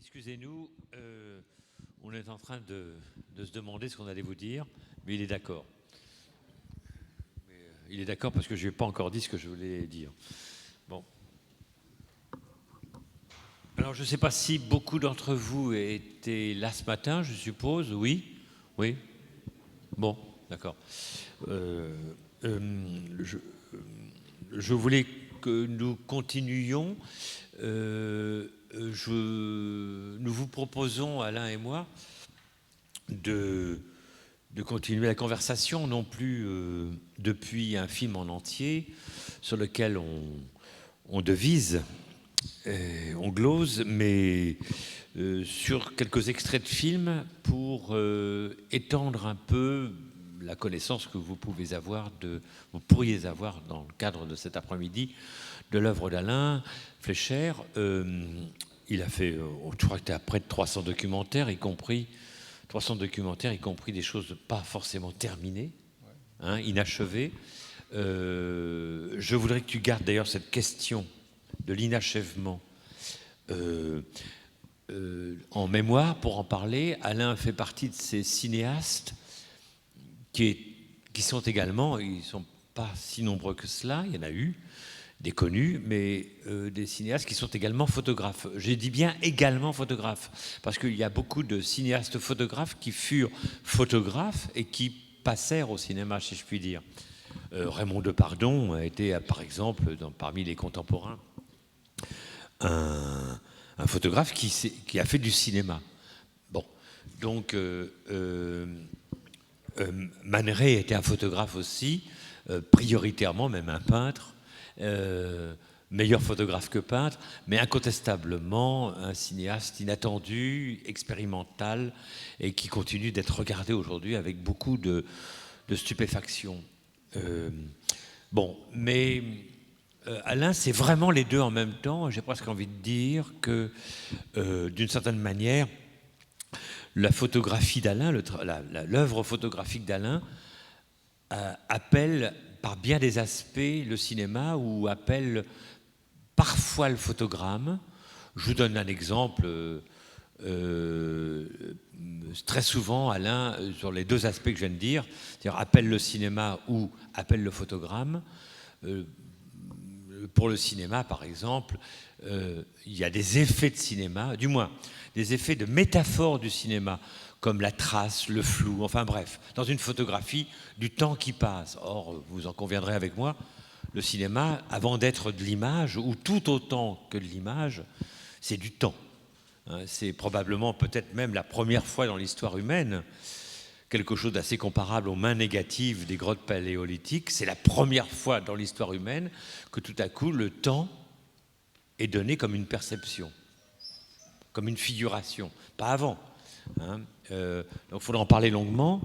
Excusez-nous, on est en train de se demander ce qu'on allait vous dire, mais il est d'accord. Il est d'accord parce que je n'ai pas encore dit ce que je voulais dire. Bon. Alors, je ne sais pas si beaucoup d'entre vous étaient là ce matin, je suppose. Oui. Oui. Bon, d'accord. Je voulais que nous continuions. Nous vous proposons, Alain et moi, de continuer la conversation, non plus depuis un film en entier, sur lequel on devise, on glose, mais sur quelques extraits de films pour étendre un peu la connaissance que vous pourriez avoir dans le cadre de cet après-midi de l'œuvre d'Alain Fleischer. Il a fait, je crois que c'était à près de 300 documentaires, y compris des choses pas forcément terminées, inachevées. Je voudrais que tu gardes d'ailleurs cette question de l'inachèvement en mémoire pour en parler. Alain fait partie de ces cinéastes qui sont également, ils ne sont pas si nombreux que cela, il y en a eu, des connus, mais des cinéastes qui sont également photographes. J'ai dit bien également photographes, parce qu'il y a beaucoup de cinéastes photographes qui furent photographes et qui passèrent au cinéma, si je puis dire. Raymond Depardon a été, par exemple, parmi les contemporains, un photographe qui a fait du cinéma. Bon, donc Man Ray était un photographe aussi, prioritairement même un peintre, meilleur photographe que peintre, mais incontestablement un cinéaste inattendu, expérimental, et qui continue d'être regardé aujourd'hui avec beaucoup de stupéfaction. Mais Alain, c'est vraiment les deux en même temps. J'ai presque envie de dire que, d'une certaine manière, la photographie d'Alain, l'œuvre photographique d'Alain, appelle par bien des aspects le cinéma ou appelle parfois le photogramme. Je vous donne un exemple. Très souvent, Alain, sur les deux aspects que je viens de dire, c'est-à-dire appelle le cinéma ou appelle le photogramme. Pour le cinéma, par exemple, il y a des effets de cinéma, du moins des effets de métaphore du cinéma, comme la trace, le flou, enfin bref, dans une photographie, du temps qui passe. Or, vous en conviendrez avec moi, le cinéma, avant d'être de l'image, ou tout autant que de l'image, c'est du temps. C'est probablement, peut-être même la première fois dans l'histoire humaine, quelque chose d'assez comparable aux mains négatives des grottes paléolithiques. C'est la première fois dans l'histoire humaine que tout à coup, le temps est donné comme une perception, comme une figuration, pas avant. Donc il faudra en parler longuement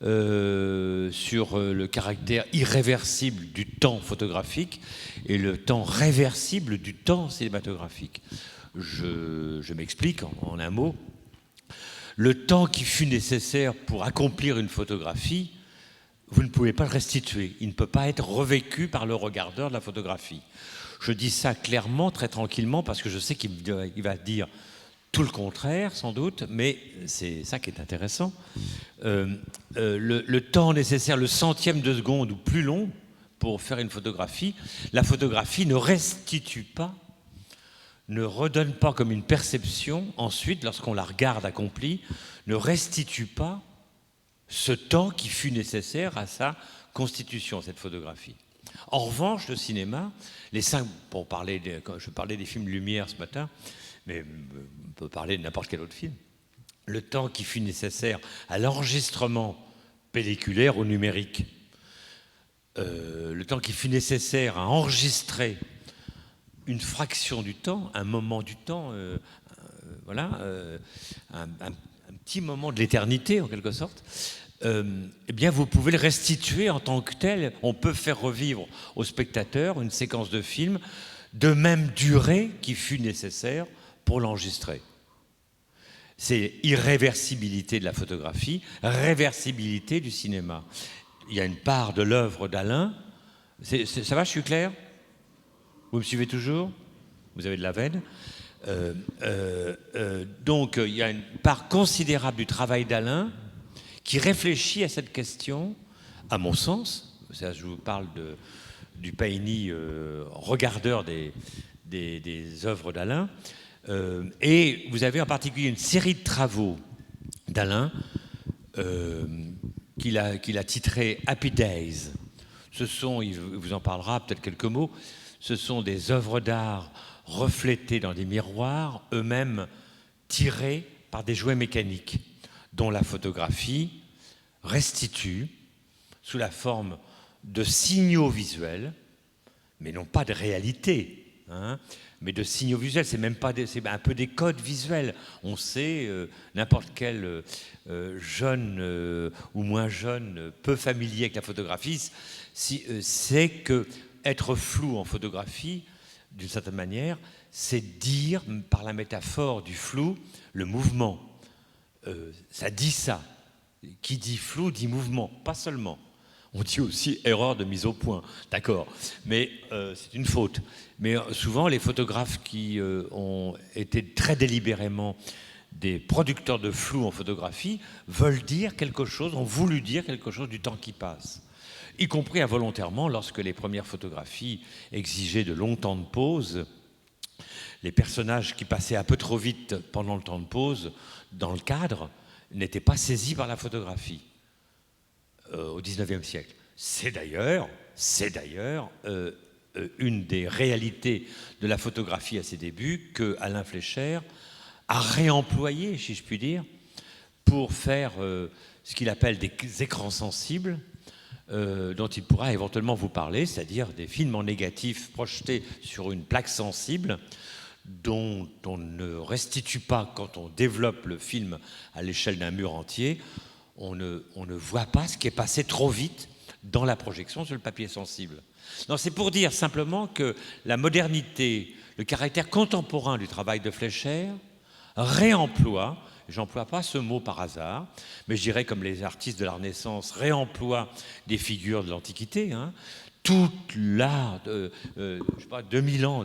sur le caractère irréversible du temps photographique et le temps réversible du temps cinématographique. Je m'explique en un mot. Le temps qui fut nécessaire pour accomplir une photographie, vous ne pouvez pas le restituer. Il ne peut pas être revécu par le regardeur de la photographie. Je dis ça clairement, très tranquillement, parce que je sais qu'il va dire tout le contraire, sans doute, mais c'est ça qui est intéressant. Le temps nécessaire, le centième de seconde ou plus long pour faire une photographie, la photographie ne restitue pas, ne redonne pas comme une perception, ensuite, lorsqu'on la regarde accomplie, ne restitue pas ce temps qui fut nécessaire à sa constitution, cette photographie. En revanche, le cinéma, je parlais des films Lumière ce matin, mais on peut parler de n'importe quel autre film. Le temps qui fut nécessaire à l'enregistrement pelliculaire ou numérique, le temps qui fut nécessaire à enregistrer une fraction du temps, un moment du temps, un petit moment de l'éternité en quelque sorte, eh bien vous pouvez le restituer en tant que tel. On peut faire revivre au spectateur une séquence de film de même durée qui fut nécessaire pour l'enregistrer. C'est irréversibilité de la photographie, réversibilité du cinéma. Il y a une part de l'œuvre d'Alain. Ça va, je suis clair ? Vous me suivez toujours ? Vous avez de la veine ? Donc il y a une part considérable du travail d'Alain qui réfléchit à cette question, à mon sens. Ça, je vous parle du Paini regardeur des œuvres d'Alain. Et vous avez en particulier une série de travaux d'Alain qu'il a titré Happy Days. Ce sont, il vous en parlera peut-être quelques mots, ce sont des œuvres d'art reflétées dans des miroirs, eux-mêmes tirés par des jouets mécaniques, dont la photographie restitue, sous la forme de signaux visuels, mais non pas de réalité, hein, mais de signaux visuels. C'est même pas c'est un peu des codes visuels. On sait, n'importe quel jeune ou moins jeune, peu familier avec la photographie, c'est que être flou en photographie, d'une certaine manière, c'est dire, par la métaphore du flou, le mouvement. Ça dit ça. Qui dit flou dit mouvement, pas seulement. On dit aussi erreur de mise au point, d'accord, mais c'est une faute. Mais souvent, les photographes qui ont été très délibérément des producteurs de flou en photographie veulent dire quelque chose, ont voulu dire quelque chose du temps qui passe, y compris involontairement lorsque les premières photographies exigeaient de longs temps de pause. Les personnages qui passaient un peu trop vite pendant le temps de pause, dans le cadre, n'étaient pas saisis par la photographie au XIXe siècle. C'est d'ailleurs une des réalités de la photographie à ses débuts que Alain Fleischer a réemployé, si je puis dire, pour faire ce qu'il appelle des écrans sensibles, dont il pourra éventuellement vous parler, c'est-à-dire des films en négatif projetés sur une plaque sensible dont on ne restitue pas quand on développe le film à l'échelle d'un mur entier. On ne voit pas ce qui est passé trop vite dans la projection sur le papier sensible. Non, c'est pour dire simplement que la modernité, le caractère contemporain du travail de Fleischer réemploie, j'emploie pas ce mot par hasard, mais je dirais comme les artistes de la Renaissance réemploient des figures de l'Antiquité, hein, tout l'art, je sais pas, 2000 ans,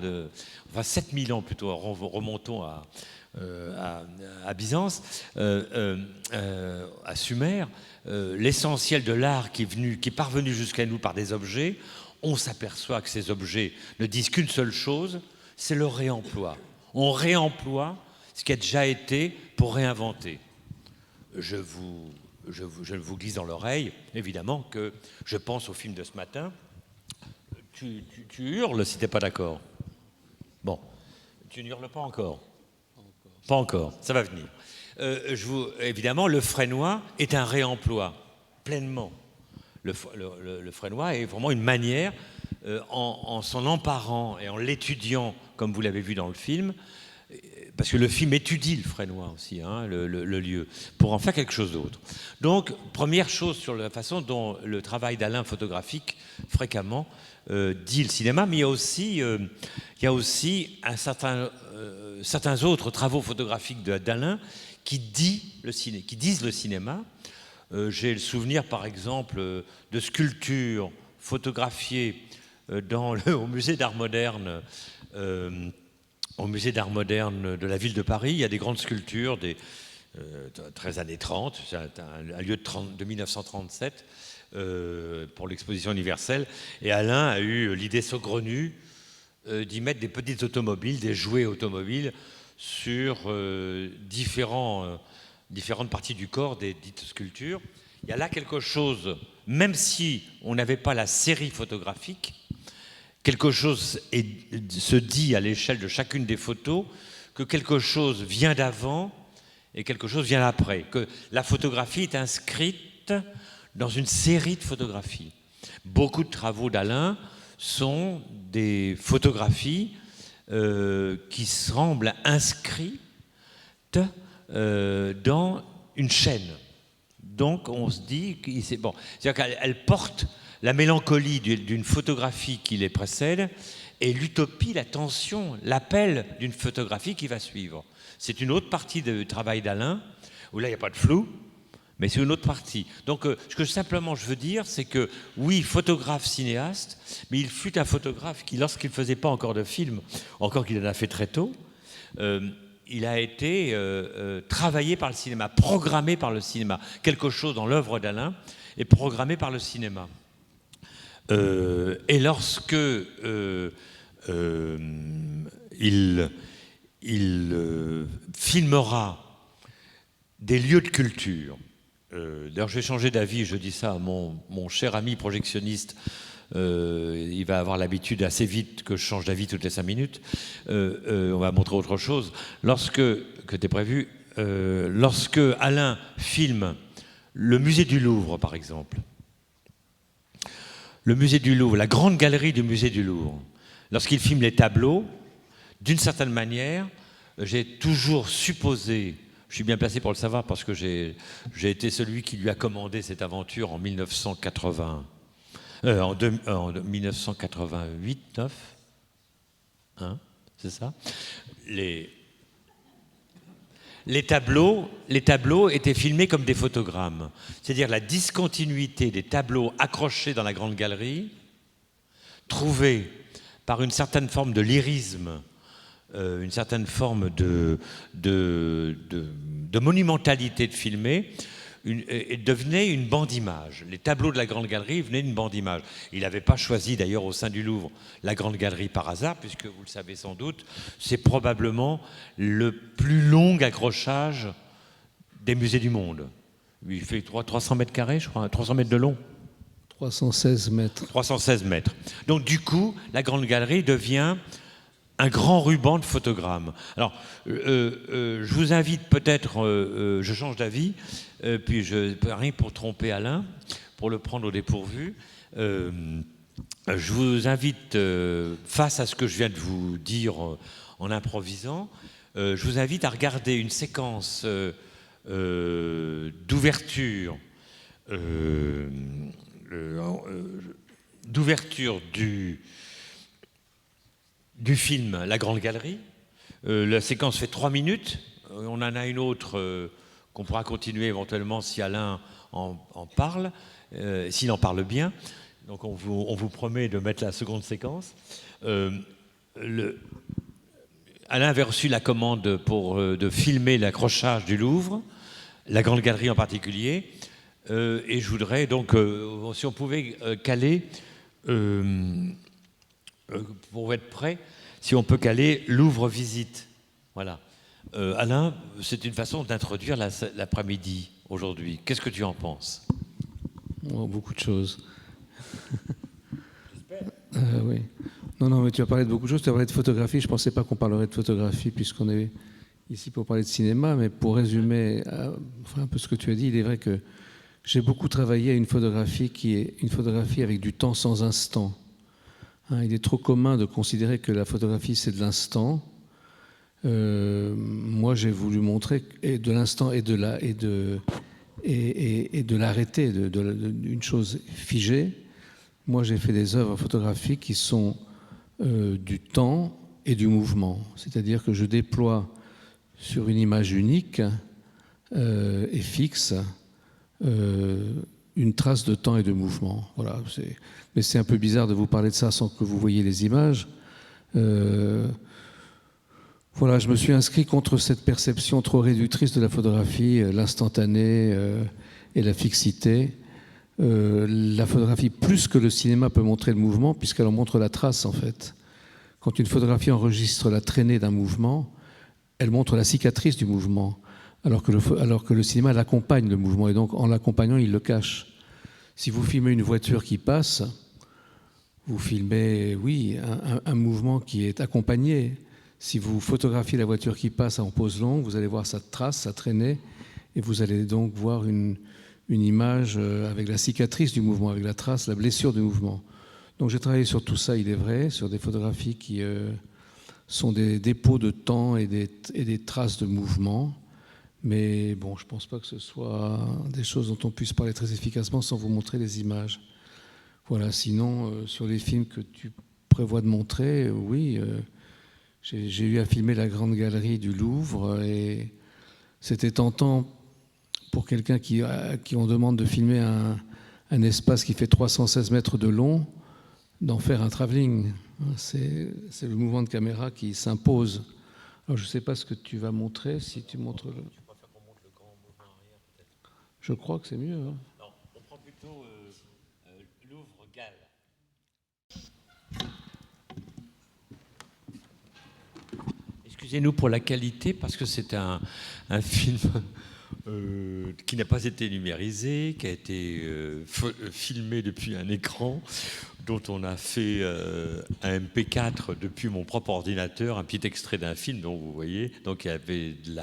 enfin 7000 ans plutôt, remontons à Byzance, à Sumer, l'essentiel de l'art qui est parvenu jusqu'à nous par des objets, on s'aperçoit que ces objets ne disent qu'une seule chose, c'est le réemploi. On réemploie ce qui a déjà été pour réinventer. Je vous glisse dans l'oreille, évidemment, que je pense au film de ce matin. Tu hurles si tu n'es pas d'accord. Bon, tu n'hurles pas encore. Pas encore, ça va venir. Évidemment, le Fresnoy est un réemploi, pleinement. Le Fresnoy est vraiment une manière, en s'en emparant et en l'étudiant, comme vous l'avez vu dans le film, parce que le film étudie le Fresnoy aussi, hein, le lieu, pour en faire quelque chose d'autre. Donc, première chose sur la façon dont le travail d'Alain photographique, fréquemment, dit le cinéma, mais il y a aussi certains autres travaux photographiques d'Alain qui disent le cinéma. J'ai le souvenir, par exemple, de sculptures photographiées au musée d'art moderne. Au musée d'art moderne de la ville de Paris, il y a des grandes sculptures, 13 années 30, c'est un lieu de 1937 pour l'exposition universelle. Et Alain a eu l'idée saugrenue d'y mettre des petites automobiles, des jouets automobiles sur différentes parties du corps des dites sculptures. Il y a là quelque chose, même si on n'avait pas la série photographique, quelque chose se dit à l'échelle de chacune des photos, que quelque chose vient d'avant et quelque chose vient après, que la photographie est inscrite dans une série de photographies. Beaucoup de travaux d'Alain sont des photographies qui semblent inscrites dans une chaîne. Donc on se dit, bon, c'est-à-dire qu'elle porte la mélancolie d'une photographie qui les précède et l'utopie, la tension, l'appel d'une photographie qui va suivre. C'est une autre partie du travail d'Alain, où là il n'y a pas de flou, mais c'est une autre partie. Donc ce que simplement je veux dire, c'est que oui, photographe, cinéaste, mais il fut un photographe qui, lorsqu'il ne faisait pas encore de film, encore qu'il en a fait très tôt, il a été travaillé par le cinéma, programmé par le cinéma. Quelque chose dans l'œuvre d'Alain est programmé par le cinéma. Et lorsque il filmera des lieux de culture, d'ailleurs je vais changer d'avis, je dis ça à mon cher ami projectionniste, il va avoir l'habitude assez vite que je change d'avis toutes les 5 minutes, on va montrer autre chose. Que t'es prévu, lorsque Alain filme le musée du Louvre par exemple, le musée du Louvre, la grande galerie du musée du Louvre, lorsqu'il filme les tableaux, d'une certaine manière, j'ai toujours supposé, je suis bien placé pour le savoir parce que j'ai été celui qui lui a commandé cette aventure en 1980, en 1988, 9, hein, c'est ça. Les tableaux étaient filmés comme des photogrammes. C'est-à-dire la discontinuité des tableaux accrochés dans la grande galerie, trouvée par une certaine forme de lyrisme, une certaine forme de monumentalité de filmer, devenait une bande image. Les tableaux de la Grande Galerie venaient d'une bande image. Il n'avait pas choisi d'ailleurs au sein du Louvre la Grande Galerie par hasard, puisque vous le savez sans doute, c'est probablement le plus long accrochage des musées du monde. Il fait 300 mètres carrés, je crois, 300 mètres de long. 316 mètres. 316 mètres. Donc du coup, la Grande Galerie devient un grand ruban de photogrammes. Alors, je vous invite peut-être, je change d'avis, puis rien pour tromper Alain, pour le prendre au dépourvu. Je vous invite, face à ce que je viens de vous dire en improvisant, je vous invite à regarder une séquence d'ouverture du film La Grande Galerie. La séquence fait 3 minutes. On en a une autre qu'on pourra continuer éventuellement si Alain en parle, s'il en parle bien. Donc on vous promet de mettre la seconde séquence. Alain avait reçu la commande de filmer l'accrochage du Louvre, la Grande Galerie en particulier. Et je voudrais donc, si on pouvait caler... pour être prêt, si on peut caler Louvre visite. Voilà. Alain, c'est une façon d'introduire l'après-midi aujourd'hui. Qu'est-ce que tu en penses? Beaucoup de choses. Oui. Non, mais tu as parlé de beaucoup de choses. Tu as parlé de photographie. Je ne pensais pas qu'on parlerait de photographie puisqu'on est ici pour parler de cinéma. Mais pour résumer un peu ce que tu as dit, il est vrai que j'ai beaucoup travaillé à une photographie qui est une photographie avec du temps sans instant. Il est trop commun de considérer que la photographie, c'est de l'instant. Moi, j'ai voulu montrer de l'instant et de l'arrêter, d'une chose figée. Moi, j'ai fait des œuvres photographiques qui sont du temps et du mouvement. C'est-à-dire que je déploie sur une image unique et fixe une trace de temps et de mouvement. Voilà, mais c'est un peu bizarre de vous parler de ça sans que vous voyiez les images. Voilà, je me suis inscrit contre cette perception trop réductrice de la photographie, l'instantané et la fixité. La photographie, plus que le cinéma, peut montrer le mouvement, puisqu'elle en montre la trace, en fait. Quand une photographie enregistre la traînée d'un mouvement, elle montre la cicatrice du mouvement, alors que le cinéma l'accompagne, le mouvement, et donc en l'accompagnant, il le cache. Si vous filmez une voiture qui passe, vous filmez, oui, un mouvement qui est accompagné. Si vous photographiez la voiture qui passe en pose longue, vous allez voir sa trace, sa traînée, et vous allez donc voir une image avec la cicatrice du mouvement, avec la trace, la blessure du mouvement. Donc j'ai travaillé sur tout ça, il est vrai, sur des photographies qui sont des dépôts de temps et des traces de mouvement. Mais bon, je ne pense pas que ce soit des choses dont on puisse parler très efficacement sans vous montrer les images. Voilà, sinon, sur les films que tu prévois de montrer, oui, j'ai eu à filmer la Grande Galerie du Louvre et c'était tentant pour quelqu'un qui on demande de filmer un espace qui fait 316 mètres de long, d'en faire un travelling. C'est le mouvement de caméra qui s'impose. Alors, je ne sais pas ce que tu vas montrer, si tu montres le... Tu préfères qu'on monte le grand mouvement arrière, peut-être? Je crois que c'est mieux. Hein. Non, on prend plutôt Louvre-Galles. Excusez-nous pour la qualité, parce que c'est un film qui n'a pas été numérisé, qui a été filmé depuis un écran, dont on a fait un MP4 depuis mon propre ordinateur, un petit extrait d'un film, dont vous voyez. Donc il y avait de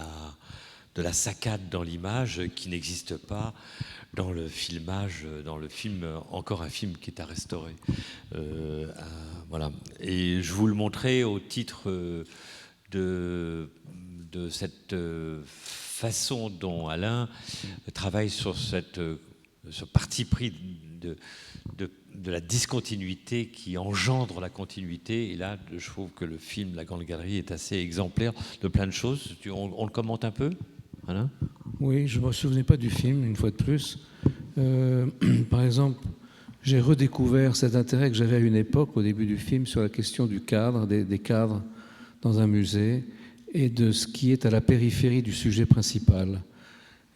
la saccade dans l'image qui n'existe pas dans le filmage, dans le film, encore un film qui est à restaurer. Voilà. Et je vous le montrais au titre de cette façon dont Alain travaille sur ce parti pris de la discontinuité qui engendre la continuité. Et là, je trouve que le film La Grande Galerie est assez exemplaire de plein de choses. On le commente un peu, Alain ? Oui, je ne me souvenais pas du film, une fois de plus. Par exemple, j'ai redécouvert cet intérêt que j'avais à une époque, au début du film, sur la question du cadre, des cadres dans un musée, et de ce qui est à la périphérie du sujet principal.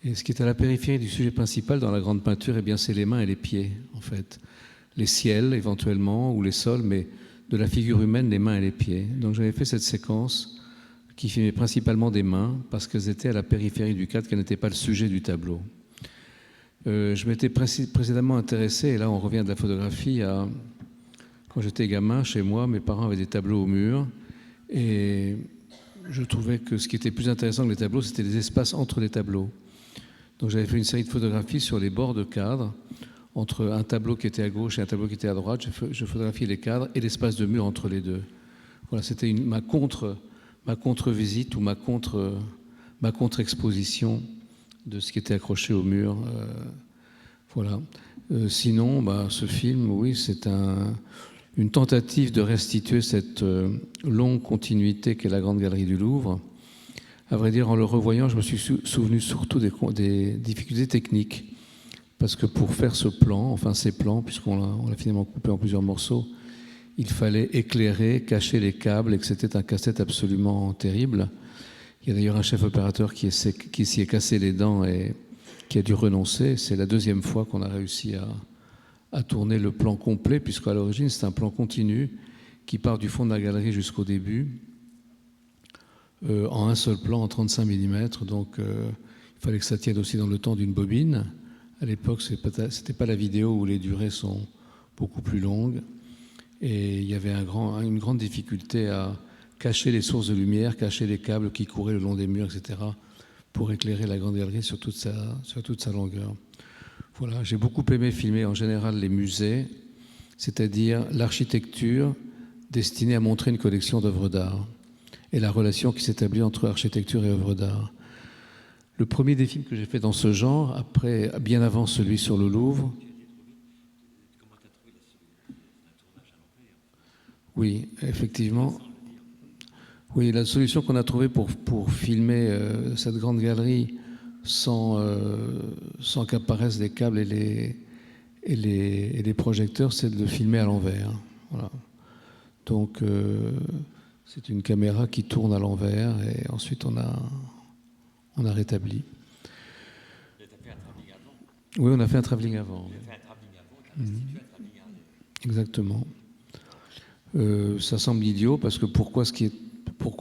Et ce qui est à la périphérie du sujet principal dans la grande peinture, eh bien, c'est les mains et les pieds, en fait. Les ciels, éventuellement, ou les sols, mais de la figure humaine, les mains et les pieds. Donc j'avais fait cette séquence qui filmait principalement des mains, parce qu'elles étaient à la périphérie du cadre, qu'elles n'étaient pas le sujet du tableau. Je m'étais précédemment intéressé, et là on revient de la photographie, quand j'étais gamin, chez moi, mes parents avaient des tableaux au mur, et je trouvais que ce qui était plus intéressant que les tableaux, c'était les espaces entre les tableaux. Donc j'avais fait une série de photographies sur les bords de cadres, entre un tableau qui était à gauche et un tableau qui était à droite. Je photographiais les cadres et l'espace de mur entre les deux. Voilà, c'était ma contre-visite ou ma contre-exposition de ce qui était accroché au mur. Voilà. Sinon, ce film, oui, c'est une tentative de restituer cette longue continuité qu'est la Grande Galerie du Louvre. À vrai dire, en le revoyant, je me suis souvenu surtout des difficultés techniques. Parce que pour faire ce plan, enfin ces plans, puisqu'on l'a finalement coupé en plusieurs morceaux, il fallait éclairer, cacher les câbles, et que c'était un casse-tête absolument terrible. Il y a d'ailleurs un chef opérateur qui s'y est cassé les dents et qui a dû renoncer. C'est la deuxième fois qu'on a réussi à tourner le plan complet, puisqu'à l'origine, c'est un plan continu qui part du fond de la galerie jusqu'au début, en un seul plan, en 35 mm. Donc, il fallait que ça tienne aussi dans le temps d'une bobine. À l'époque, ce n'était pas la vidéo où les durées sont beaucoup plus longues. Et il y avait une grande difficulté à cacher les sources de lumière, cacher les câbles qui couraient le long des murs, etc., pour éclairer la Grande Galerie sur toute sa longueur. Voilà, j'ai beaucoup aimé filmer en général les musées, c'est-à-dire l'architecture destinée à montrer une collection d'œuvres d'art et la relation qui s'établit entre architecture et œuvres d'art. Le premier des films que j'ai fait dans ce genre, bien avant celui sur le Louvre. Oui, effectivement. Oui, la solution qu'on a trouvée pour filmer cette grande galerie sans qu'apparaissent les câbles et les projecteurs, c'est de le filmer à l'envers. Voilà. Donc, c'est une caméra qui tourne à l'envers et ensuite on a rétabli. Vous avez fait un travelling avant ? Oui, on a fait un travelling avant. Vous avez fait un travelling avant, on a restitué un travelling arrière. Exactement. Ça semble idiot parce que pourquoi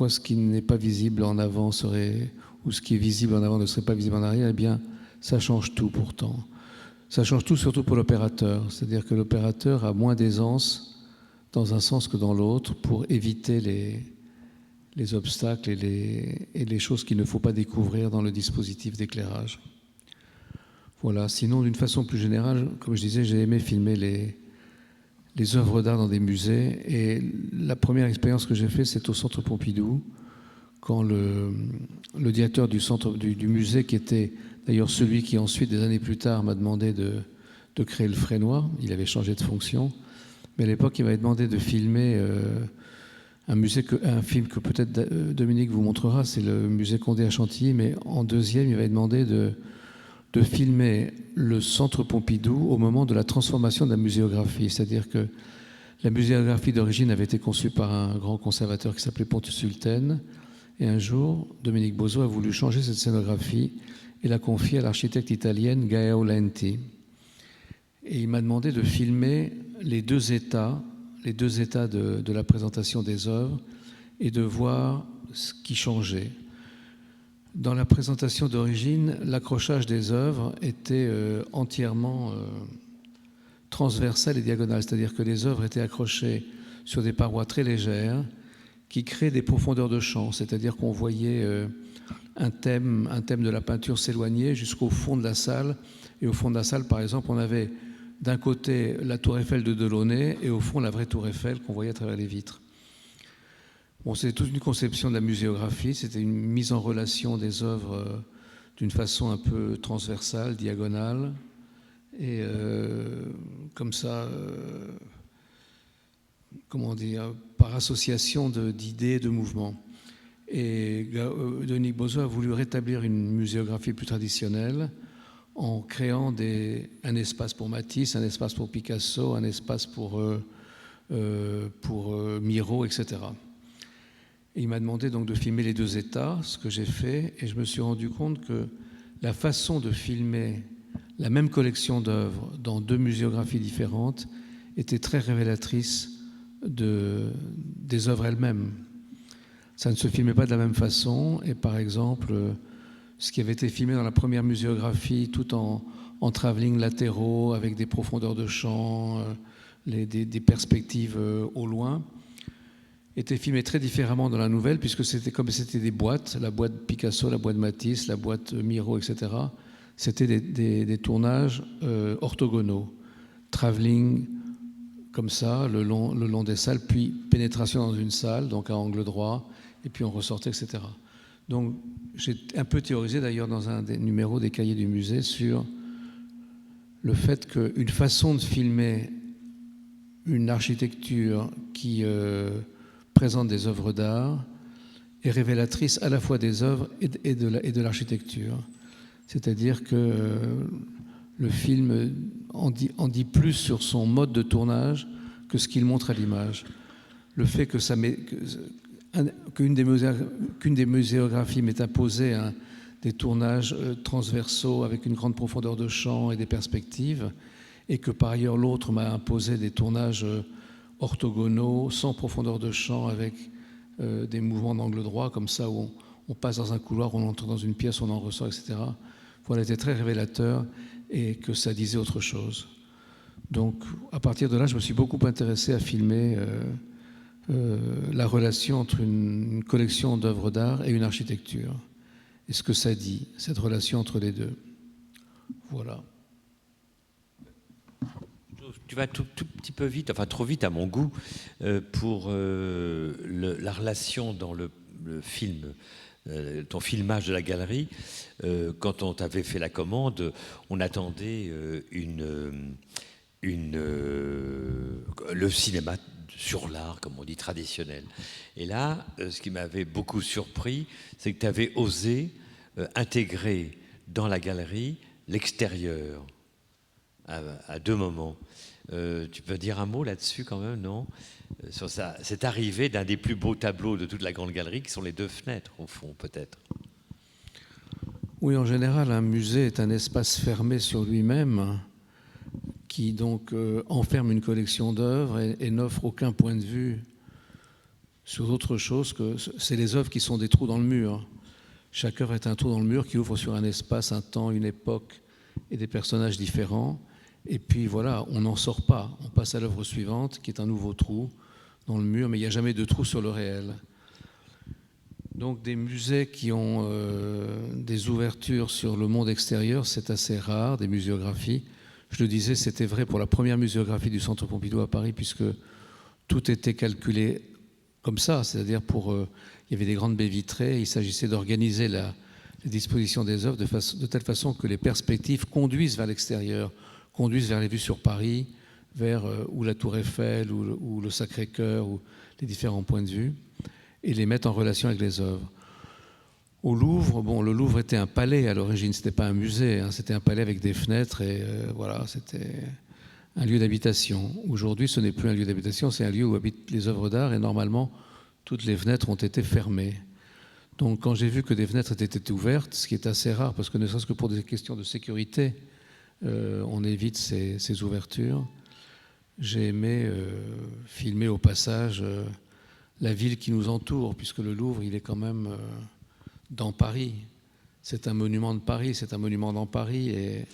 ce qui n'est pas visible en avant ou ce qui est visible en avant ne serait pas visible en arrière, eh bien, ça change tout pourtant. Ça change tout surtout pour l'opérateur. C'est-à-dire que l'opérateur a moins d'aisance dans un sens que dans l'autre pour éviter les obstacles et les choses qu'il ne faut pas découvrir dans le dispositif d'éclairage. Voilà. Sinon, d'une façon plus générale, comme je disais, j'ai aimé filmer les œuvres d'art dans des musées. Et la première expérience que j'ai faite, c'est au Centre Pompidou, quand le directeur du musée, qui était d'ailleurs celui qui ensuite, des années plus tard, m'a demandé de créer le Frénois. Il avait changé de fonction. Mais à l'époque, il m'avait demandé de filmer un film que peut-être Dominique vous montrera, c'est le musée Condé à Chantilly. Mais en deuxième, il m'avait demandé de filmer le Centre Pompidou au moment de la transformation de la muséographie. C'est-à-dire que la muséographie d'origine avait été conçue par un grand conservateur qui s'appelait Pontus Hulten. Et un jour, Dominique Bozzo a voulu changer cette scénographie et l'a confiée à l'architecte italienne Gaeo Lenti. Et il m'a demandé de filmer les deux états de la présentation des œuvres et de voir ce qui changeait. Dans la présentation d'origine, l'accrochage des œuvres était entièrement transversal et diagonal, c'est-à-dire que les œuvres étaient accrochées sur des parois très légères qui créaient des profondeurs de champ, c'est-à-dire qu'on voyait un thème de la peinture s'éloigner jusqu'au fond de la salle. Et au fond de la salle, par exemple, on avait d'un côté la tour Eiffel de Delaunay et au fond la vraie tour Eiffel qu'on voyait à travers les vitres. Bon, c'était toute une conception de la muséographie, c'était une mise en relation des œuvres d'une façon un peu transversale, diagonale, et comme ça, comment dire, par association d'idées, de mouvements. Et Dominique Bozzo a voulu rétablir une muséographie plus traditionnelle en créant un espace pour Matisse, un espace pour Picasso, un espace pour Miro, etc. Et il m'a demandé donc de filmer les deux états, ce que j'ai fait, et je me suis rendu compte que la façon de filmer la même collection d'œuvres dans deux muséographies différentes était très révélatrice des œuvres elles-mêmes. Ça ne se filmait pas de la même façon, et par exemple, ce qui avait été filmé dans la première muséographie, tout en travelling latéraux, avec des profondeurs de champ, des perspectives au loin, était filmé très différemment dans la nouvelle, puisque c'était des boîtes, la boîte Picasso, la boîte Matisse, la boîte Miro, etc. C'était des tournages orthogonaux, travelling comme ça, le long des salles, puis pénétration dans une salle, donc à angle droit, et puis on ressortait, etc. Donc j'ai un peu théorisé d'ailleurs dans un des numéros des cahiers du musée sur le fait qu'une façon de filmer une architecture qui présente des œuvres d'art est révélatrice à la fois des œuvres et de l'architecture. C'est-à-dire que le film en dit plus sur son mode de tournage que ce qu'il montre à l'image. Le fait qu'une des muséographies m'ait imposé des tournages transversaux avec une grande profondeur de champ et des perspectives, et que par ailleurs l'autre m'a imposé des tournages orthogonaux, sans profondeur de champ, avec des mouvements d'angle droit, comme ça, où on passe dans un couloir, on entre dans une pièce, on en ressort, etc. Voilà, c'était très révélateur, et que ça disait autre chose. Donc, à partir de là, je me suis beaucoup intéressé à filmer la relation entre une collection d'œuvres d'art et une architecture. Et ce que ça dit, cette relation entre les deux. Voilà. Tu vas tout petit peu vite, enfin trop vite à mon goût, pour la relation dans le film, ton filmage de la galerie. Quand on t'avait fait la commande, on attendait le cinéma sur l'art, comme on dit, traditionnel. Et là, ce qui m'avait beaucoup surpris, c'est que tu avais osé intégrer dans la galerie l'extérieur à deux moments. Tu peux dire un mot là-dessus quand même, non? Sur cette arrivée d'un des plus beaux tableaux de toute la grande galerie, qui sont les deux fenêtres, au fond, peut-être. Oui, en général, un musée est un espace fermé sur lui-même, qui donc enferme une collection d'œuvres et n'offre aucun point de vue sur autre chose que... C'est les œuvres qui sont des trous dans le mur. Chaque œuvre est un trou dans le mur qui ouvre sur un espace, un temps, une époque et des personnages différents. Et puis voilà, on n'en sort pas. On passe à l'œuvre suivante, qui est un nouveau trou dans le mur, mais il n'y a jamais de trou sur le réel. Donc des musées qui ont des ouvertures sur le monde extérieur, c'est assez rare, des muséographies. Je le disais, c'était vrai pour la première muséographie du Centre Pompidou à Paris, puisque tout était calculé comme ça, c'est-à-dire il y avait des grandes baies vitrées, il s'agissait d'organiser la disposition des œuvres de telle façon que les perspectives conduisent vers l'extérieur, conduisent vers les vues sur Paris, vers ou la Tour Eiffel ou le Sacré-Cœur, ou les différents points de vue, et les mettent en relation avec les œuvres. Au Louvre, le Louvre était un palais à l'origine, c'était pas un musée, hein, c'était un palais avec des fenêtres et voilà, c'était un lieu d'habitation. Aujourd'hui, ce n'est plus un lieu d'habitation, c'est un lieu où habitent les œuvres d'art et normalement, toutes les fenêtres ont été fermées. Donc quand j'ai vu que des fenêtres étaient ouvertes, ce qui est assez rare, parce que ne serait-ce que pour des questions de sécurité, on évite ces ouvertures, j'ai aimé filmer au passage la ville qui nous entoure, puisque le Louvre, il est quand même dans Paris. C'est un monument de Paris, c'est un monument dans Paris. Et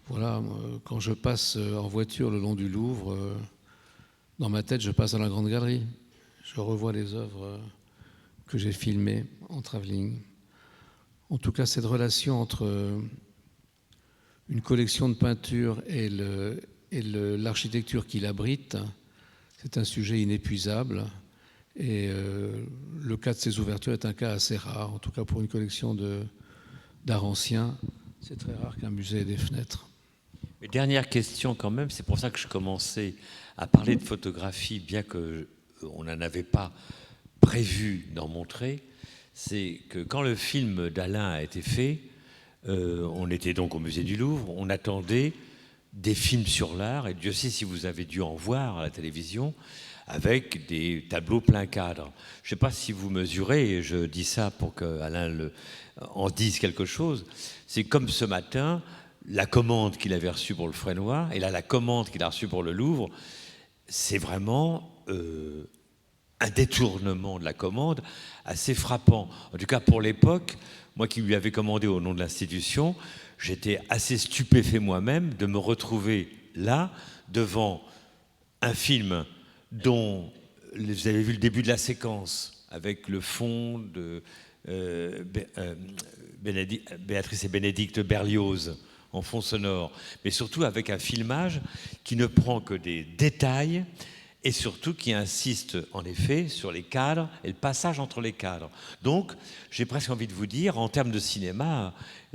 voilà, quand je passe en voiture le long du Louvre, dans ma tête, je passe dans la Grande Galerie. Je revois les œuvres que j'ai filmées en travelling. En tout cas, cette relation entre une collection de peintures et l'architecture qui l'abrite, c'est un sujet inépuisable. Et le cas de ces ouvertures est un cas assez rare, en tout cas pour une collection d'art ancien. C'est très rare qu'un musée ait des fenêtres. Mais dernière question quand même, c'est pour ça que je commençais à parler de photographie, bien qu'on n'en avait pas prévu d'en montrer. C'est que quand le film d'Alain a été fait, on était donc au musée du Louvre, on attendait des films sur l'art, et Dieu sait si vous avez dû en voir à la télévision, avec des tableaux plein cadre. Je ne sais pas si vous mesurez, et je dis ça pour qu'Alain en dise quelque chose, c'est comme ce matin, la commande qu'il avait reçue pour le Fresnoy, et là la commande qu'il a reçue pour le Louvre, c'est vraiment un détournement de la commande assez frappant. En tout cas pour l'époque, moi qui lui avais commandé au nom de l'institution, j'étais assez stupéfait moi-même de me retrouver là, devant un film dont vous avez vu le début de la séquence, avec le fond de Béatrice et Bénédicte Berlioz en fond sonore, mais surtout avec un filmage qui ne prend que des détails et surtout qui insiste en effet sur les cadres et le passage entre les cadres. Donc j'ai presque envie de vous dire, en termes de cinéma,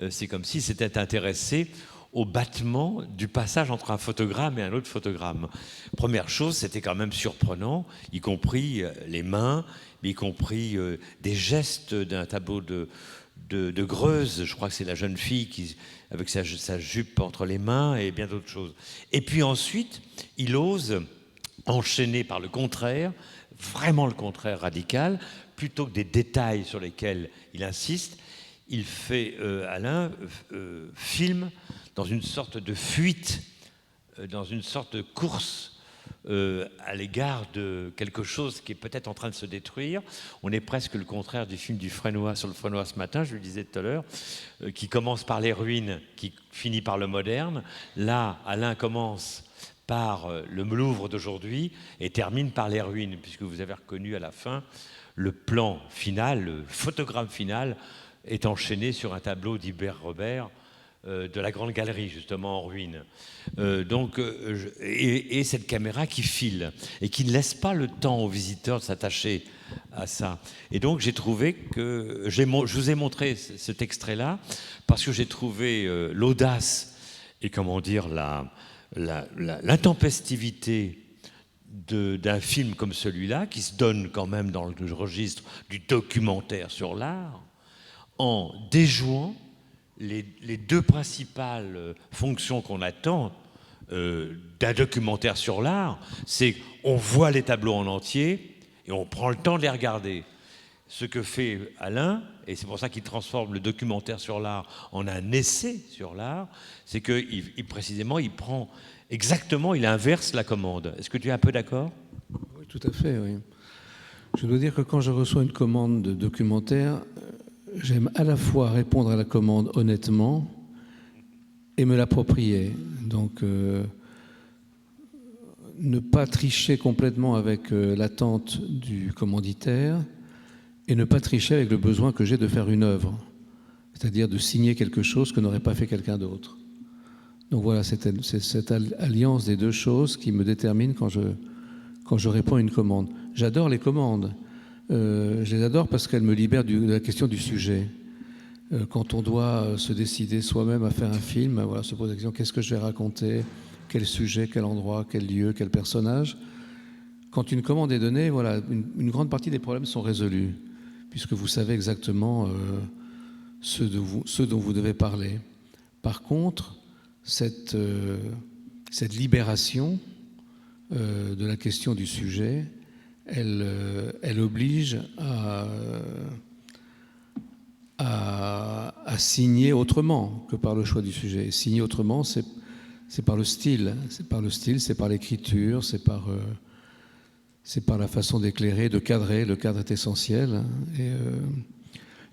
c'est comme si c'était intéressé au battement du passage entre un photogramme et un autre photogramme. Première chose, c'était quand même surprenant, y compris les mains, y compris des gestes d'un tableau de Greuze, je crois que c'est la jeune fille qui, avec sa jupe entre les mains et bien d'autres choses. Et puis ensuite, il ose enchaîner par le contraire, vraiment le contraire radical, plutôt que des détails sur lesquels il insiste, il fait, Alain, filme dans une sorte de fuite, dans une sorte de course à l'égard de quelque chose qui est peut-être en train de se détruire. On est presque le contraire du film du Fresnoy sur le Fresnoy ce matin, je le disais tout à l'heure, qui commence par les ruines, qui finit par le moderne. Là, Alain commence par le Louvre d'aujourd'hui et termine par les ruines, puisque vous avez reconnu à la fin le plan final, le photogramme final est enchaîné sur un tableau d'Hubert Robert de la Grande Galerie, justement en ruine. Et cette caméra qui file et qui ne laisse pas le temps aux visiteurs de s'attacher à ça. Et donc j'ai trouvé que... Je vous ai montré cet extrait-là parce que j'ai trouvé l'audace et comment dire l'intempestivité d'un film comme celui-là, qui se donne quand même dans le registre du documentaire sur l'art, en déjouant les deux principales fonctions qu'on attend d'un documentaire sur l'art, c'est qu'on voit les tableaux en entier et on prend le temps de les regarder. Ce que fait Alain, et c'est pour ça qu'il transforme le documentaire sur l'art en un essai sur l'art, c'est que précisément, il prend exactement, il inverse la commande. Est-ce que tu es un peu d'accord ? Oui, tout à fait, oui. Je dois dire que quand je reçois une commande de documentaire, j'aime à la fois répondre à la commande honnêtement et me l'approprier. Donc, ne pas tricher complètement avec l'attente du commanditaire et ne pas tricher avec le besoin que j'ai de faire une œuvre, c'est-à-dire de signer quelque chose que n'aurait pas fait quelqu'un d'autre. Donc voilà, c'est cette alliance des deux choses qui me détermine quand je réponds à une commande. J'adore les commandes. Je les adore parce qu'elles me libèrent de la question du sujet. Quand on doit se décider soi-même à faire un film, voilà, se poser la question, qu'est-ce que je vais raconter ? Quel sujet, quel endroit, quel lieu, quel personnage ? Quand une commande est donnée, voilà, une grande partie des problèmes sont résolus, puisque vous savez exactement ce dont vous devez parler. Par contre, cette libération de la question du sujet, elle oblige à à signer autrement que par le choix du sujet. Signer autrement, c'est par le style. C'est par le style, c'est par l'écriture, c'est par la façon d'éclairer, de cadrer. Le cadre est essentiel. Et,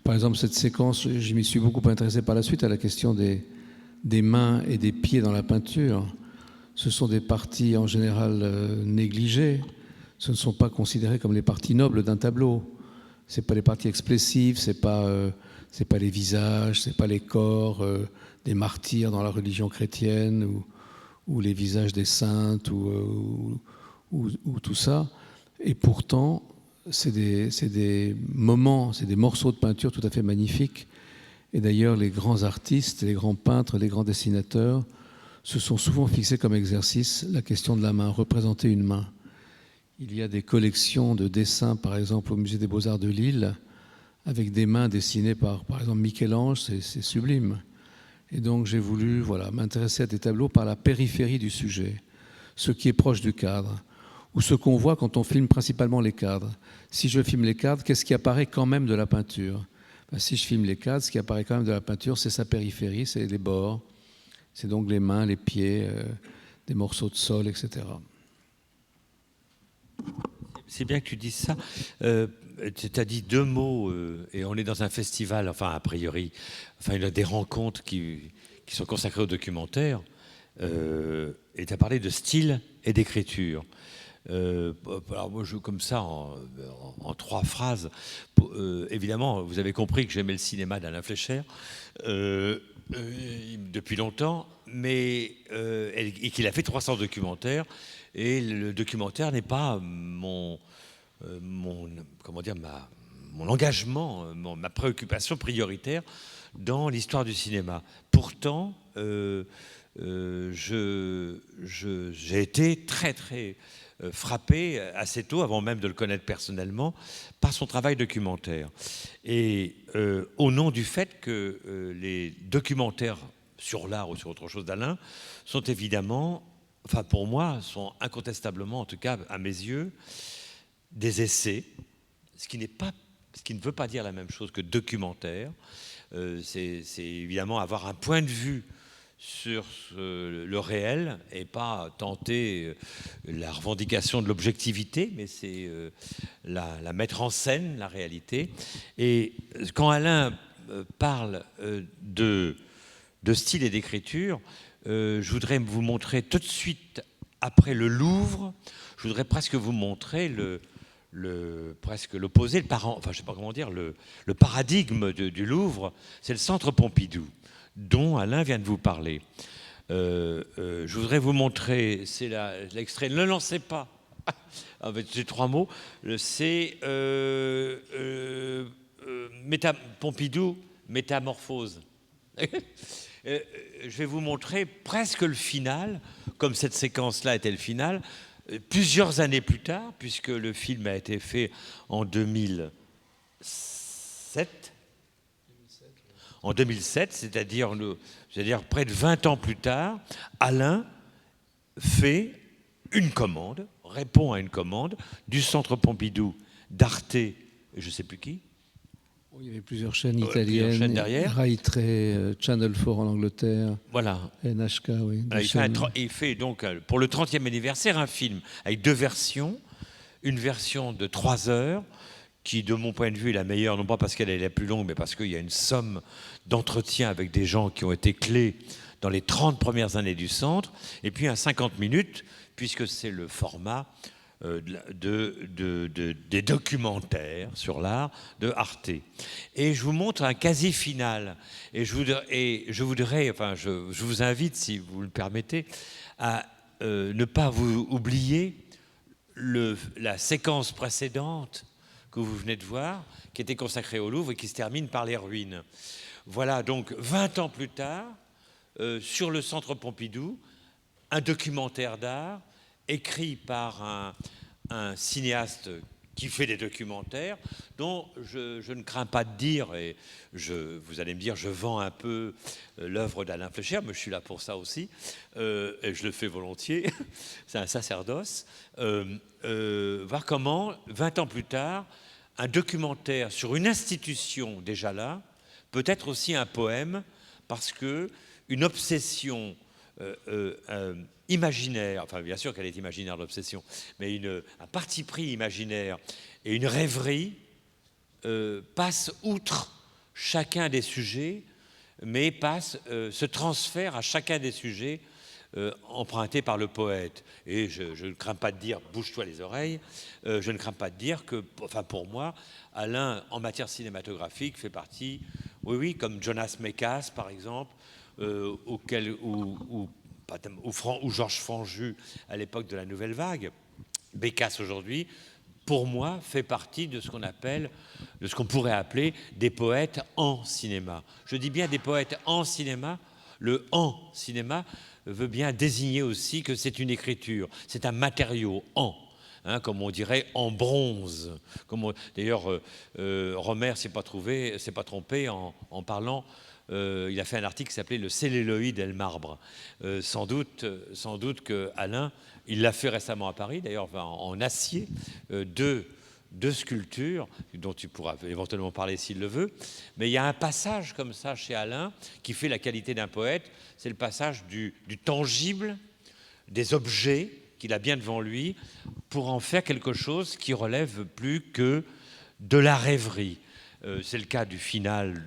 par exemple, cette séquence, je m'y suis beaucoup intéressé par la suite à la question des mains et des pieds dans la peinture. Ce sont des parties en général négligées. Ce ne sont pas considérées comme les parties nobles d'un tableau. Ce n'est pas les parties expressives, ce n'est pas les visages, ce n'est pas les corps des martyrs dans la religion chrétienne ou les visages des saintes ou tout ça. Et pourtant, c'est des moments, c'est des morceaux de peinture tout à fait magnifiques. Et d'ailleurs, les grands artistes, les grands peintres, les grands dessinateurs se sont souvent fixés comme exercice la question de la main, représenter une main. Il y a des collections de dessins, par exemple, au Musée des Beaux-Arts de Lille, avec des mains dessinées par exemple, Michel-Ange, c'est sublime. Et donc, j'ai voulu m'intéresser à des tableaux par la périphérie du sujet, ce qui est proche du cadre, ou ce qu'on voit quand on filme principalement les cadres. Si je filme les cadres, qu'est-ce qui apparaît quand même de la peinture ? Si je filme les cadres, ce qui apparaît quand même de la peinture, c'est sa périphérie, c'est les bords, c'est donc les mains, les pieds, des morceaux de sol, etc. C'est bien que tu dises ça. Tu as dit deux mots, et on est dans un festival, enfin, a priori, enfin, il y a des rencontres qui sont consacrées au documentaire, et tu as parlé de style et d'écriture. Alors moi, comme ça, en trois phrases, évidemment, vous avez compris que j'aimais le cinéma d'Alain Fleischer depuis longtemps, mais et qu'il a fait 300 documentaires, et le documentaire n'est pas mon engagement, ma préoccupation prioritaire dans l'histoire du cinéma. Pourtant, j'ai été très frappé assez tôt, avant même de le connaître personnellement, par son travail documentaire. Et au nom du fait que les documentaires sur l'art ou sur autre chose d'Alain sont évidemment, enfin pour moi, sont incontestablement, en tout cas à mes yeux, des essais, ce qui ne veut pas dire la même chose que documentaire. C'est évidemment avoir un point de vue sur le réel et pas tenter la revendication de l'objectivité, mais c'est la mettre en scène, la réalité. Et quand Alain parle de style et d'écriture, je voudrais vous montrer tout de suite après le Louvre, je voudrais presque vous montrer presque l'opposé, enfin je sais pas comment dire, le paradigme du Louvre, c'est le Centre Pompidou, dont Alain vient de vous parler. Je voudrais vous montrer, c'est l'extrait, ne le lancez pas, avec ces trois mots, c'est Pompidou, métamorphose. Je vais vous montrer presque le final, comme cette séquence-là était le final, plusieurs années plus tard, puisque le film a été fait en 2007. En 2007, c'est-à-dire près de 20 ans plus tard, Alain fait une commande, répond à une commande du Centre Pompidou, d'Arte, je ne sais plus qui. Il y avait plusieurs chaînes italiennes, Rai 3, Channel 4 en Angleterre, voilà. NHK, oui. Il fait donc, pour le 30e anniversaire, un film avec deux versions. Une version de 3 heures, qui, de mon point de vue, est la meilleure, non pas parce qu'elle est la plus longue, mais parce qu'il y a une somme d'entretien avec des gens qui ont été clés dans les 30 premières années du Centre, et puis un 50 minutes, puisque c'est le format des documentaires sur l'art de Arte. Et je vous montre un quasi-final. Et je vous invite, si vous le permettez, à ne pas vous oublier la séquence précédente que vous venez de voir, qui était consacrée au Louvre et qui se termine par les ruines. Voilà donc 20 ans plus tard, sur le Centre Pompidou, un documentaire d'art écrit par un cinéaste qui fait des documentaires, dont je ne crains pas de dire, et vous allez me dire, je vends un peu l'œuvre d'Alain Fleischer, mais je suis là pour ça aussi, et je le fais volontiers, c'est un sacerdoce, voir comment, 20 ans plus tard, un documentaire sur une institution déjà là, peut-être aussi un poème, parce que une obsession imaginaire, enfin bien sûr qu'elle est imaginaire l'obsession, mais un parti pris imaginaire et une rêverie passe outre chacun des sujets, mais se transfère à chacun des sujets empruntés par le poète. Et je ne crains pas de dire, bouge-toi les oreilles, je ne crains pas de dire que, enfin pour moi, Alain, en matière cinématographique, fait partie, oui, comme Jonas Mekas, par exemple, ou Georges Franju à l'époque de la Nouvelle Vague. Bécasse aujourd'hui, pour moi, fait partie de ce qu'on pourrait appeler des poètes en cinéma. Je dis bien des poètes en cinéma. Le en cinéma veut bien désigner aussi que c'est une écriture, c'est un matériau en. Comme on dirait en bronze. D'ailleurs, Romer s'est pas trompé en parlant. Il a fait un article qui s'appelait Le celluloïde et le marbre. Sans doute que Alain, il l'a fait récemment à Paris, d'ailleurs en acier, deux sculptures dont tu pourras éventuellement parler s'il le veut. Mais il y a un passage comme ça chez Alain qui fait la qualité d'un poète. C'est le passage du tangible, des objets qu'il a bien devant lui, pour en faire quelque chose qui relève plus que de la rêverie. C'est le cas du final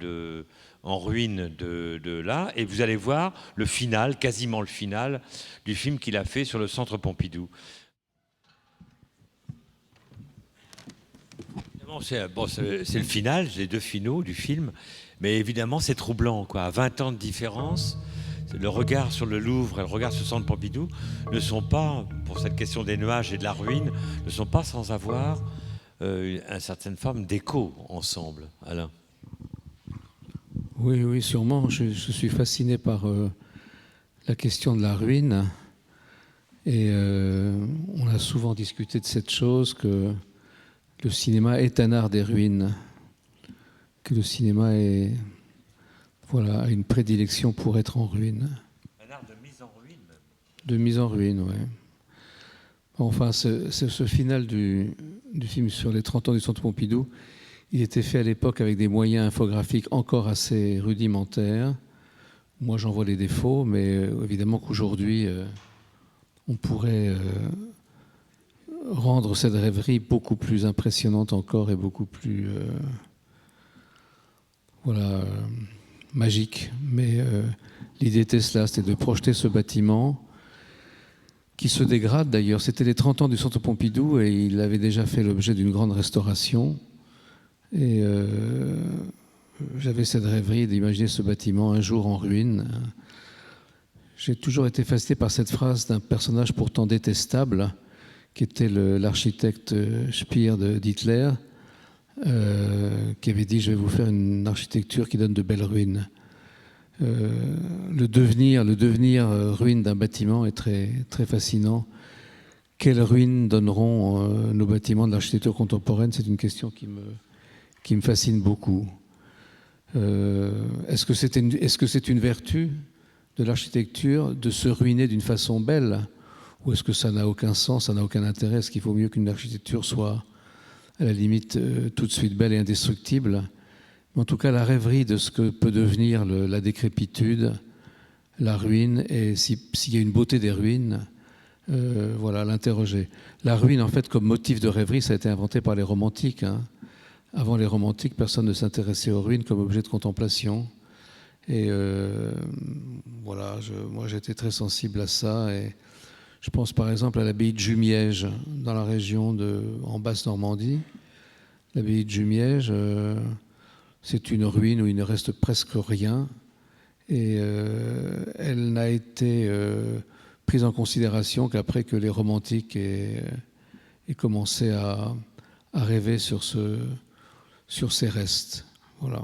En ruine de là, et vous allez voir le final, quasiment le final, du film qu'il a fait sur le Centre Pompidou. C'est le final, les deux finaux du film, mais évidemment c'est troublant, quoi. À 20 ans de différence, le regard sur le Louvre et le regard sur le Centre Pompidou ne sont pas, pour cette question des nuages et de la ruine, ne sont pas sans avoir une certaine forme d'écho ensemble, Alain. Oui, sûrement. Je suis fasciné par la question de la ruine. Et on a souvent discuté de cette chose, que le cinéma est un art des ruines, que le cinéma a une prédilection pour être en ruine. Un art de mise en ruine même. De mise en ruine, oui. Enfin, ce final du film sur les 30 ans du Centre Pompidou, il était fait à l'époque avec des moyens infographiques encore assez rudimentaires. Moi, j'en vois les défauts, mais évidemment qu'aujourd'hui, on pourrait rendre cette rêverie beaucoup plus impressionnante encore et beaucoup plus magique. Mais l'idée était cela, c'était de projeter ce bâtiment qui se dégrade d'ailleurs. C'était les 30 ans du Centre Pompidou et il avait déjà fait l'objet d'une grande restauration. Et j'avais cette rêverie d'imaginer ce bâtiment un jour en ruine. J'ai toujours été fasciné par cette phrase d'un personnage pourtant détestable, qui était l'architecte Speer d'Hitler, qui avait dit « Je vais vous faire une architecture qui donne de belles ruines ». Le devenir ruine d'un bâtiment est très, très fascinant. Quelles ruines donneront nos bâtiments de l'architecture contemporaine? C'est une question qui me fascine beaucoup. Est-ce que c'est une vertu de l'architecture de se ruiner d'une façon belle, ou est-ce que ça n'a aucun sens, ça n'a aucun intérêt? Est-ce qu'il vaut mieux qu'une architecture soit à la limite tout de suite belle et indestructible? En tout cas, la rêverie de ce que peut devenir la décrépitude, la ruine, et s'il y a une beauté des ruines, l'interroger. La ruine, en fait, comme motif de rêverie, ça a été inventé par les romantiques. Avant les romantiques, personne ne s'intéressait aux ruines comme objet de contemplation. Et moi j'étais très sensible à ça. Et je pense par exemple à l'abbaye de Jumièges, dans la région en Basse-Normandie. L'abbaye de Jumièges, c'est une ruine où il ne reste presque rien. Et elle n'a été prise en considération qu'après que les romantiques aient commencé à rêver sur ces restes. Voilà.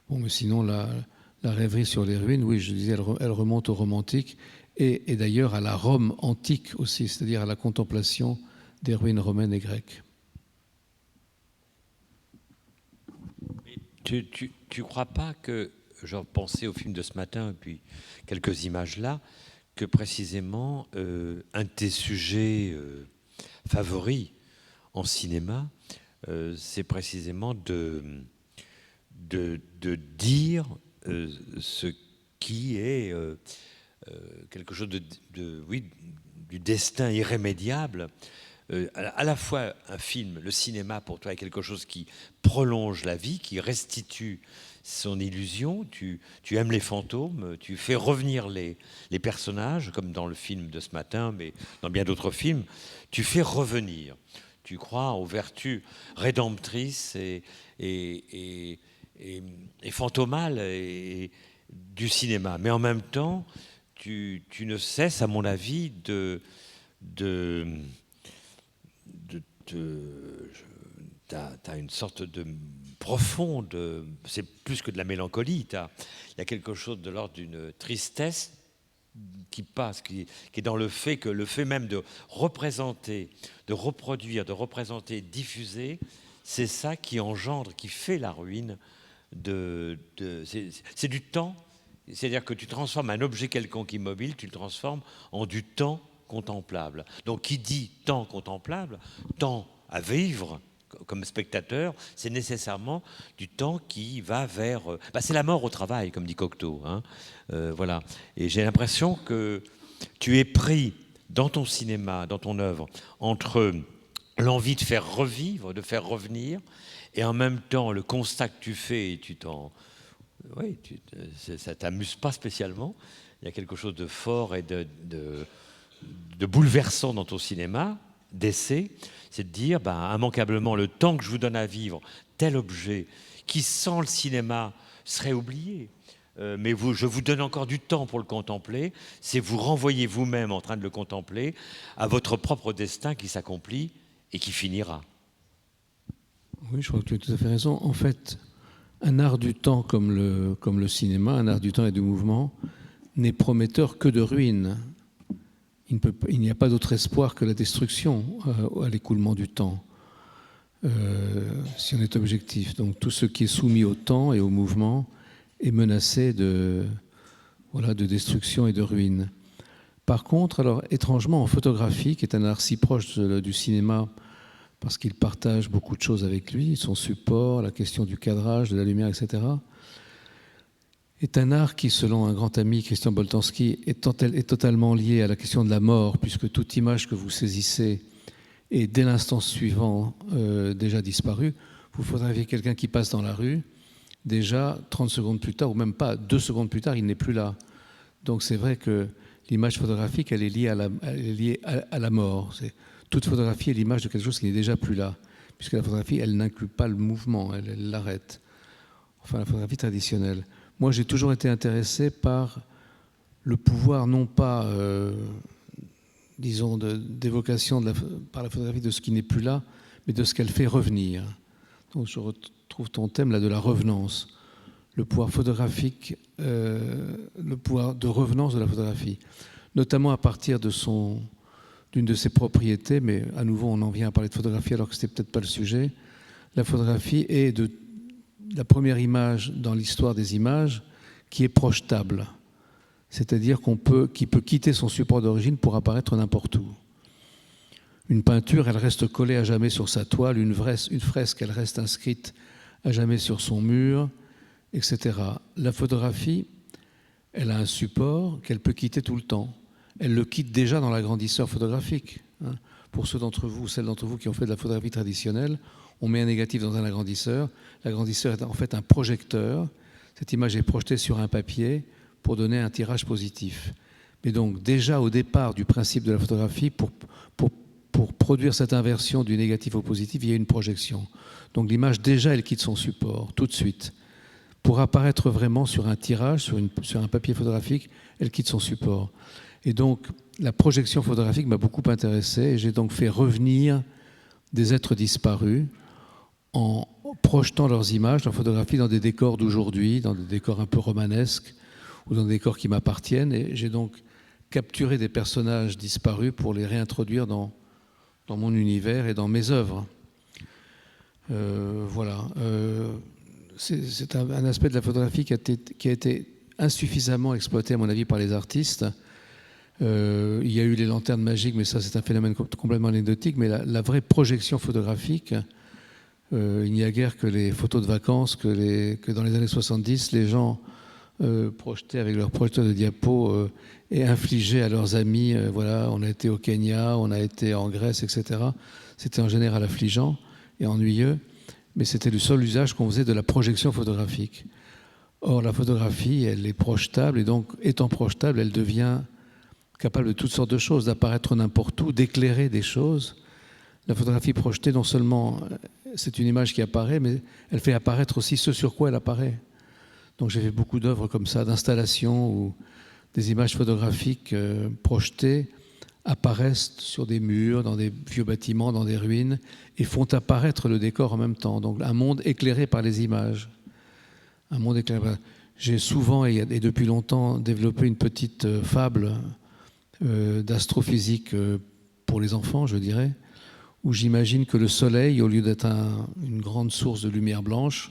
Bon, mais sinon, la rêverie sur les ruines, oui, je disais, elle remonte aux romantiques et d'ailleurs à la Rome antique aussi, c'est-à-dire à la contemplation des ruines romaines et grecques. Tu crois pas que, je pensais au film de ce matin, et puis quelques images là, que précisément un de tes sujets favoris en cinéma, c'est précisément de dire ce qui est quelque chose oui, du destin irrémédiable. À la fois un film, le cinéma pour toi est quelque chose qui prolonge la vie, qui restitue son illusion. Tu aimes les fantômes, tu fais revenir les personnages, comme dans le film de ce matin, mais dans bien d'autres films. Tu fais revenir. Tu crois aux vertus rédemptrices et fantomales du cinéma. Mais en même temps, tu ne cesses, à mon avis, t'as une sorte de profonde, c'est plus que de la mélancolie, il y a quelque chose de l'ordre d'une tristesse qui passe, qui est dans le fait même de représenter, de reproduire, de représenter, diffuser, c'est ça qui engendre, qui fait la ruine c'est du temps, c'est-à-dire que tu transformes un objet quelconque immobile, tu le transformes en du temps contemplable. Donc qui dit temps contemplable, temps à vivre comme spectateur, c'est nécessairement du temps qui va vers... c'est la mort au travail, comme dit Cocteau. Hein. Voilà. Et j'ai l'impression que tu es pris dans ton cinéma, dans ton œuvre, entre l'envie de faire revivre, de faire revenir, et en même temps le constat que tu fais, et oui, ça t'amuse pas spécialement. Il y a quelque chose de fort et de bouleversant dans ton cinéma, d'essai, c'est de dire immanquablement le temps que je vous donne à vivre, tel objet qui sans le cinéma serait oublié. Mais je vous donne encore du temps pour le contempler, c'est vous renvoyer vous-même en train de le contempler à votre propre destin qui s'accomplit et qui finira. Oui, je crois que tu as tout à fait raison. En fait, un art du temps comme le cinéma, un art du temps et du mouvement, n'est prometteur que de ruine. Il n'y a pas d'autre espoir que la destruction à l'écoulement du temps, si on est objectif. Donc tout ce qui est soumis au temps et au mouvement est menacé de destruction et de ruine. Par contre, alors étrangement, en photographie, qui est un art si proche du cinéma, parce qu'il partage beaucoup de choses avec lui, son support, la question du cadrage, de la lumière, etc., est un art qui, selon un grand ami, Christian Boltanski, est totalement lié à la question de la mort, puisque toute image que vous saisissez est, dès l'instant suivant, déjà disparue. Vous photographiez quelqu'un qui passe dans la rue, déjà 30 secondes plus tard, ou même pas 2 secondes plus tard, il n'est plus là. Donc c'est vrai que l'image photographique, elle est liée à la mort. Toute photographie est l'image de quelque chose qui n'est déjà plus là, puisque la photographie, elle n'inclut pas le mouvement, elle l'arrête. Enfin, la photographie traditionnelle. Moi, j'ai toujours été intéressé par le pouvoir, non pas, disons, d'évocation par la photographie de ce qui n'est plus là, mais de ce qu'elle fait revenir. Donc, je retrouve ton thème là de la revenance. Le pouvoir photographique, le pouvoir de revenance de la photographie, notamment à partir d'une de ses propriétés, mais à nouveau, on en vient à parler de photographie alors que ce n'était peut-être pas le sujet. La photographie est la première image dans l'histoire des images qui est projetable, c'est-à-dire qui peut quitter son support d'origine pour apparaître n'importe où. Une peinture, elle reste collée à jamais sur sa toile, une fresque, elle reste inscrite à jamais sur son mur, etc. La photographie, elle a un support qu'elle peut quitter tout le temps. Elle le quitte déjà dans l'agrandisseur photographique. Pour ceux d'entre vous, celles d'entre vous qui ont fait de la photographie traditionnelle, on met un négatif dans un agrandisseur. L'agrandisseur est en fait un projecteur. Cette image est projetée sur un papier pour donner un tirage positif. Mais donc déjà au départ du principe de la photographie, pour produire cette inversion du négatif au positif, il y a une projection. Donc l'image déjà, elle quitte son support tout de suite. Pour apparaître vraiment sur un tirage, sur un papier photographique, elle quitte son support. Et donc la projection photographique m'a beaucoup intéressé et j'ai donc fait revenir des êtres disparus en projetant leurs images en photographie dans des décors d'aujourd'hui, dans des décors un peu romanesques ou dans des décors qui m'appartiennent. Et j'ai donc capturé des personnages disparus pour les réintroduire dans mon univers et dans mes œuvres. Voilà. C'est un aspect de la photographie qui a été insuffisamment exploité, à mon avis, par les artistes. Il y a eu les lanternes magiques, mais ça, c'est un phénomène complètement anecdotique. Mais la vraie projection photographique, Il n'y a guère que les photos de vacances que dans les années 70, les gens projetaient avec leur projecteur de diapo et infligeaient à leurs amis. Voilà, on a été au Kenya, on a été en Grèce, etc. C'était en général affligeant et ennuyeux, mais c'était le seul usage qu'on faisait de la projection photographique. Or, la photographie, elle est projetable, et donc, étant projetable, elle devient capable de toutes sortes de choses, d'apparaître n'importe où, d'éclairer des choses. La photographie projetée, non seulement c'est une image qui apparaît, mais elle fait apparaître aussi ce sur quoi elle apparaît. Donc j'ai fait beaucoup d'œuvres comme ça, d'installations où des images photographiques projetées apparaissent sur des murs, dans des vieux bâtiments, dans des ruines, et font apparaître le décor en même temps. Donc un monde éclairé par les images. Un monde éclairé. J'ai souvent et depuis longtemps développé une petite fable d'astrophysique pour les enfants, je dirais, où j'imagine que le soleil, au lieu d'être une grande source de lumière blanche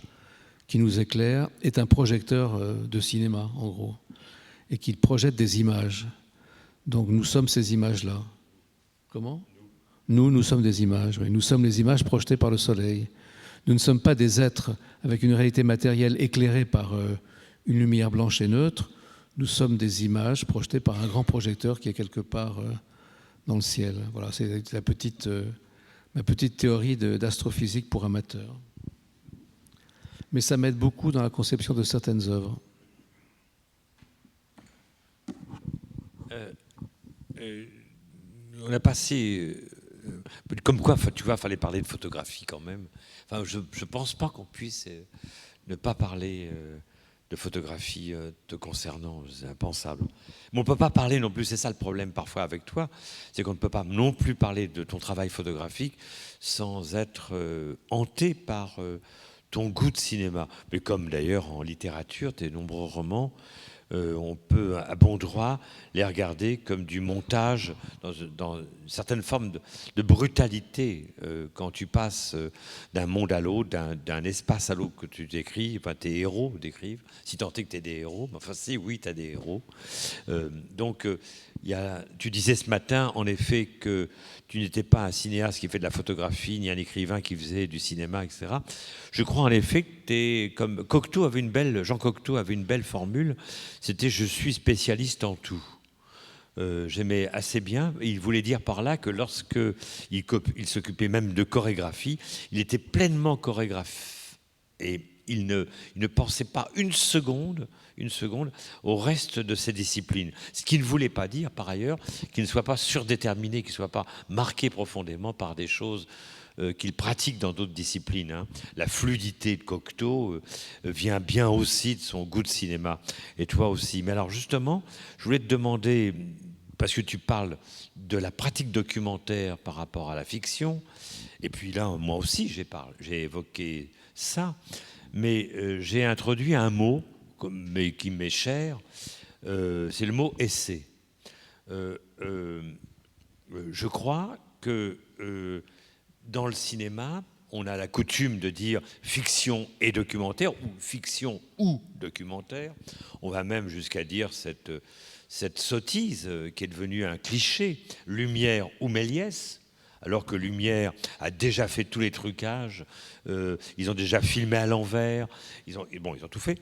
qui nous éclaire, est un projecteur de cinéma, en gros, et qu'il projette des images. Donc nous sommes ces images-là. Comment ? Nous sommes des images. Oui. Nous sommes les images projetées par le soleil. Nous ne sommes pas des êtres avec une réalité matérielle éclairée par une lumière blanche et neutre. Nous sommes des images projetées par un grand projecteur qui est quelque part dans le ciel. Voilà, c'est ma petite théorie d'astrophysique pour amateurs. Mais ça m'aide beaucoup dans la conception de certaines œuvres. On a passé... comme quoi, tu vois, il fallait parler de photographie quand même. Enfin, je ne pense pas qu'on puisse ne pas parler de photographie te concernant. C'est impensable. Mais on ne peut pas parler non plus, c'est ça le problème parfois avec toi, c'est qu'on ne peut pas non plus parler de ton travail photographique sans être hanté par ton goût de cinéma. Mais comme d'ailleurs en littérature, tes nombreux romans, on peut à bon droit les regarder comme du montage dans une certaine forme de brutalité quand tu passes d'un monde à l'autre, d'un espace à l'autre que tu décris, enfin tes héros décrivent, si tant est que tu es des héros, enfin si, oui, tu as des héros. Tu disais ce matin, en effet, que tu n'étais pas un cinéaste qui fait de la photographie, ni un écrivain qui faisait du cinéma, etc. Je crois en effet que tu es comme Jean Cocteau avait une belle formule, c'était « je suis spécialiste en tout ». J'aimais assez bien. Il voulait dire par là que lorsqu'il s'occupait même de chorégraphie, il était pleinement chorégraphe et il ne pensait pas une seconde au reste de ses disciplines. Ce qui ne voulait pas dire, par ailleurs, qu'il ne soit pas surdéterminé, qu'il ne soit pas marqué profondément par des choses qu'il pratique dans d'autres disciplines. Hein. La fluidité de Cocteau vient bien aussi de son goût de cinéma. Et toi aussi. Mais alors justement, je voulais te demander, parce que tu parles de la pratique documentaire par rapport à la fiction, et puis là, moi aussi, j'ai évoqué ça, mais j'ai introduit un mot mais qui m'est cher, c'est le mot « essai ». Je crois que dans le cinéma, on a la coutume de dire fiction et documentaire, ou fiction ou documentaire. On va même jusqu'à dire cette sottise qui est devenue un cliché, Lumière ou Méliès, alors que Lumière a déjà fait tous les trucages, ils ont déjà filmé à l'envers, ils ont tout fait.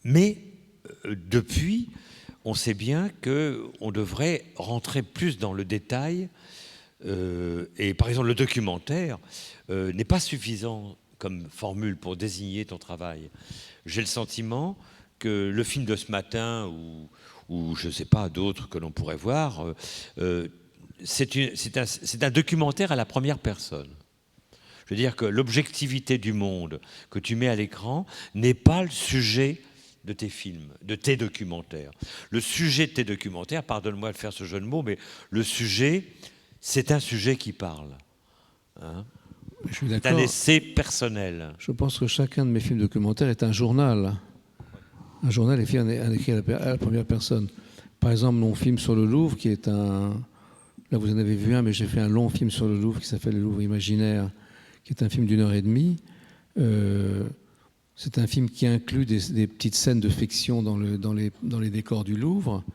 Mais depuis, on sait bien qu'on devrait rentrer plus dans le détail. Et par exemple, le documentaire n'est pas suffisant comme formule pour désigner ton travail. J'ai le sentiment que le film de ce matin, ou je ne sais pas, d'autres que l'on pourrait voir, c'est un documentaire à la première personne. Je veux dire que l'objectivité du monde que tu mets à l'écran n'est pas le sujet de tes films, de tes documentaires. Le sujet de tes documentaires, pardonne-moi de faire ce jeu de mots, mais le sujet, c'est un sujet qui parle. Hein ? Je suis d'accord. C'est un essai personnel. Je pense que chacun de mes films documentaires est un journal. Un journal est écrit à la première personne. Par exemple, mon film sur le Louvre, qui est un... Là, vous en avez vu un, mais j'ai fait un long film sur le Louvre qui s'appelle « Le Louvre imaginaire », qui est un film d'1h30. C'est un film qui inclut des petites scènes de fiction dans les décors du Louvre.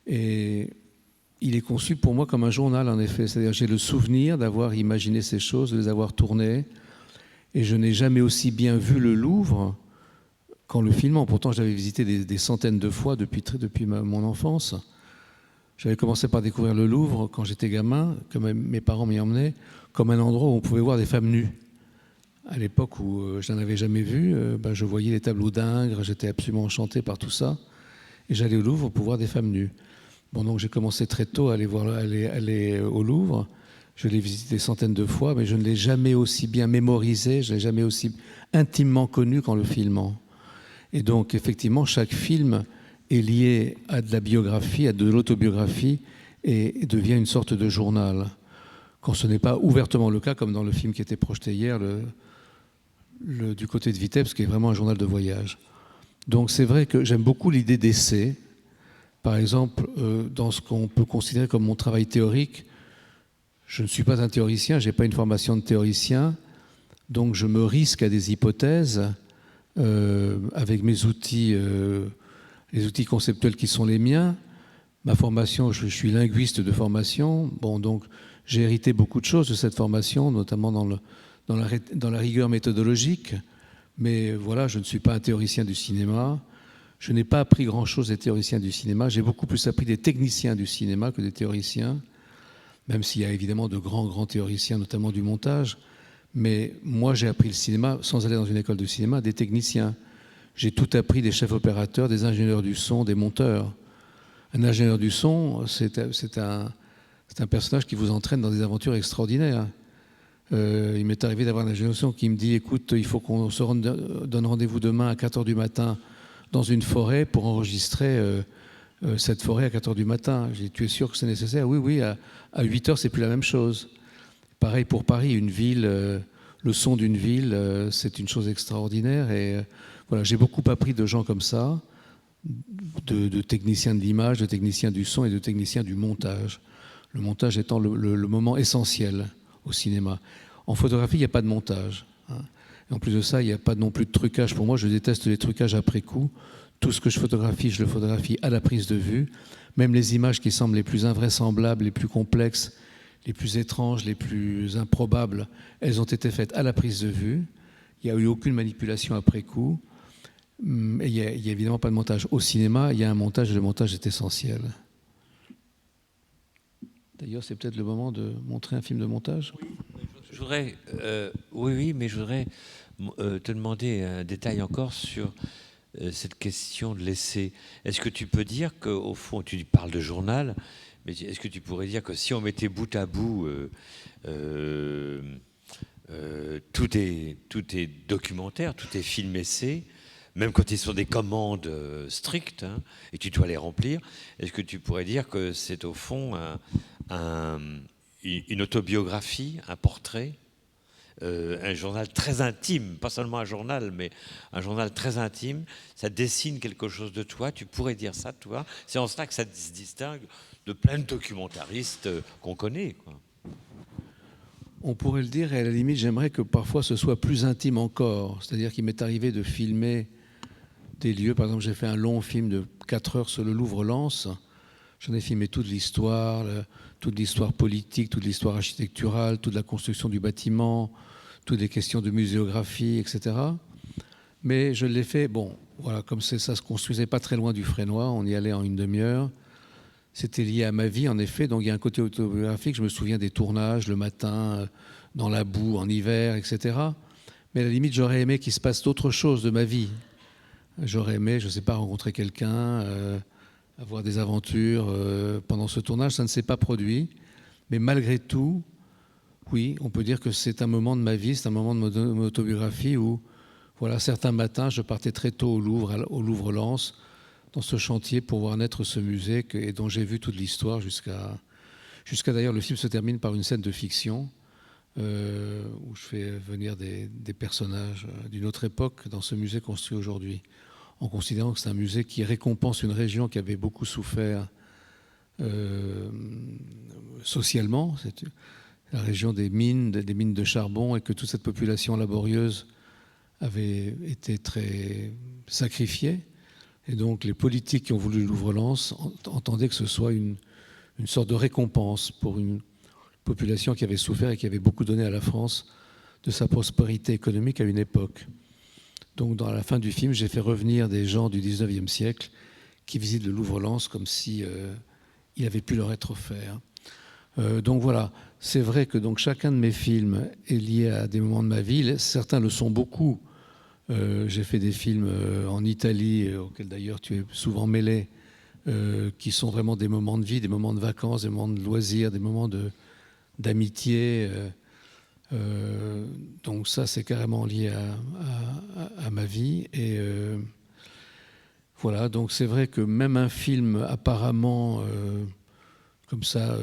Et il est conçu pour moi comme un journal, en effet. C'est-à-dire j'ai le souvenir d'avoir imaginé ces choses, de les avoir tournées, et je n'ai jamais aussi bien vu le Louvre qu'en le filmant. Pourtant, je l'avais visité des centaines de fois depuis mon enfance. J'avais commencé par découvrir le Louvre quand j'étais gamin, que mes parents m'y emmenaient, comme un endroit où on pouvait voir des femmes nues. À l'époque où je n'en avais jamais vu, je voyais les tableaux d'Ingres, j'étais absolument enchanté par tout ça. Et j'allais au Louvre pour voir des femmes nues. Bon, donc j'ai commencé très tôt à aller au Louvre. Je l'ai visité des centaines de fois, mais je ne l'ai jamais aussi bien mémorisé, je ne l'ai jamais aussi intimement connu qu'en le filmant. Et donc, effectivement, chaque film est lié à de la biographie, à de l'autobiographie, et devient une sorte de journal. Quand ce n'est pas ouvertement le cas, comme dans le film qui était projeté hier, du côté de Vitebsk, qui est vraiment un journal de voyage. Donc c'est vrai que j'aime beaucoup l'idée d'essai. Par exemple, dans ce qu'on peut considérer comme mon travail théorique, je ne suis pas un théoricien, je n'ai pas une formation de théoricien, donc je me risque à des hypothèses avec mes outils, les outils conceptuels qui sont les miens. Ma formation, je suis linguiste de formation, bon, donc j'ai hérité beaucoup de choses de cette formation, notamment dans la rigueur méthodologique. Mais voilà, je ne suis pas un théoricien du cinéma. Je n'ai pas appris grand-chose des théoriciens du cinéma. J'ai beaucoup plus appris des techniciens du cinéma que des théoriciens, même s'il y a évidemment de grands théoriciens, notamment du montage. Mais moi, j'ai appris le cinéma, sans aller dans une école de cinéma, des techniciens. J'ai tout appris des chefs opérateurs, des ingénieurs du son, des monteurs. Un ingénieur du son, c'est un personnage qui vous entraîne dans des aventures extraordinaires. Il m'est arrivé d'avoir un ingénieur du son qui me dit « Écoute, il faut qu'on se donne rendez-vous demain à 4h du matin dans une forêt pour enregistrer cette forêt à 4h du matin. » J'ai dit « Tu es sûr que c'est nécessaire ?»« Oui, à 8h, c'est plus la même chose. » Pareil pour Paris, une ville, le son d'une ville, c'est une chose extraordinaire. Et voilà, j'ai beaucoup appris de gens comme ça, de techniciens de l'image, de techniciens du son et de techniciens du montage. Le montage étant le moment essentiel au cinéma. En photographie, il n'y a pas de montage. Et en plus de ça, il n'y a pas non plus de trucage. Pour moi, je déteste les trucages après coup. Tout ce que je le photographie à la prise de vue. Même les images qui semblent les plus invraisemblables, les plus complexes, les plus étranges, les plus improbables, elles ont été faites à la prise de vue. Il n'y a eu aucune manipulation après coup. Et il n'y a évidemment pas de montage. Au cinéma, il y a un montage et le montage est essentiel. D'ailleurs, c'est peut-être le moment de montrer un film de montage. Je voudrais, mais je voudrais te demander un détail encore sur cette question de l'essai. Est-ce que tu peux dire qu'au fond, tu parles de journal, mais est-ce que tu pourrais dire que si on mettait bout à bout tout est documentaire, tout est film-essai, même quand ils sont des commandes strictes, et tu dois les remplir, est-ce que tu pourrais dire que c'est au fond une autobiographie, un portrait, un journal très intime, pas seulement un journal, mais un journal très intime, ça dessine quelque chose de toi, tu pourrais dire ça, toi. C'est en cela que ça se distingue de plein de documentaristes qu'on connaît, quoi. On pourrait le dire, et à la limite, j'aimerais que parfois ce soit plus intime encore. C'est-à-dire qu'il m'est arrivé de filmer des lieux. Par exemple, j'ai fait un long film de 4 heures sur le Louvre-Lens. J'en ai filmé toute l'histoire politique, toute l'histoire architecturale, toute la construction du bâtiment, toutes les questions de muséographie, etc. Mais je l'ai fait, bon, voilà, comme ça se construisait pas très loin du Fresnoy, on y allait en une demi-heure. C'était lié à ma vie, en effet, donc il y a un côté autobiographique. Je me souviens des tournages le matin, dans la boue, en hiver, etc. Mais à la limite, j'aurais aimé qu'il se passe d'autres choses de ma vie. J'aurais aimé, je ne sais pas, rencontrer quelqu'un, avoir des aventures pendant ce tournage. Ça ne s'est pas produit. Mais malgré tout, oui, on peut dire que c'est un moment de ma vie, c'est un moment de mon autobiographie où, voilà, certains matins, je partais très tôt au Louvre-Lens, dans ce chantier pour voir naître ce musée et dont j'ai vu toute l'histoire jusqu'à d'ailleurs, le film se termine par une scène de fiction où je fais venir des personnages d'une autre époque dans ce musée construit aujourd'hui, en considérant que c'est un musée qui récompense une région qui avait beaucoup souffert socialement. C'est la région des mines de charbon, et que toute cette population laborieuse avait été très sacrifiée. Et donc les politiques qui ont voulu Louvre-Lens entendaient que ce soit une une sorte de récompense pour une population qui avait souffert et qui avait beaucoup donné à la France de sa prospérité économique à une époque. Donc, dans la fin du film, j'ai fait revenir des gens du 19e siècle qui visitent le Louvre-Lens comme si il avait pu leur être offert. Donc voilà, c'est vrai que donc, chacun de mes films est lié à des moments de ma vie. Certains le sont beaucoup. J'ai fait des films en Italie, auxquels d'ailleurs tu es souvent mêlé, qui sont vraiment des moments de vie, des moments de vacances, des moments de loisirs, des moments d'amitié. Donc ça, c'est carrément lié à ma vie. Et voilà, donc c'est vrai que même un film apparemment comme ça,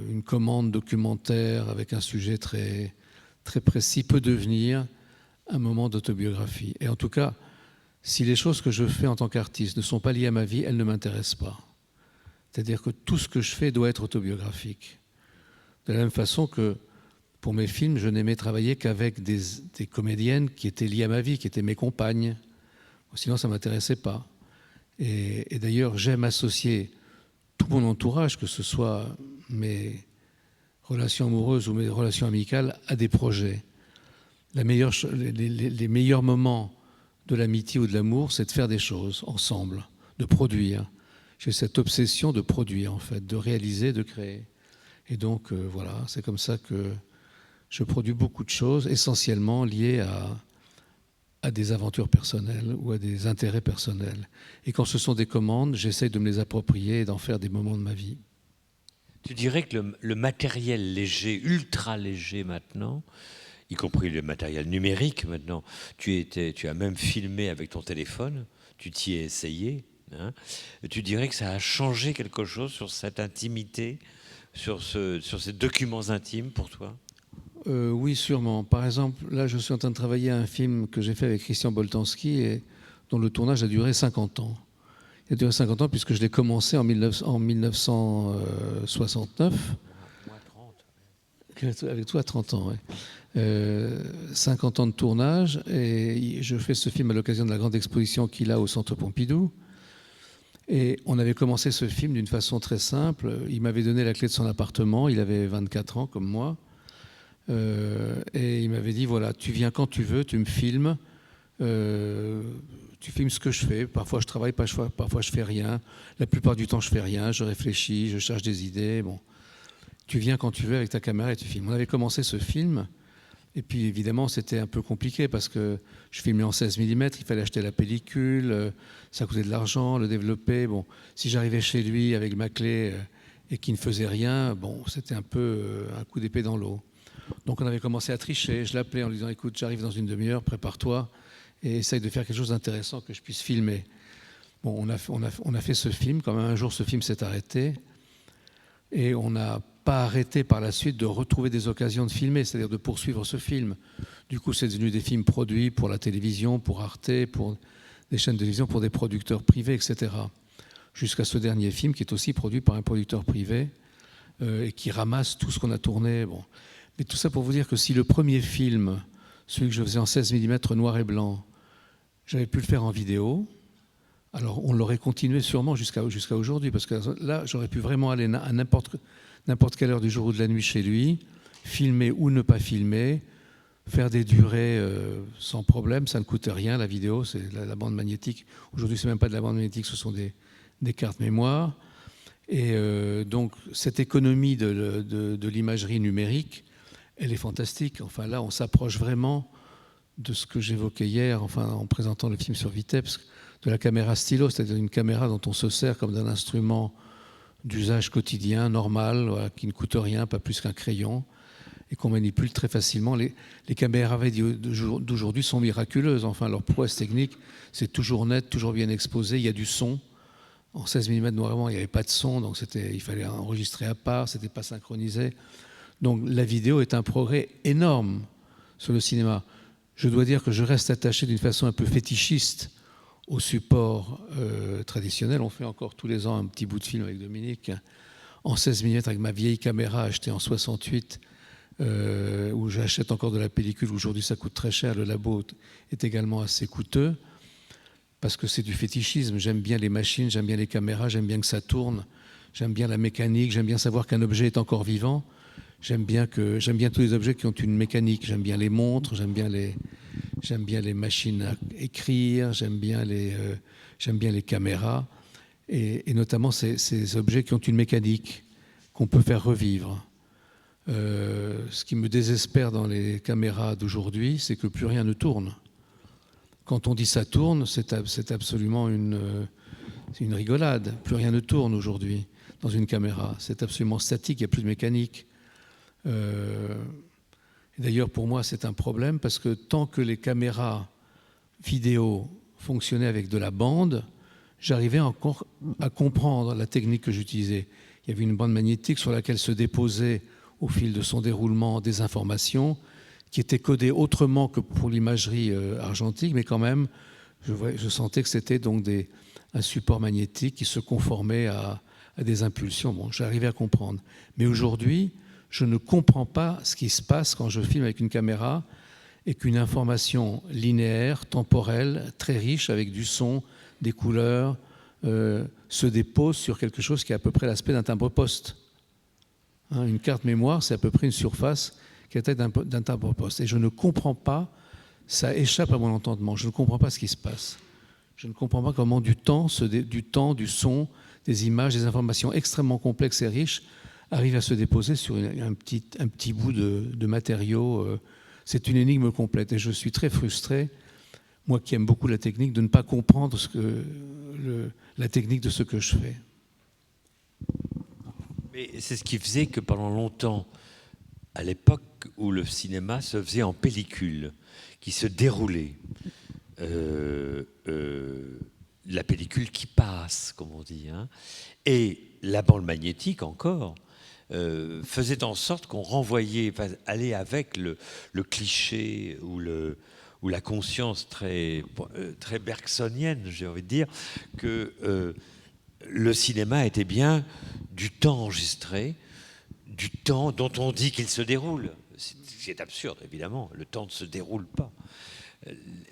une commande documentaire avec un sujet très, très précis peut devenir un moment d'autobiographie. Et en tout cas, si les choses que je fais en tant qu'artiste ne sont pas liées à ma vie, elles ne m'intéressent pas. C'est-à-dire que tout ce que je fais doit être autobiographique. De la même façon que pour mes films, je n'aimais travailler qu'avec des comédiennes qui étaient liées à ma vie, qui étaient mes compagnes. Sinon, ça ne m'intéressait pas. Et d'ailleurs, j'aime associer tout mon entourage, que ce soit mes relations amoureuses ou mes relations amicales, à des projets. Les meilleurs moments de l'amitié ou de l'amour, c'est de faire des choses ensemble, de produire. J'ai cette obsession de produire, en fait, de réaliser, de créer. Et donc, voilà, c'est comme ça que je produis beaucoup de choses, essentiellement liées à des aventures personnelles ou à des intérêts personnels. Et quand ce sont des commandes, j'essaye de me les approprier et d'en faire des moments de ma vie. Tu dirais que le matériel léger, ultra léger maintenant, y compris le matériel numérique maintenant, tu as même filmé avec ton téléphone, tu t'y es essayé, hein, tu dirais que ça a changé quelque chose sur cette intimité, sur ces documents intimes pour toi ? Oui, sûrement. Par exemple, là, je suis en train de travailler à un film que j'ai fait avec Christian Boltanski et dont le tournage a duré 50 ans. Il a duré 50 ans puisque je l'ai commencé en 1969. Moi, 30. Avec toi, 30 ans, ouais. 50 ans de tournage et je fais ce film à l'occasion de la grande exposition qu'il a au Centre Pompidou. Et on avait commencé ce film d'une façon très simple. Il m'avait donné la clé de son appartement, il avait 24 ans comme moi. Et il m'avait dit, voilà, tu viens quand tu veux, tu me filmes, tu filmes ce que je fais. Parfois je travaille, parfois je fais rien. La plupart du temps je fais rien, je réfléchis, je cherche des idées. Bon, tu viens quand tu veux avec ta caméra et tu filmes. On avait commencé ce film, et puis évidemment c'était un peu compliqué parce que je filmais en 16 mm, il fallait acheter la pellicule, ça coûtait de l'argent, le développer. Bon, si j'arrivais chez lui avec ma clé et qu'il ne faisait rien, bon, c'était un peu un coup d'épée dans l'eau. Donc on avait commencé à tricher. Je l'appelais en lui disant, écoute, j'arrive dans une demi-heure, prépare-toi et essaye de faire quelque chose d'intéressant que je puisse filmer. Bon, on a fait ce film. Quand même, un jour, ce film s'est arrêté. Et on n'a pas arrêté par la suite de retrouver des occasions de filmer, c'est-à-dire de poursuivre ce film. Du coup, c'est devenu des films produits pour la télévision, pour Arte, pour des chaînes de télévision, pour des producteurs privés, etc. Jusqu'à ce dernier film qui est aussi produit par un producteur privé et qui ramasse tout ce qu'on a tourné. Bon. Mais tout ça pour vous dire que si le premier film, celui que je faisais en 16 mm noir et blanc, j'avais pu le faire en vidéo, alors on l'aurait continué sûrement jusqu'à aujourd'hui, parce que là, j'aurais pu vraiment aller à n'importe quelle heure du jour ou de la nuit chez lui, filmer ou ne pas filmer, faire des durées sans problème, ça ne coûte rien, la vidéo, c'est la bande magnétique. Aujourd'hui, ce n'est même pas de la bande magnétique, ce sont des cartes mémoire. Et donc, cette économie de l'imagerie numérique, elle est fantastique. Enfin, là, on s'approche vraiment de ce que j'évoquais hier, enfin, en présentant le film sur Vitebsk, de la caméra stylo, c'est-à-dire une caméra dont on se sert comme d'un instrument d'usage quotidien, normal, voilà, qui ne coûte rien, pas plus qu'un crayon, et qu'on manipule très facilement. Les caméras d'aujourd'hui sont miraculeuses. Enfin, leur prouesse technique, c'est toujours net, toujours bien exposé. Il y a du son. En 16 mm noir et blanc, il n'y avait pas de son, donc il fallait enregistrer à part, c'était pas synchronisé. Donc la vidéo est un progrès énorme sur le cinéma. Je dois dire que je reste attaché d'une façon un peu fétichiste au support traditionnel. On fait encore tous les ans un petit bout de film avec Dominique en 16 mm avec ma vieille caméra achetée en 68 où j'achète encore de la pellicule. Aujourd'hui, ça coûte très cher. Le labo est également assez coûteux parce que c'est du fétichisme. J'aime bien les machines, j'aime bien les caméras, j'aime bien que ça tourne. J'aime bien la mécanique, j'aime bien savoir qu'un objet est encore vivant. J'aime bien tous les objets qui ont une mécanique. J'aime bien les montres, j'aime bien les machines à écrire, j'aime bien les caméras, et notamment ces objets qui ont une mécanique qu'on peut faire revivre. Ce qui me désespère dans les caméras d'aujourd'hui, c'est que plus rien ne tourne. Quand on dit ça tourne, c'est absolument une rigolade. Plus rien ne tourne aujourd'hui dans une caméra. C'est absolument statique, il n'y a plus de mécanique. D'ailleurs, pour moi, c'est un problème parce que tant que les caméras vidéo fonctionnaient avec de la bande, j'arrivais encore à comprendre la technique que j'utilisais. Il y avait une bande magnétique sur laquelle se déposaient, au fil de son déroulement, des informations qui étaient codées autrement que pour l'imagerie argentique, mais quand même, je sentais que c'était donc un support magnétique qui se conformait à des impulsions. Bon, j'arrivais à comprendre. Mais aujourd'hui, je ne comprends pas ce qui se passe quand je filme avec une caméra et qu'une information linéaire, temporelle, très riche, avec du son, des couleurs, se dépose sur quelque chose qui a à peu près l'aspect d'un timbre-poste. Une carte mémoire, c'est à peu près une surface qui est la taille d'un timbre-poste. Et je ne comprends pas, ça échappe à mon entendement, je ne comprends pas ce qui se passe. Je ne comprends pas comment du temps, du son, des images, des informations extrêmement complexes et riches arrivent à se déposer sur un petit bout de matériau. C'est une énigme complète et je suis très frustré, moi qui aime beaucoup la technique, de ne pas comprendre la technique de ce que je fais. Mais c'est ce qui faisait que pendant longtemps, à l'époque où le cinéma se faisait en pellicule, qui se déroulait, la pellicule qui passe, comme on dit, et la bande magnétique encore, faisait en sorte qu'on renvoyait, aller avec le cliché ou la conscience très bergsonienne, j'ai envie de dire, que le cinéma était bien du temps enregistré, du temps dont on dit qu'il se déroule. C'est absurde, évidemment. Le temps ne se déroule pas.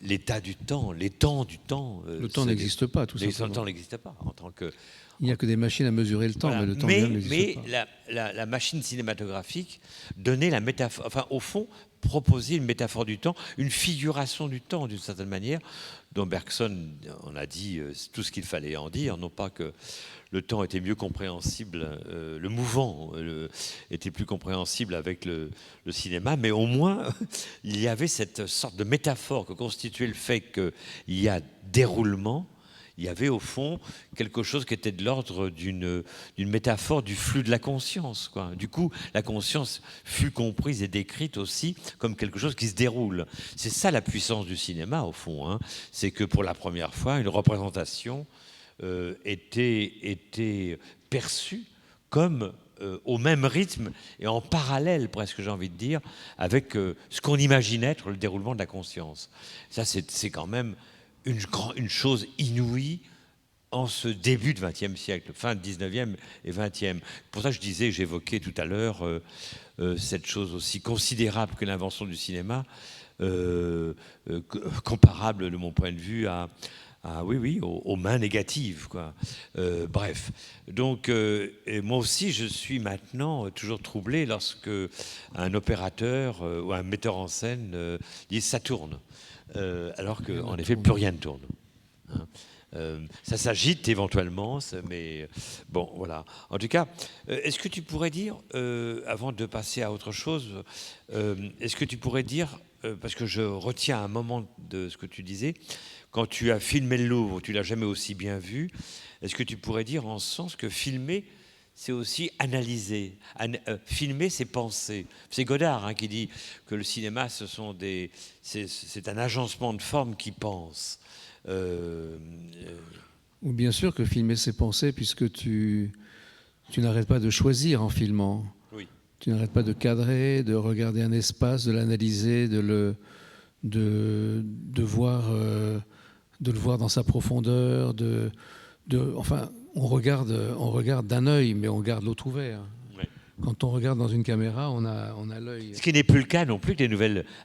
L'état du temps, les temps du temps... Le temps n'existe pas, tout simplement. Le temps n'existe pas. En tant que... Il n'y a que des machines à mesurer le temps, voilà. Mais le temps n'existe pas. Mais la machine cinématographique donnait la métaphore... Enfin, au fond, proposait une métaphore du temps, une figuration du temps, d'une certaine manière, dont Bergson, on a dit tout ce qu'il fallait en dire, non pas que le temps était mieux compréhensible, le mouvant était plus compréhensible avec le cinéma, mais au moins, il y avait cette sorte de métaphore que constituait le fait qu'il y a déroulement. Il y avait au fond quelque chose qui était de l'ordre d'une métaphore du flux de la conscience, quoi. Du coup, la conscience fut comprise et décrite aussi comme quelque chose qui se déroule. C'est ça la puissance du cinéma, au fond. C'est que pour la première fois, une représentation était perçue comme au même rythme et en parallèle, presque j'ai envie de dire, avec ce qu'on imaginait être le déroulement de la conscience. Ça, c'est quand même une chose inouïe en ce début de XXe siècle, fin de XIXe et XXe. Pour ça, j'évoquais tout à l'heure cette chose aussi considérable que l'invention du cinéma, comparable de mon point de vue aux mains négatives, quoi. Bref. Donc, moi aussi, je suis maintenant toujours troublé lorsque un opérateur ou un metteur en scène dit « ça tourne ». Alors qu'en effet, plus rien ne tourne. Ça s'agite éventuellement, mais bon, voilà. En tout cas, est-ce que tu pourrais dire, avant de passer à autre chose, est-ce que tu pourrais dire, parce que je retiens un moment de ce que tu disais, quand tu as filmé le Louvre, tu l'as jamais aussi bien vu, est-ce que tu pourrais dire en ce sens que filmer, c'est aussi analyser. Filmer, c'est penser. C'est Godard qui dit que le cinéma, c'est un agencement de formes qui pense. Ou bien sûr que filmer, c'est penser, puisque tu n'arrêtes pas de choisir en filmant. Oui. Tu n'arrêtes pas de cadrer, de regarder un espace, de l'analyser, de le voir dans sa profondeur, enfin, on regarde d'un œil, mais on garde l'autre ouvert. Ouais. Quand on regarde dans une caméra, on a l'œil. Ce qui n'est plus le cas non plus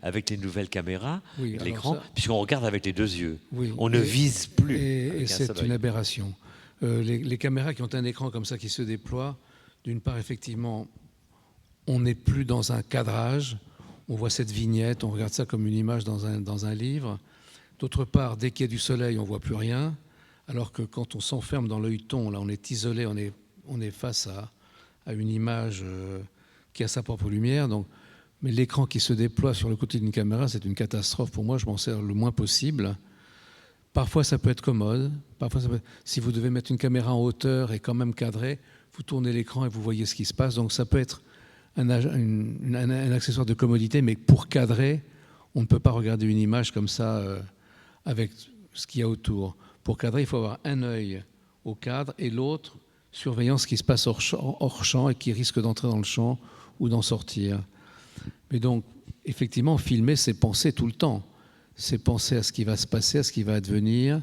avec les nouvelles caméras, l'écran, puisqu'on regarde avec les deux yeux. Oui, on ne vise plus. Et c'est une aberration. Les caméras qui ont un écran comme ça qui se déploie, d'une part, effectivement, on n'est plus dans un cadrage, on voit cette vignette, on regarde ça comme une image dans un livre. D'autre part, dès qu'il y a du soleil, on ne voit plus rien, alors que quand on s'enferme dans l'œilleton, là, on est isolé, on est face à une image qui a sa propre lumière. Donc, mais l'écran qui se déploie sur le côté d'une caméra, c'est une catastrophe pour moi, je m'en sers le moins possible. Parfois, ça peut être commode. Parfois, si vous devez mettre une caméra en hauteur et quand même cadrer, vous tournez l'écran et vous voyez ce qui se passe. Donc, ça peut être un accessoire de commodité, mais pour cadrer, on ne peut pas regarder une image comme ça avec ce qu'il y a autour. Pour cadrer, il faut avoir un œil au cadre et l'autre surveillant ce qui se passe hors champ et qui risque d'entrer dans le champ ou d'en sortir. Mais donc, effectivement, filmer, c'est penser tout le temps. C'est penser à ce qui va se passer, à ce qui va advenir.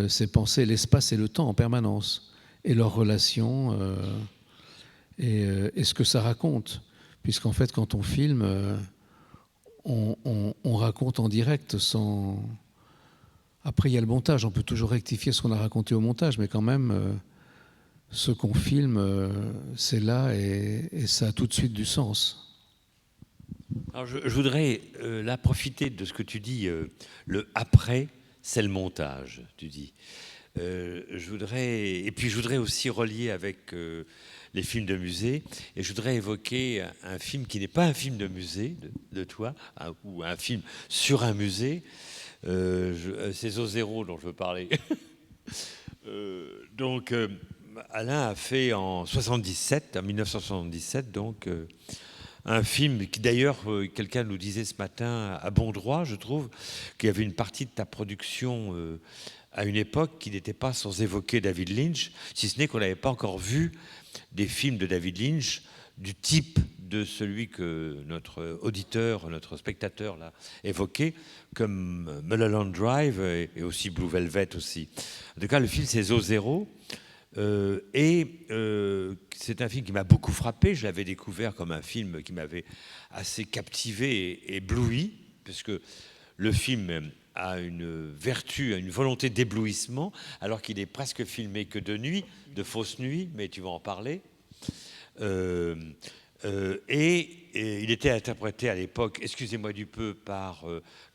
C'est penser l'espace et le temps en permanence. Et leurs relations et ce que ça raconte. Puisqu'en fait, quand on filme, on raconte en direct sans... Après, il y a le montage. On peut toujours rectifier ce qu'on a raconté au montage. Mais quand même, ce qu'on filme, c'est là et ça a tout de suite du sens. Alors je voudrais là profiter de ce que tu dis, le après, c'est le montage, tu dis. Je voudrais aussi relier avec les films de musée, et je voudrais évoquer un film qui n'est pas un film de musée de toi, ou un film sur un musée. C'est Zo Zéro dont je veux parler. Alain a fait en 1977, donc un film qui d'ailleurs, quelqu'un nous disait ce matin à bon droit, je trouve, qu'il y avait une partie de ta production à une époque qui n'était pas sans évoquer David Lynch, si ce n'est qu'on n'avait pas encore vu des films de David Lynch du type de celui que notre auditeur, notre spectateur l'a évoqué, comme Mulholland Drive et aussi Blue Velvet aussi. En tout cas, le film, c'est Zo Zéro. C'est un film qui m'a beaucoup frappé. Je l'avais découvert comme un film qui m'avait assez captivé et ébloui, parce que le film a une vertu, une volonté d'éblouissement, alors qu'il est presque filmé que de nuit, de fausse nuit, mais tu vas en parler. Et il était interprété à l'époque, excusez-moi du peu, par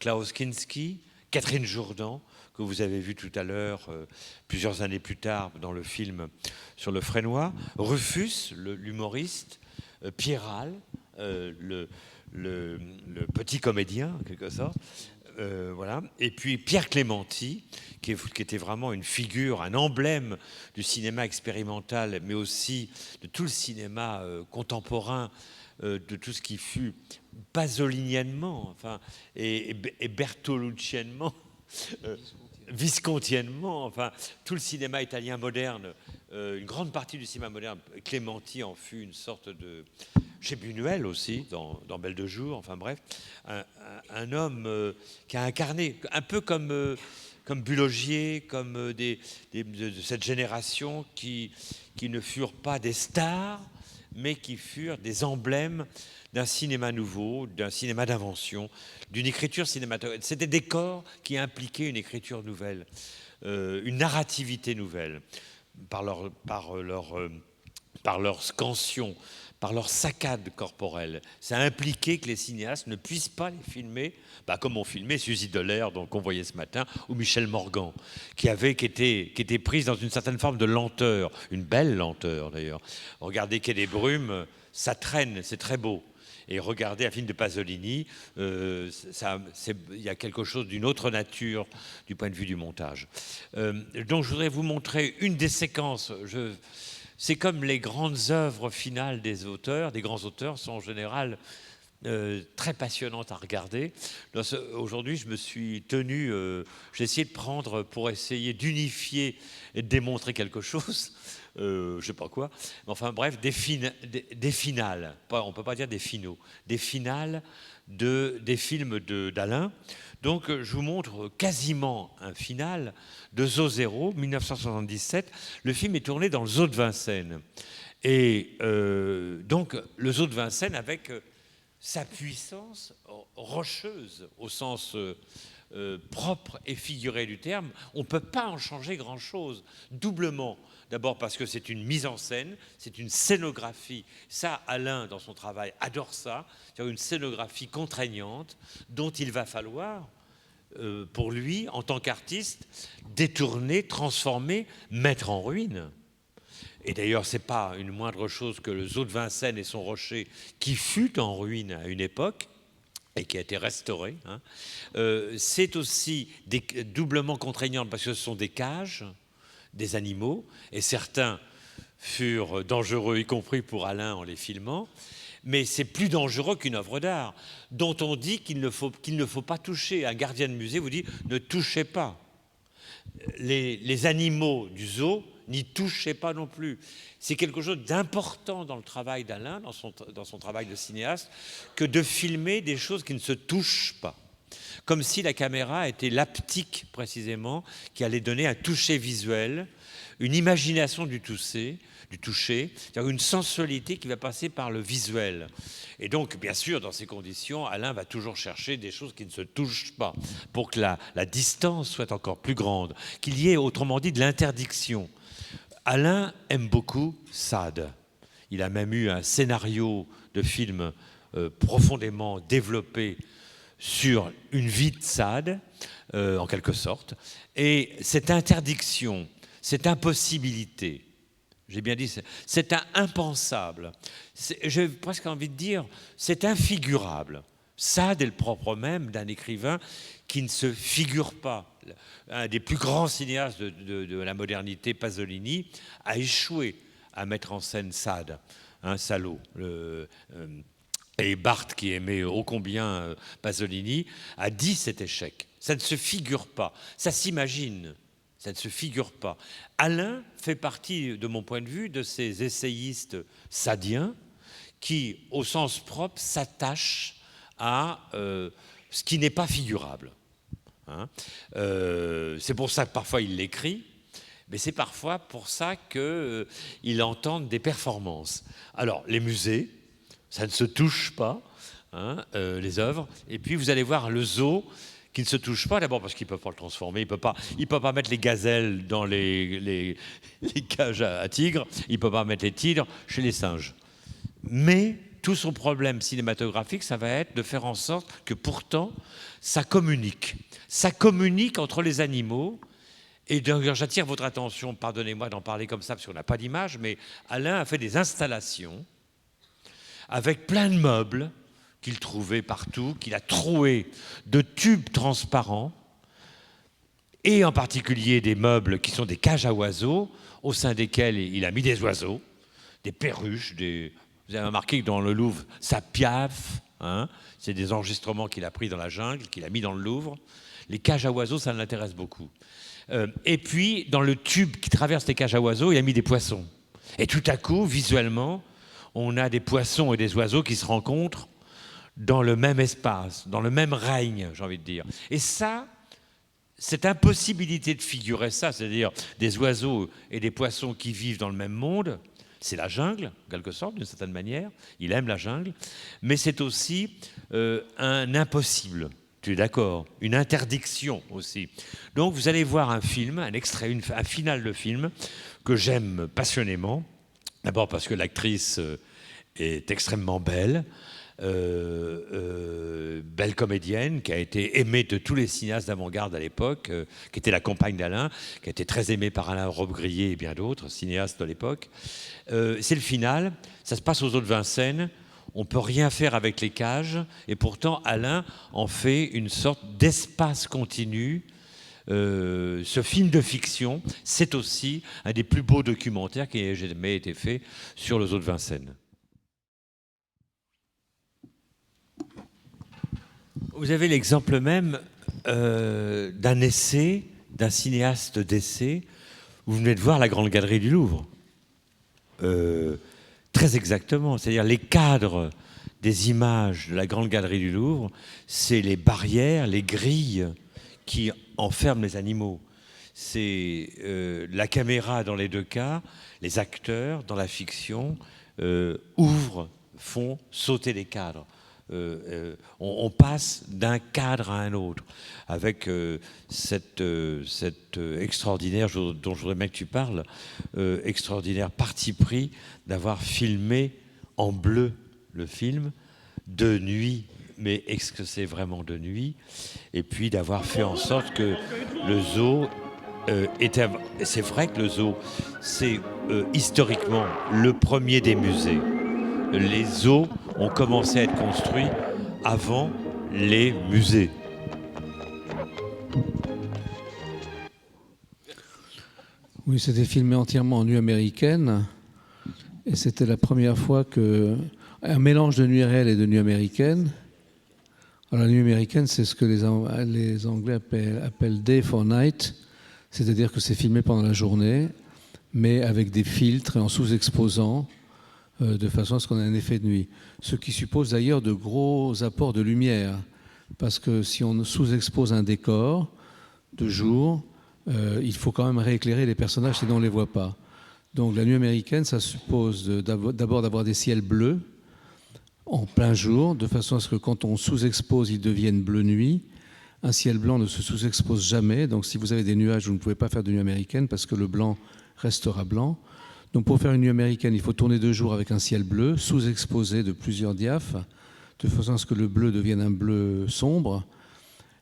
Klaus Kinski, Catherine Jourdan, que vous avez vu tout à l'heure, plusieurs années plus tard, dans le film sur le Fresnoy, Rufus, l'humoriste, Pierral, le petit comédien, en quelque sorte, voilà. Et puis Pierre Clémenti, qui était vraiment une figure, un emblème du cinéma expérimental, mais aussi de tout le cinéma contemporain, de tout ce qui fut pasoliniennement, enfin, et bertolucciennement, viscontiennement, enfin, tout le cinéma italien moderne, une grande partie du cinéma moderne, Clémenti en fut une sorte de... Chez Buñuel aussi, dans Belle de jour, enfin bref, un homme qui a incarné, un peu comme Bulogier, comme de cette génération qui ne furent pas des stars, mais qui furent des emblèmes d'un cinéma nouveau, d'un cinéma d'invention, d'une écriture cinématographique. C'était des corps qui impliquaient une écriture nouvelle, une narrativité nouvelle, par leur scansion, par leur saccade corporelle. Ça a impliqué que les cinéastes ne puissent pas les filmer, comme ont filmé Suzy Delair, donc on voyait ce matin, ou Michel Morgan, qui était prise dans une certaine forme de lenteur, une belle lenteur d'ailleurs. Regardez Quai des Brumes, ça traîne, c'est très beau. Et regardez un film de Pasolini, il y a quelque chose d'une autre nature du point de vue du montage. Donc je voudrais vous montrer une des séquences. C'est comme les grandes œuvres finales des auteurs. Des grands auteurs sont en général très passionnantes à regarder. Aujourd'hui, je me suis tenu, j'ai essayé de prendre pour essayer d'unifier et de démontrer quelque chose. Je ne sais pas quoi. Mais enfin bref, des finales. On ne peut pas dire des finaux. Des finales des films d'Alain. Donc je vous montre quasiment un final de Zo Zéro, 1977. Le film est tourné dans le zoo de Vincennes. Et donc le zoo de Vincennes avec sa puissance rocheuse, au sens propre et figuré du terme, on ne peut pas en changer grand-chose. Doublement, d'abord parce que c'est une mise en scène, c'est une scénographie. Ça, Alain, dans son travail, adore ça. C'est une scénographie contraignante dont il va falloir, pour lui, en tant qu'artiste, détourner, transformer, mettre en ruine. Et d'ailleurs, ce n'est pas une moindre chose que le zoo de Vincennes et son rocher, qui fut en ruine à une époque, et qui a été restauré, hein. C'est aussi doublement contraignant parce que ce sont des cages, des animaux, et certains furent dangereux, y compris pour Alain en les filmant, mais c'est plus dangereux qu'une œuvre d'art, dont on dit qu'il ne faut pas toucher. Un gardien de musée vous dit « ne touchez pas ». Les animaux du zoo n'y touchez pas non plus. C'est quelque chose d'important dans le travail d'Alain, dans son travail de cinéaste, que de filmer des choses qui ne se touchent pas. Comme si la caméra était l'haptique, précisément, qui allait donner un toucher visuel, une imagination du toucher, c'est-à-dire une sensualité qui va passer par le visuel. Et donc, bien sûr, dans ces conditions, Alain va toujours chercher des choses qui ne se touchent pas, pour que la distance soit encore plus grande, qu'il y ait, autrement dit, de l'interdiction. Alain aime beaucoup Sade. Il a même eu un scénario de film profondément développé sur une vie de Sade, en quelque sorte. Et cette interdiction, cette impossibilité, j'ai bien dit, c'est un impensable. J'ai presque envie de dire, c'est infigurable. Sade est le propre même d'un écrivain qui ne se figure pas. Un des plus grands cinéastes de la modernité, Pasolini, a échoué à mettre en scène Sade, un salaud. Et Barthes, qui aimait ô combien Pasolini, a dit cet échec. Ça ne se figure pas, ça s'imagine, ça ne se figure pas. Alain fait partie, de mon point de vue, de ces essayistes sadiens qui, au sens propre, s'attachent à ce qui n'est pas figurable. Hein, c'est pour ça que parfois il l'écrit, mais c'est parfois pour ça qu'il entend des performances. Alors, les musées, ça ne se touche pas, hein, les œuvres. Et puis, vous allez voir le zoo qui ne se touche pas, d'abord parce qu'il ne peut pas le transformer, il ne peut pas mettre les gazelles dans les cages à tigres, il ne peut pas mettre les tigres chez les singes. Mais tout son problème cinématographique, ça va être de faire en sorte que pourtant, ça communique. Ça communique entre les animaux. Et d'ailleurs, j'attire votre attention, pardonnez-moi d'en parler comme ça, parce qu'on n'a pas d'image, mais Alain a fait des installations avec plein de meubles qu'il trouvait partout, qu'il a troués de tubes transparents, et en particulier des meubles qui sont des cages à oiseaux, au sein desquels il a mis des oiseaux, des perruches, Vous avez remarqué que dans le Louvre, ça piaffe, hein, c'est des enregistrements qu'il a pris dans la jungle, qu'il a mis dans le Louvre. Les cages à oiseaux, ça l'intéresse beaucoup. Et puis, dans le tube qui traverse les cages à oiseaux, il a mis des poissons. Et tout à coup, visuellement, on a des poissons et des oiseaux qui se rencontrent dans le même espace, dans le même règne, j'ai envie de dire. Et ça, cette impossibilité de figurer ça, c'est-à-dire des oiseaux et des poissons qui vivent dans le même monde, c'est la jungle, en quelque sorte, d'une certaine manière. Il aime la jungle. Mais c'est aussi un impossible. Tu es d'accord? Une interdiction aussi. Donc vous allez voir un film, un extrait, un final de film que j'aime passionnément. D'abord parce que l'actrice est extrêmement belle. Belle comédienne qui a été aimée de tous les cinéastes d'avant-garde à l'époque, qui était la compagne d'Alain, qui a été très aimée par Alain Robbe-Grillet et bien d'autres cinéastes de l'époque. C'est le final, ça se passe aux zoo de Vincennes, on ne peut rien faire avec les cages, et pourtant Alain en fait une sorte d'espace continu. Ce film de fiction, c'est aussi un des plus beaux documentaires qui ait jamais été fait sur le zoo de Vincennes. Vous avez l'exemple même d'un essai, d'un cinéaste d'essai. Vous venez de voir la Grande Galerie du Louvre. Très exactement. C'est-à-dire les cadres des images de la Grande Galerie du Louvre, c'est les barrières, les grilles qui enferment les animaux. C'est la caméra dans les deux cas, les acteurs dans la fiction ouvrent, font sauter les cadres. On passe d'un cadre à un autre, avec cette extraordinaire, dont je voudrais bien que tu parles, extraordinaire parti pris d'avoir filmé en bleu le film, de nuit, mais est-ce que c'est vraiment de nuit? Et puis d'avoir fait en sorte que le zoo était... C'est vrai que le zoo, c'est historiquement le premier des musées. Les zoos ont commencé à être construits avant les musées. Oui, c'était filmé entièrement en nuit américaine. Et c'était la première fois un mélange de nuit réelle et de nuit américaine. Alors, la nuit américaine, c'est ce que les Anglais appellent day for night, c'est-à-dire que c'est filmé pendant la journée, mais avec des filtres et en sous-exposant, de façon à ce qu'on ait un effet de nuit. Ce qui suppose d'ailleurs de gros apports de lumière, parce que si on sous-expose un décor de jour, il faut quand même rééclairer les personnages, sinon on ne les voit pas. Donc la nuit américaine, ça suppose d'abord d'avoir des ciels bleus en plein jour, de façon à ce que quand on sous-expose, ils deviennent bleu nuit. Un ciel blanc ne se sous-expose jamais, donc si vous avez des nuages, vous ne pouvez pas faire de nuit américaine parce que le blanc restera blanc. Donc pour faire une nuit américaine, il faut tourner de jour avec un ciel bleu, sous-exposé de plusieurs diaphes, de façon à ce que le bleu devienne un bleu sombre,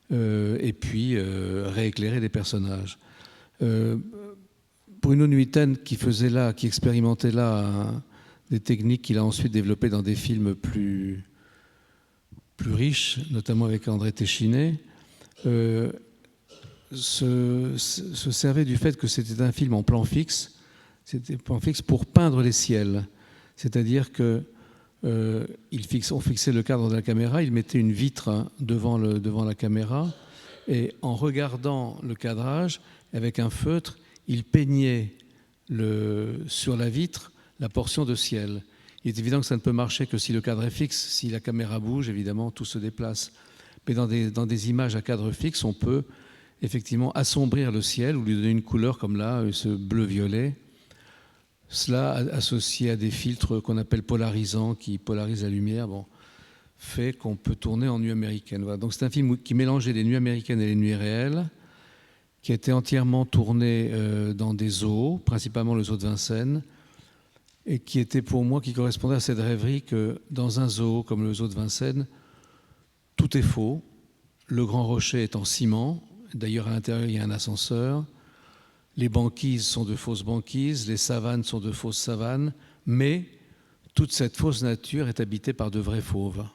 et puis rééclairer les personnages. Bruno Nuiten, qui expérimentait là des techniques qu'il a ensuite développées dans des films plus riches, notamment avec André Téchiné, se servait du fait que c'était un film en plan fixe. C'était plan fixe pour peindre les ciels. C'est-à-dire qu'on fixait le cadre de la caméra, il mettait une vitre devant la caméra, et en regardant le cadrage, avec un feutre, il peignait sur la vitre la portion de ciel. Il est évident que ça ne peut marcher que si le cadre est fixe. Si la caméra bouge, évidemment, tout se déplace. Mais dans des images à cadre fixe, on peut effectivement assombrir le ciel ou lui donner une couleur comme là, ce bleu-violet. Cela, associé à des filtres qu'on appelle polarisants, qui polarisent la lumière, fait qu'on peut tourner en nuit américaine. Voilà. Donc c'est un film qui mélangeait les nuits américaines et les nuits réelles, qui a été entièrement tourné dans des zoos, principalement le zoo de Vincennes, et qui était pour moi, qui correspondait à cette rêverie que dans un zoo comme le zoo de Vincennes, tout est faux. Le Grand Rocher est en ciment, d'ailleurs à l'intérieur il y a un ascenseur. Les banquises sont de fausses banquises, les savanes sont de fausses savanes, mais toute cette fausse nature est habitée par de vrais fauves.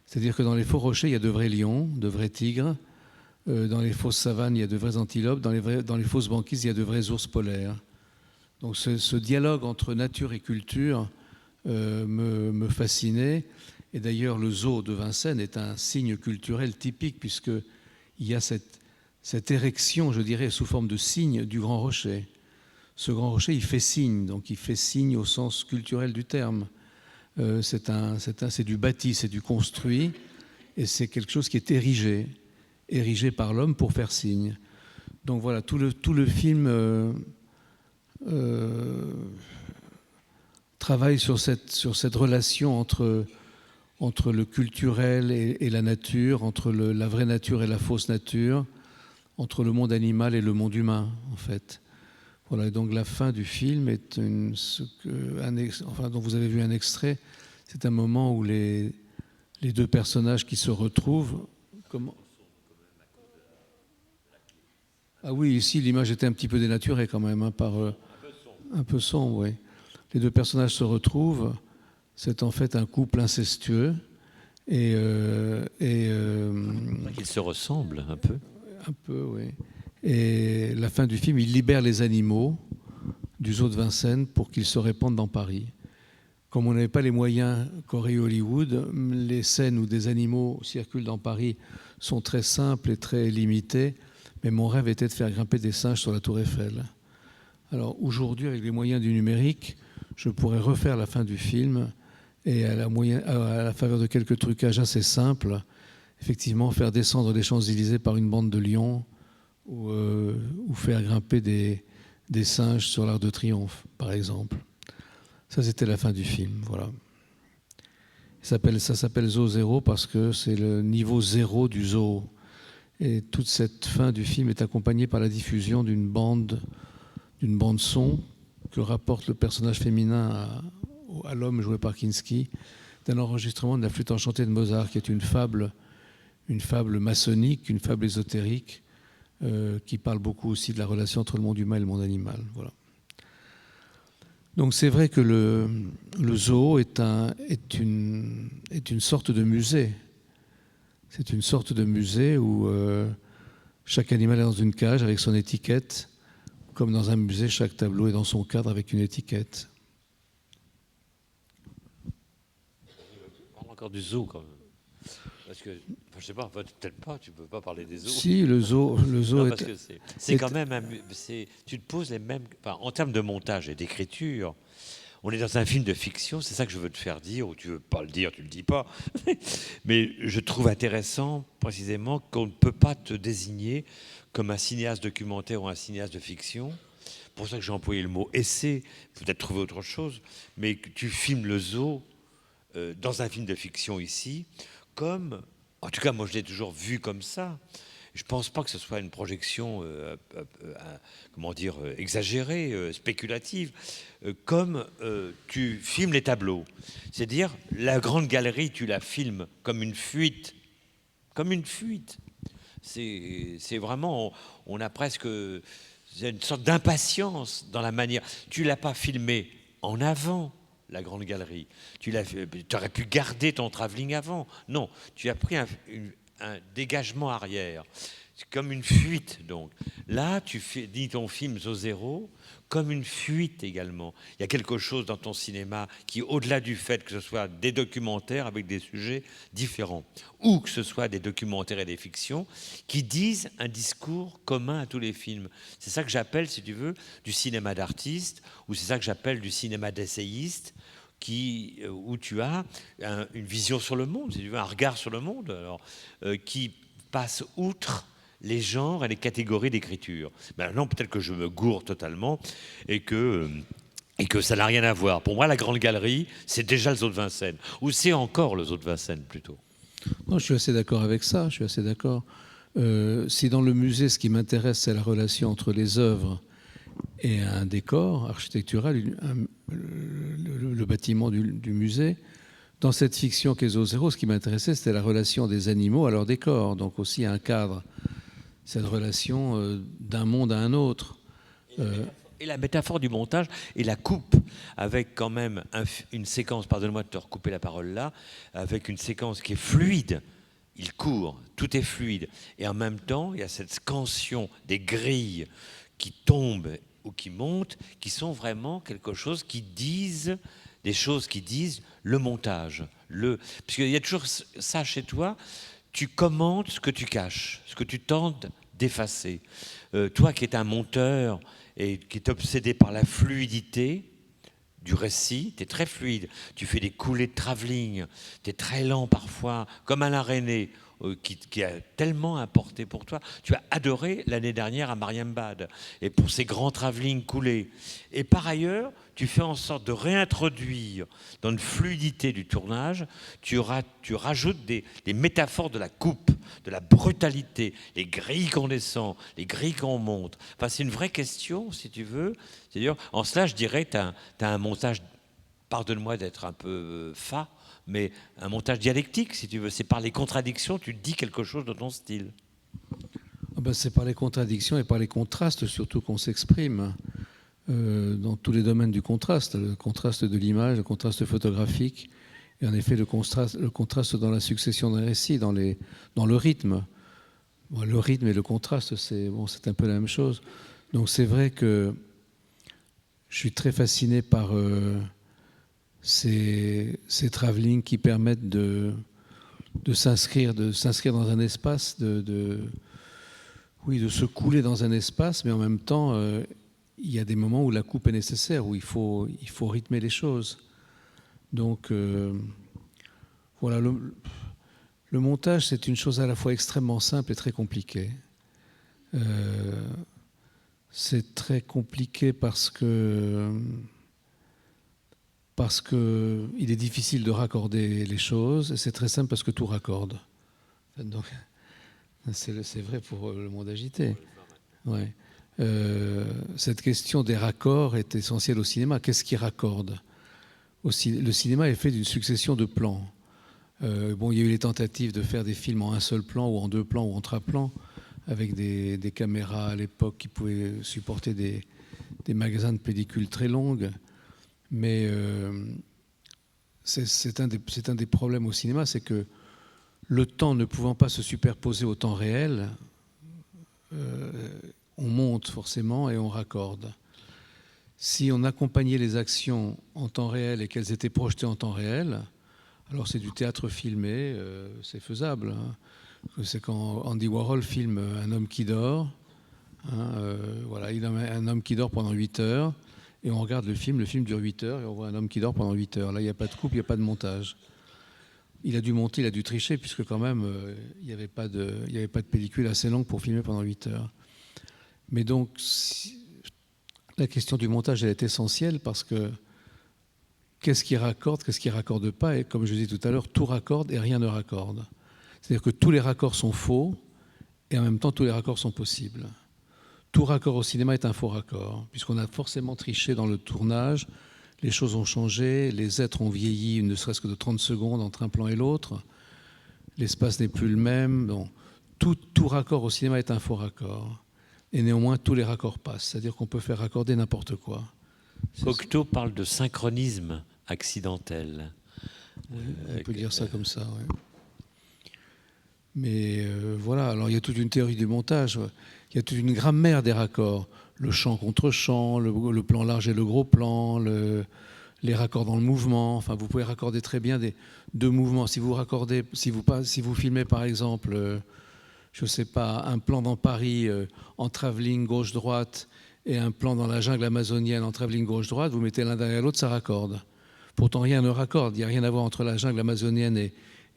C'est-à-dire que dans les faux rochers, il y a de vrais lions, de vrais tigres. Dans les fausses savanes, il y a de vrais antilopes. Dans les fausses banquises, il y a de vrais ours polaires. Donc ce dialogue entre nature et culture me fascinait. Et d'ailleurs, le zoo de Vincennes est un signe culturel typique, puisqu'il y a cette érection, je dirais, sous forme de signe du Grand Rocher. Ce Grand Rocher, il fait signe, donc il fait signe au sens culturel du terme. C'est du bâti, c'est du construit, et c'est quelque chose qui est érigé par l'homme pour faire signe. Donc voilà, tout le film travaille sur cette relation entre le culturel et la nature, entre la vraie nature et la fausse nature, entre le monde animal et le monde humain, en fait. Voilà, et donc la fin du film est dont vous avez vu un extrait. C'est un moment où les deux personnages qui se retrouvent... Ah oui, ici, l'image était un petit peu dénaturée quand même, un peu sombre, oui. Les deux personnages se retrouvent. C'est en fait un couple incestueux. Ils se ressemblent un peu. Un peu, oui. Et la fin du film, il libère les animaux du zoo de Vincennes pour qu'ils se répandent dans Paris. Comme on n'avait pas les moyens qu'aurait Hollywood, les scènes où des animaux circulent dans Paris sont très simples et très limitées. Mais mon rêve était de faire grimper des singes sur la Tour Eiffel. Alors aujourd'hui, avec les moyens du numérique, je pourrais refaire la fin du film et à la faveur de quelques trucages assez simples, effectivement, faire descendre les Champs-Élysées par une bande de lions ou faire grimper des singes sur l'Arc de Triomphe, par exemple. Ça, c'était la fin du film, voilà. Ça s'appelle Zoo Zéro parce que c'est le niveau zéro du zoo. Et toute cette fin du film est accompagnée par la diffusion d'une bande son que rapporte le personnage féminin à l'homme joué par Kinski, d'un enregistrement de la flûte enchantée de Mozart, qui est une fable maçonnique, une fable ésotérique, qui parle beaucoup aussi de la relation entre le monde humain et le monde animal. Voilà. Donc c'est vrai que le zoo est une sorte de musée. C'est une sorte de musée où chaque animal est dans une cage avec son étiquette. Comme dans un musée, chaque tableau est dans son cadre avec une étiquette. On parle encore du zoo quand même. Parce que, je ne sais pas, peut-être pas, tu ne peux pas parler des zoos. Si, le zoo non, parce que c'est quand même... tu te poses les mêmes... Enfin, en termes de montage et d'écriture, on est dans un film de fiction, c'est ça que je veux te faire dire, ou tu veux pas le dire, tu le dis pas. Mais je trouve intéressant, précisément, qu'on ne peut pas te désigner comme un cinéaste documentaire ou un cinéaste de fiction. C'est pour ça que j'ai employé le mot essai, peut-être trouver autre chose, mais que tu filmes le zoo dans un film de fiction ici, comme, en tout cas moi je l'ai toujours vu comme ça. Je ne pense pas que ce soit une projection, exagérée, spéculative, comme tu filmes les tableaux. C'est-à-dire, la grande galerie, tu la filmes comme une fuite. Comme une fuite. C'est vraiment, on a presque une sorte d'impatience dans la manière. Tu ne l'as pas filmé en avant, la grande galerie. Tu aurais pu garder ton travelling avant. Non, tu as pris un dégagement arrière. C'est comme une fuite, donc. Là, tu dis ton film Zoo Zéro comme une fuite également. Il y a quelque chose dans ton cinéma qui, au-delà du fait que ce soit des documentaires avec des sujets différents, ou que ce soit des documentaires et des fictions, qui disent un discours commun à tous les films. C'est ça que j'appelle, si tu veux, du cinéma d'artiste, ou c'est ça que j'appelle du cinéma d'essayiste, où tu as une vision sur le monde, si tu veux, un regard sur le monde, alors, qui passe outre les genres et les catégories d'écriture. Maintenant, peut-être que je me gourre totalement et que ça n'a rien à voir. Pour moi, la Grande Galerie, c'est déjà le Zoo de Vincennes. Ou c'est encore le Zoo de Vincennes, plutôt. Non, je suis assez d'accord avec ça, je suis assez d'accord. Si dans le musée, ce qui m'intéresse, c'est la relation entre les œuvres et un décor architectural, le bâtiment du musée, dans cette fiction qu'est Zoo Zéro, ce qui m'intéressait, c'était la relation des animaux à leur décor, donc aussi un cadre. Cette relation d'un monde à un autre. Et la métaphore du montage et la coupe, avec quand même une séquence, pardonne-moi de te recouper la parole là, avec une séquence qui est fluide. Il court, tout est fluide. Et en même temps, il y a cette scansion des grilles qui tombent ou qui montent, qui sont vraiment quelque chose qui disent, des choses qui disent le montage. Puisqu'il y a toujours ça chez toi, tu commandes ce que tu caches, ce que tu tentes d'effacer. Toi qui es un monteur et qui est obsédé par la fluidité du récit, tu es très fluide. Tu fais des coulées de travelling, tu es très lent parfois, comme Alain René, qui a tellement importé pour toi. Tu as adoré l'année dernière à Marienbad, et pour ces grands travelling coulés. Et par ailleurs, tu fais en sorte de réintroduire dans une fluidité du tournage, tu rajoutes des métaphores de la coupe, de la brutalité, les grilles qu'on descend, les grilles qu'on monte. Enfin, c'est une vraie question, si tu veux. C'est-à-dire, en cela, je dirais que tu as un montage, pardonne-moi d'être un peu fat, mais un montage dialectique, si tu veux. C'est par les contradictions, tu dis quelque chose de ton style. C'est par les contradictions et par les contrastes surtout qu'on s'exprime dans tous les domaines du contraste. Le contraste de l'image, le contraste photographique, et en effet le contraste dans la succession d'un récit, dans le rythme. Bon, le rythme et le contraste, c'est un peu la même chose. Donc c'est vrai que je suis très fasciné par ces travelling qui permettent de s'inscrire dans un espace, de se couler dans un espace, mais en même temps, il y a des moments où la coupe est nécessaire, où il faut rythmer les choses. Donc, voilà, le montage, c'est une chose à la fois extrêmement simple et très compliquée. C'est très compliqué parce que parce qu'il est difficile de raccorder les choses, et c'est très simple parce que tout raccorde. Donc, c'est vrai pour le monde agité. Ouais. Cette question des raccords est essentielle au cinéma. Qu'est-ce qui raccorde ? Le cinéma est fait d'une succession de plans. Bon, il y a eu les tentatives de faire des films en un seul plan ou en deux plans ou en trois plans, avec des caméras à l'époque qui pouvaient supporter des magasins de pellicules très longues. Mais c'est un des problèmes au cinéma, c'est que le temps ne pouvant pas se superposer au temps réel, on monte forcément et on raccorde. Si on accompagnait les actions en temps réel et qu'elles étaient projetées en temps réel, alors c'est du théâtre filmé, c'est faisable. Hein. C'est quand Andy Warhol filme Un homme qui dort. Hein, voilà, il a un homme qui dort pendant 8 heures, et on regarde le film dure 8 heures, et on voit un homme qui dort pendant 8 heures. Là, il n'y a pas de coupe, il n'y a pas de montage. Il a dû monter, il a dû tricher, puisque quand même, il n'y avait pas de pellicule assez longue pour filmer pendant 8 heures. Mais donc, la question du montage, elle est essentielle, parce que qu'est-ce qui raccorde, qu'est-ce qui ne raccorde pas? Et comme je disais tout à l'heure, tout raccorde et rien ne raccorde. C'est-à-dire que tous les raccords sont faux, et en même temps, tous les raccords sont possibles. Tout raccord au cinéma est un faux raccord, puisqu'on a forcément triché dans le tournage, les choses ont changé, les êtres ont vieilli, ne serait-ce que de 30 secondes entre un plan et l'autre, l'espace n'est plus le même. Bon, tout raccord au cinéma est un faux raccord. Et néanmoins, tous les raccords passent, c'est-à-dire qu'on peut faire raccorder n'importe quoi. Cocteau parle de synchronisme accidentel. Oui, on peut dire ça comme ça, oui. Mais voilà, alors il y a toute une théorie du montage, il y a toute une grammaire des raccords, le champ contre champ, le plan large et le gros plan, les raccords dans le mouvement. Enfin, vous pouvez raccorder très bien deux mouvements. Si vous filmez par exemple, je ne sais pas, un plan dans Paris en travelling gauche-droite et un plan dans la jungle amazonienne en travelling gauche-droite, vous mettez l'un derrière l'autre, ça raccorde. Pourtant, rien ne raccorde. Il n'y a rien à voir entre la jungle amazonienne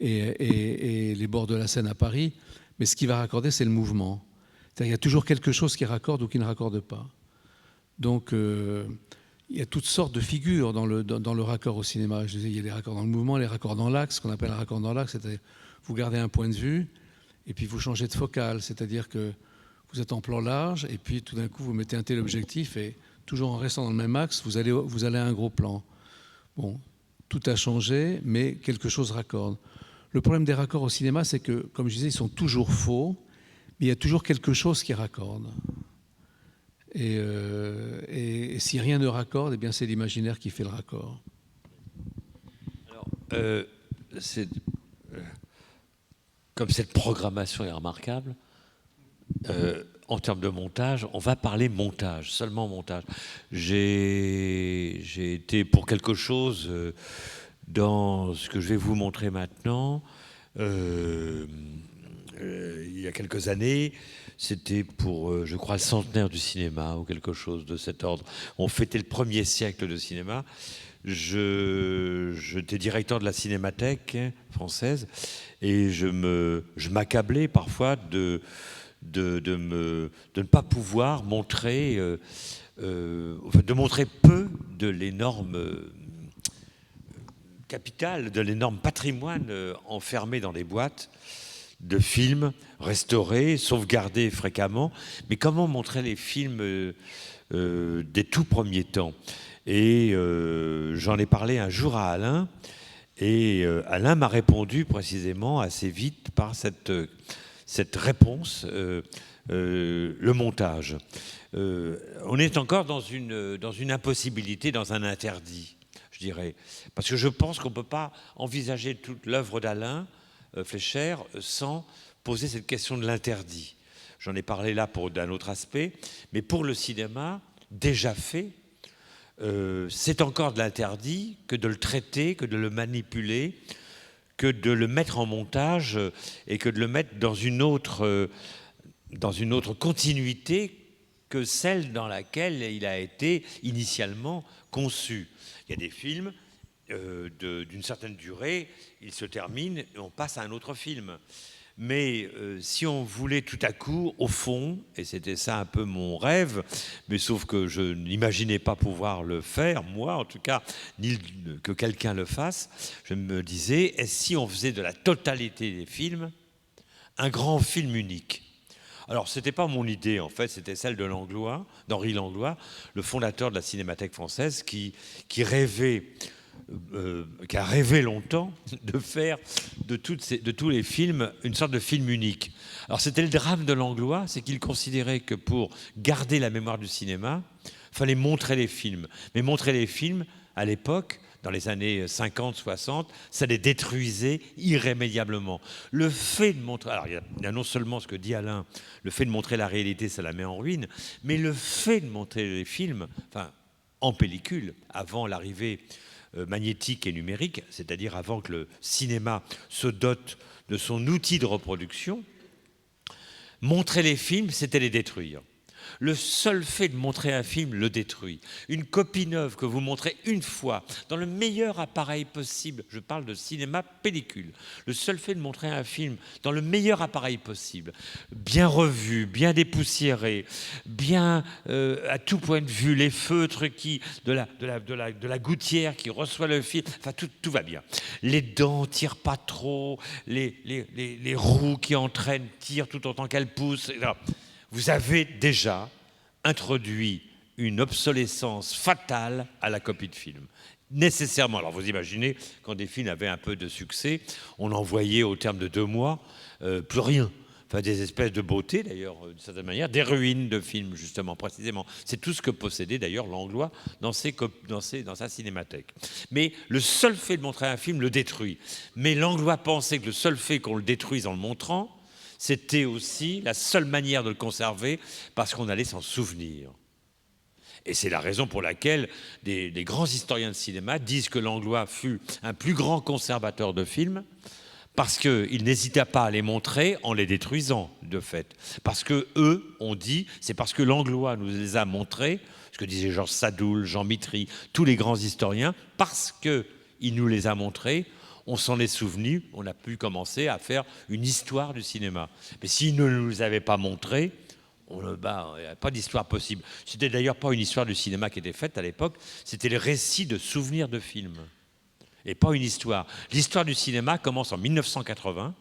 et les bords de la Seine à Paris. Mais ce qui va raccorder, c'est le mouvement. C'est-à-dire, il y a toujours quelque chose qui raccorde ou qui ne raccorde pas. Donc, il y a toutes sortes de figures dans le raccord au cinéma. Je disais, il y a les raccords dans le mouvement, les raccords dans l'axe, ce qu'on appelle un raccord dans l'axe, c'est-à-dire vous gardez un point de vue et puis vous changez de focale. C'est-à-dire que vous êtes en plan large et puis tout d'un coup, vous mettez un tel objectif et toujours en restant dans le même axe, vous allez à un gros plan. Bon, tout a changé, mais quelque chose raccorde. Le problème des raccords au cinéma, c'est que, comme je disais, ils sont toujours faux, mais il y a toujours quelque chose qui raccorde. Et si rien ne raccorde, eh bien c'est l'imaginaire qui fait le raccord. Alors, comme cette programmation est remarquable, en termes de montage, on va parler montage, seulement montage. J'ai été pour quelque chose dans ce que je vais vous montrer maintenant. Il y a quelques années, c'était pour, je crois, le centenaire du cinéma ou quelque chose de cet ordre. On fêtait le 1er siècle de cinéma. J'étais directeur de la Cinémathèque française et je m'accablais parfois de ne pas pouvoir montrer, de montrer peu de l'énorme capital, de l'énorme patrimoine enfermé dans les boîtes de films restaurés, sauvegardés fréquemment. Mais comment montrer les films des tout premiers temps? Et j'en ai parlé un jour à Alain, et Alain m'a répondu précisément assez vite par cette réponse, le montage. On est encore dans une impossibilité, dans un interdit, je dirais. Parce que je pense qu'on ne peut pas envisager toute l'œuvre d'Alain Fleischer sans poser cette question de l'interdit. J'en ai parlé là d'un autre aspect, mais pour le cinéma, déjà fait, c'est encore de l'interdit que de le traiter, que de le manipuler, que de le mettre en montage et que de le mettre dans une autre continuité que celle dans laquelle il a été initialement conçu. Il y a des films d'une certaine durée, ils se terminent et on passe à un autre film. Mais si on voulait tout à coup, au fond, et c'était ça un peu mon rêve, mais sauf que je n'imaginais pas pouvoir le faire, moi en tout cas, ni que quelqu'un le fasse, je me disais, et si on faisait de la totalité des films un grand film unique? Alors, ce n'était pas mon idée, en fait, c'était celle de Langlois, d'Henri Langlois, le fondateur de la Cinémathèque française, qui rêvait, qui a rêvé longtemps de faire de tous les films une sorte de film unique. Alors, c'était le drame de Langlois, c'est qu'il considérait que pour garder la mémoire du cinéma, il fallait montrer les films. Mais montrer les films, à l'époque, dans les années 50, 60, ça les détruisait irrémédiablement. Le fait de montrer... Alors, il y a non seulement ce que dit Alain, le fait de montrer la réalité, ça la met en ruine, mais le fait de montrer les films, enfin, en pellicule, avant l'arrivée magnétique et numérique, c'est-à-dire avant que le cinéma se dote de son outil de reproduction, montrer les films, c'était les détruire. Le seul fait de montrer un film le détruit. Une copie neuve que vous montrez une fois, dans le meilleur appareil possible, je parle de cinéma pellicule, le seul fait de montrer un film dans le meilleur appareil possible, bien revu, bien dépoussiéré, bien à tout point de vue, les feutres de la gouttière qui reçoit le film, enfin tout va bien. Les dents tirent pas trop, les roues qui entraînent tirent tout autant qu'elles poussent, etc. Vous avez déjà introduit une obsolescence fatale à la copie de film. Nécessairement. Alors vous imaginez, quand des films avaient un peu de succès, on en voyait au terme de 2 mois, plus rien. Enfin, des espèces de beauté, d'ailleurs, d'une certaine manière, des ruines de films, justement, précisément. C'est tout ce que possédait, d'ailleurs, Langlois dans sa cinémathèque. Mais le seul fait de montrer un film le détruit. Mais Langlois pensait que le seul fait qu'on le détruise en le montrant, c'était aussi la seule manière de le conserver, parce qu'on allait s'en souvenir. Et c'est la raison pour laquelle des grands historiens de cinéma disent que Langlois fut un plus grand conservateur de films, parce qu'il n'hésitait pas à les montrer en les détruisant, de fait. Parce qu'eux ont dit, c'est parce que Langlois nous les a montrés, ce que disaient Georges Sadoul, Jean Mitry, tous les grands historiens, parce qu'il nous les a montrés, on s'en est souvenu, on a pu commencer à faire une histoire du cinéma. Mais s'il ne nous avait pas montré, il n'y a pas d'histoire possible. C'était d'ailleurs pas une histoire du cinéma qui était faite à l'époque, c'était le récit de souvenirs de films, et pas une histoire. L'histoire du cinéma commence en 1980,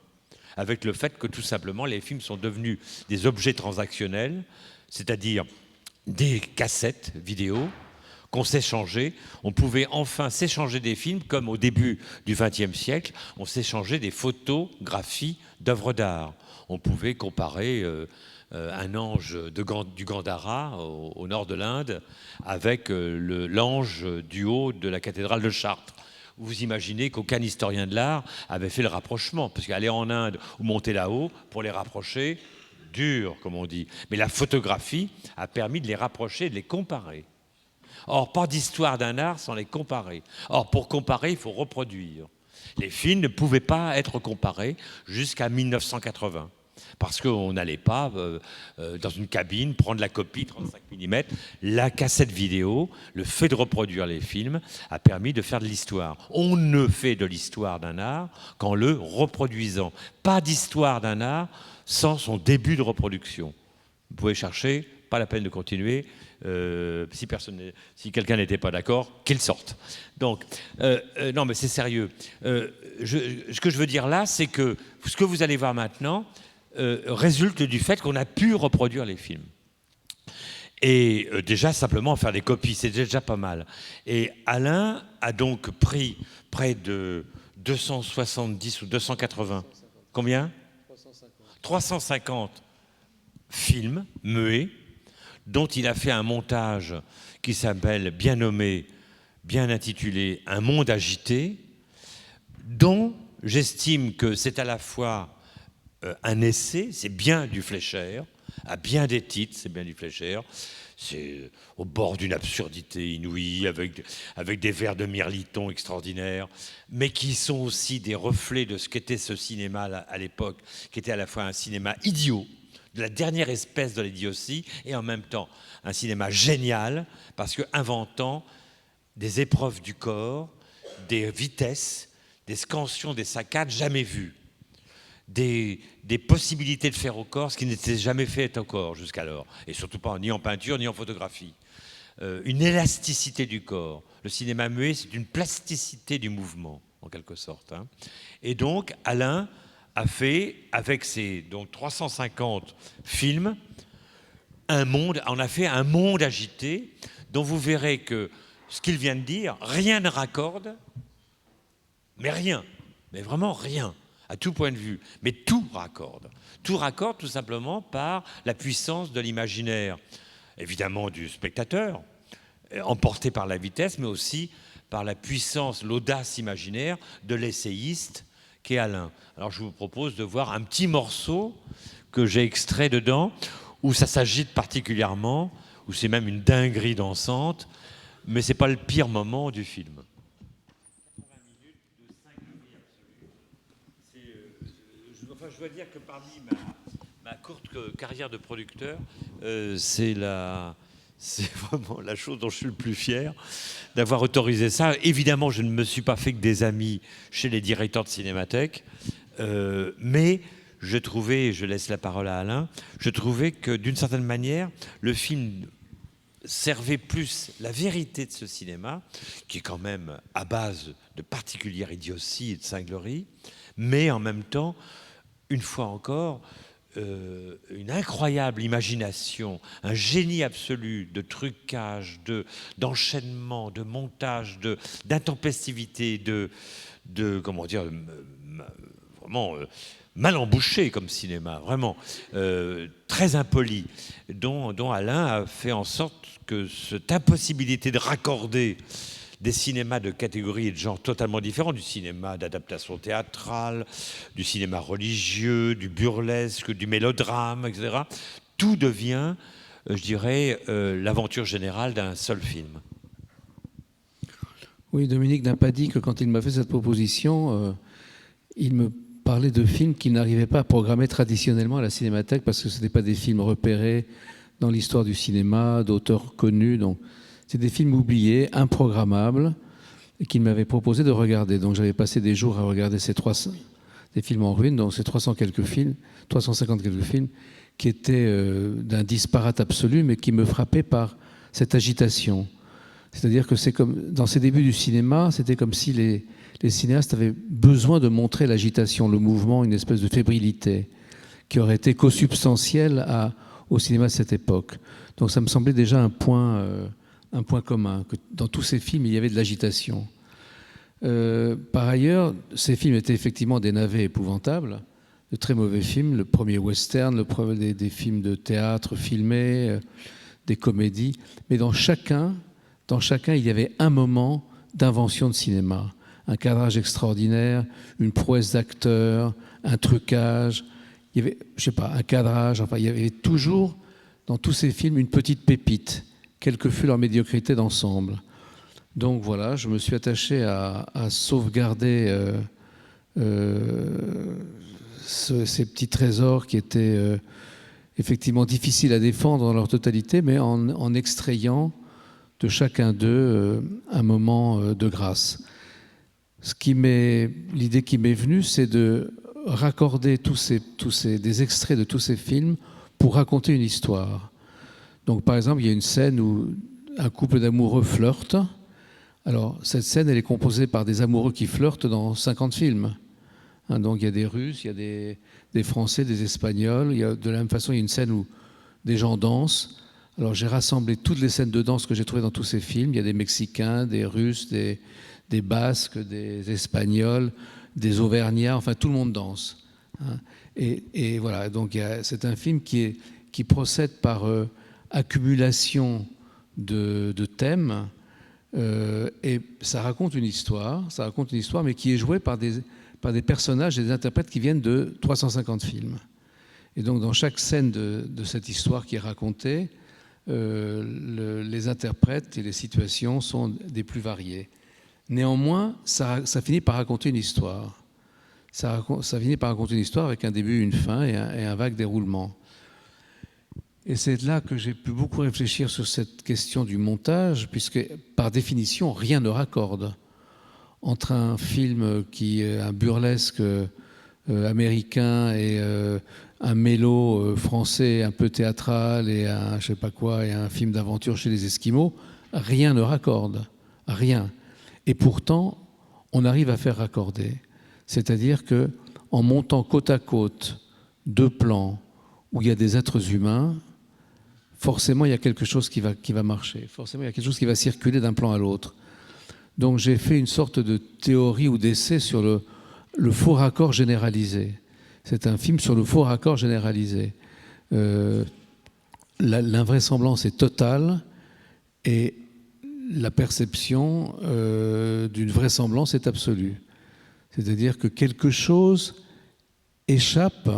avec le fait que tout simplement les films sont devenus des objets transactionnels, c'est-à-dire des cassettes vidéo, qu'on s'échangeait. On pouvait enfin s'échanger des films, comme au début du XXe siècle, on s'échangeait des photographies d'œuvres d'art. On pouvait comparer un ange du Gandhara, au nord de l'Inde, avec l'ange du haut de la cathédrale de Chartres. Vous imaginez qu'aucun historien de l'art avait fait le rapprochement, parce qu'aller en Inde ou monter là-haut, pour les rapprocher, dur, comme on dit. Mais la photographie a permis de les rapprocher, de les comparer. Or, pas d'histoire d'un art sans les comparer. Or, pour comparer, il faut reproduire. Les films ne pouvaient pas être comparés jusqu'à 1980. Parce qu'on n'allait pas dans une cabine prendre la copie 35 mm. La cassette vidéo, le fait de reproduire les films, a permis de faire de l'histoire. On ne fait de l'histoire d'un art qu'en le reproduisant. Pas d'histoire d'un art sans son début de reproduction. Vous pouvez chercher, pas la peine de continuer. Si quelqu'un n'était pas d'accord, qu'il sorte. Donc, non, mais c'est sérieux. Ce que je veux dire là, c'est que ce que vous allez voir maintenant résulte du fait qu'on a pu reproduire les films. Et déjà, simplement faire des copies, c'est déjà pas mal. Et Alain a donc pris près de 270 ou 280... Combien ? 350 films muets, dont il a fait un montage qui s'appelle, bien nommé, bien intitulé « Un monde agité », dont j'estime que c'est à la fois un essai, c'est bien du Fleischer, à bien des titres, c'est bien du Fleischer, c'est au bord d'une absurdité inouïe, avec des vers de Mirliton extraordinaires, mais qui sont aussi des reflets de ce qu'était ce cinéma à l'époque, qui était à la fois un cinéma idiot, de la dernière espèce de l'idiotie, et en même temps un cinéma génial, parce que inventant des épreuves du corps, des vitesses, des scansions, des saccades jamais vues. des possibilités de faire au corps ce qui n'était jamais fait au corps jusqu'alors, et surtout pas ni en peinture ni en photographie. Une élasticité du corps. Le cinéma muet, c'est une plasticité du mouvement, en quelque sorte. Hein. Et donc, Alain a fait, avec ses donc 350 films, on a fait un monde agité, dont vous verrez que ce qu'il vient de dire, rien ne raccorde, mais rien, mais vraiment rien, à tout point de vue, mais tout raccorde. Tout raccorde tout simplement par la puissance de l'imaginaire, évidemment du spectateur, emporté par la vitesse, mais aussi par la puissance, l'audace imaginaire de l'essayiste qu'est Alain. Alors je vous propose de voir un petit morceau que j'ai extrait dedans, où ça s'agite particulièrement, où c'est même une dinguerie dansante, mais c'est pas le pire moment du film. 80 minutes de cingllerie absolue. Enfin, je dois dire que parmi ma courte carrière de producteur, c'est vraiment la chose dont je suis le plus fier, d'avoir autorisé ça. Évidemment, je ne me suis pas fait que des amis chez les directeurs de cinémathèque, mais je trouvais, je laisse la parole à Alain, je trouvais que d'une certaine manière, le film servait plus la vérité de ce cinéma, qui est quand même à base de particulière idiotie et de cinglerie, mais en même temps, une fois encore, une incroyable imagination, un génie absolu de trucage, d'enchaînement, de montage, d'intempestivité, comment dire, vraiment mal embouché comme cinéma, vraiment très impoli, dont Alain a fait en sorte que cette impossibilité de raccorder des cinémas de catégories et de genres totalement différents, du cinéma d'adaptation théâtrale, du cinéma religieux, du burlesque, du mélodrame, etc. Tout devient, je dirais, l'aventure générale d'un seul film. Oui, Dominique n'a pas dit que quand il m'a fait cette proposition, il me parlait de films qu'il n'arrivait pas à programmer traditionnellement à la Cinémathèque parce que ce n'étaient pas des films repérés dans l'histoire du cinéma, d'auteurs connus. Donc, c'est des films oubliés, improgrammables, et qu'il m'avait proposé de regarder. Donc j'avais passé des jours à regarder des films en ruine, donc ces 350 quelques films, qui étaient d'un disparate absolu, mais qui me frappaient par cette agitation. C'est-à-dire que c'est comme dans ces débuts du cinéma, c'était comme si les cinéastes avaient besoin de montrer l'agitation, le mouvement, une espèce de fébrilité, qui aurait été co-substantielle au cinéma de cette époque. Donc ça me semblait déjà un point commun, que dans tous ces films, il y avait de l'agitation. Par ailleurs, ces films étaient effectivement des navets épouvantables, de très mauvais films, le premier western, des films de théâtre filmés, des comédies, mais dans chacun, il y avait un moment d'invention de cinéma, un cadrage extraordinaire, une prouesse d'acteur, un trucage, il y avait, un cadrage, enfin, il y avait toujours, dans tous ces films, une petite pépite, quelle que fût leur médiocrité d'ensemble. Donc voilà, je me suis attaché à sauvegarder ces petits trésors qui étaient effectivement difficiles à défendre dans leur totalité, mais en extrayant de chacun d'eux un moment de grâce. L'idée qui m'est venue, c'est de raccorder des extraits de tous ces films pour raconter une histoire. Donc, par exemple, il y a une scène où un couple d'amoureux flirte. Alors, cette scène, elle est composée par des amoureux qui flirtent dans 50 films. Hein, donc, il y a des Russes, il y a des Français, des Espagnols. De la même façon, il y a une scène où des gens dansent. Alors, j'ai rassemblé toutes les scènes de danse que j'ai trouvées dans tous ces films. Il y a des Mexicains, des Russes, des Basques, des Espagnols, des Auvergnats. Enfin, tout le monde danse. Hein. Et voilà, donc c'est un film qui procède par accumulation de thèmes, et ça raconte une histoire, mais qui est jouée par des personnages et des interprètes qui viennent de 350 films. Et donc dans chaque scène de cette histoire qui est racontée, les interprètes et les situations sont des plus variées. Néanmoins, ça finit par raconter une histoire. Ça finit par raconter une histoire avec un début, une fin et un vague déroulement. Et c'est là que j'ai pu beaucoup réfléchir sur cette question du montage, puisque par définition, rien ne raccorde. Entre un film qui est un burlesque américain et un mélo français un peu théâtral et un je sais pas quoi et un film d'aventure chez les Esquimaux, rien ne raccorde, rien. Et pourtant, on arrive à faire raccorder. C'est-à-dire que en montant côte à côte deux plans où il y a des êtres humains, forcément il y a quelque chose qui va marcher. Forcément il y a quelque chose qui va circuler d'un plan à l'autre. Donc j'ai fait une sorte de théorie ou d'essai sur le faux raccord généralisé. C'est un film sur le faux raccord généralisé. L'invraisemblance est totale et la perception d'une vraisemblance est absolue. C'est-à-dire que quelque chose échappe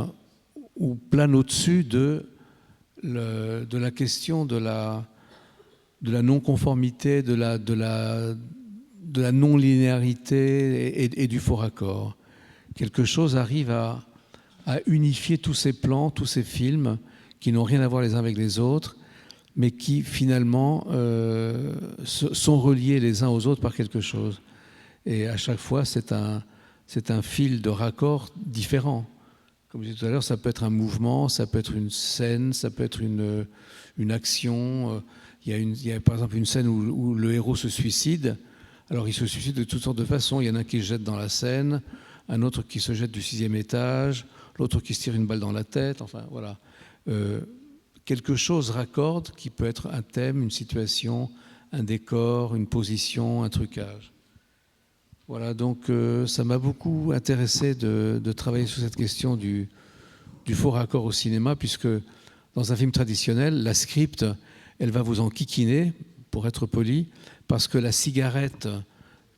ou plane au-dessus de la question de la non-conformité, de la non-linéarité et du faux raccord. Quelque chose arrive à unifier tous ces plans, tous ces films qui n'ont rien à voir les uns avec les autres, mais qui finalement sont reliés les uns aux autres par quelque chose. Et à chaque fois, c'est un fil de raccord différent. Comme je disais tout à l'heure, ça peut être un mouvement, ça peut être une scène, ça peut être une action. Il y a par exemple une scène où le héros se suicide. Alors il se suicide de toutes sortes de façons. Il y en a un qui se jette dans la Seine, un autre qui se jette du 6e étage, l'autre qui se tire une balle dans la tête. Enfin voilà. Quelque chose raccorde qui peut être un thème, une situation, un décor, une position, un trucage. Voilà, donc ça m'a beaucoup intéressé de travailler sur cette question du faux raccord au cinéma, puisque dans un film traditionnel, la script, elle va vous enquiquiner, pour être poli, parce que la cigarette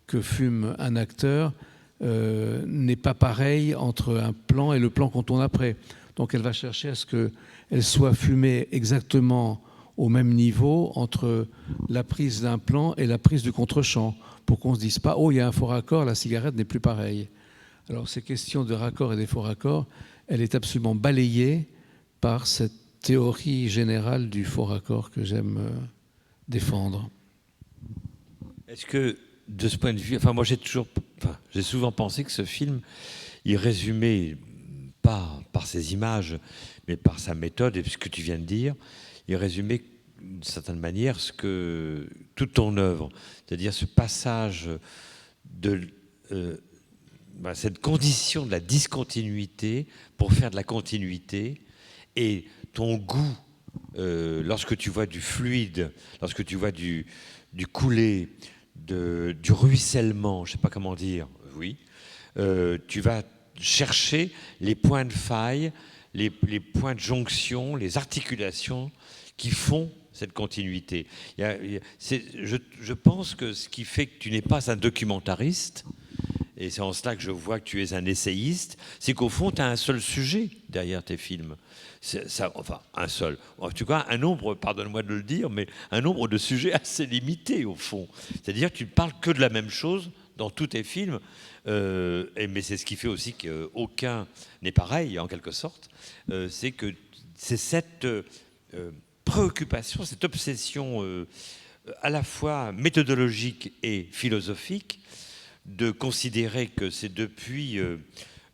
que fume un acteur n'est pas pareille entre un plan et le plan qu'on tourne après. Donc elle va chercher à ce qu'elle soit fumée exactement au même niveau entre la prise d'un plan et la prise du contre-champ, pour qu'on ne se dise pas « Oh, il y a un faux raccord, la cigarette n'est plus pareille ». Alors ces questions de raccord et des faux raccords, elle est absolument balayée par cette théorie générale du faux raccord que j'aime défendre. Est-ce que, de ce point de vue, moi j'ai souvent pensé que ce film, il résumait, pas par ses images, mais par sa méthode et ce que tu viens de dire, il résumait d'une certaine manière toute ton œuvre, c'est-à-dire ce passage de cette condition de la discontinuité pour faire de la continuité, et ton goût lorsque tu vois du fluide, lorsque tu vois du coulé, du ruissellement, je ne sais pas comment dire, oui, tu vas chercher les points de faille, les points de jonction, les articulations qui font cette continuité. Je pense que ce qui fait que tu n'es pas un documentariste, et c'est en cela que je vois que tu es un essayiste, c'est qu'au fond, tu as un seul sujet derrière tes films. Enfin, un seul. En tout cas, un nombre, pardonne-moi de le dire, mais un nombre de sujets assez limité, au fond. C'est-à-dire que tu ne parles que de la même chose dans tous tes films, mais c'est ce qui fait aussi qu'aucun n'est pareil, en quelque sorte. C'est que c'est cette préoccupation, cette obsession à la fois méthodologique et philosophique, de considérer que c'est depuis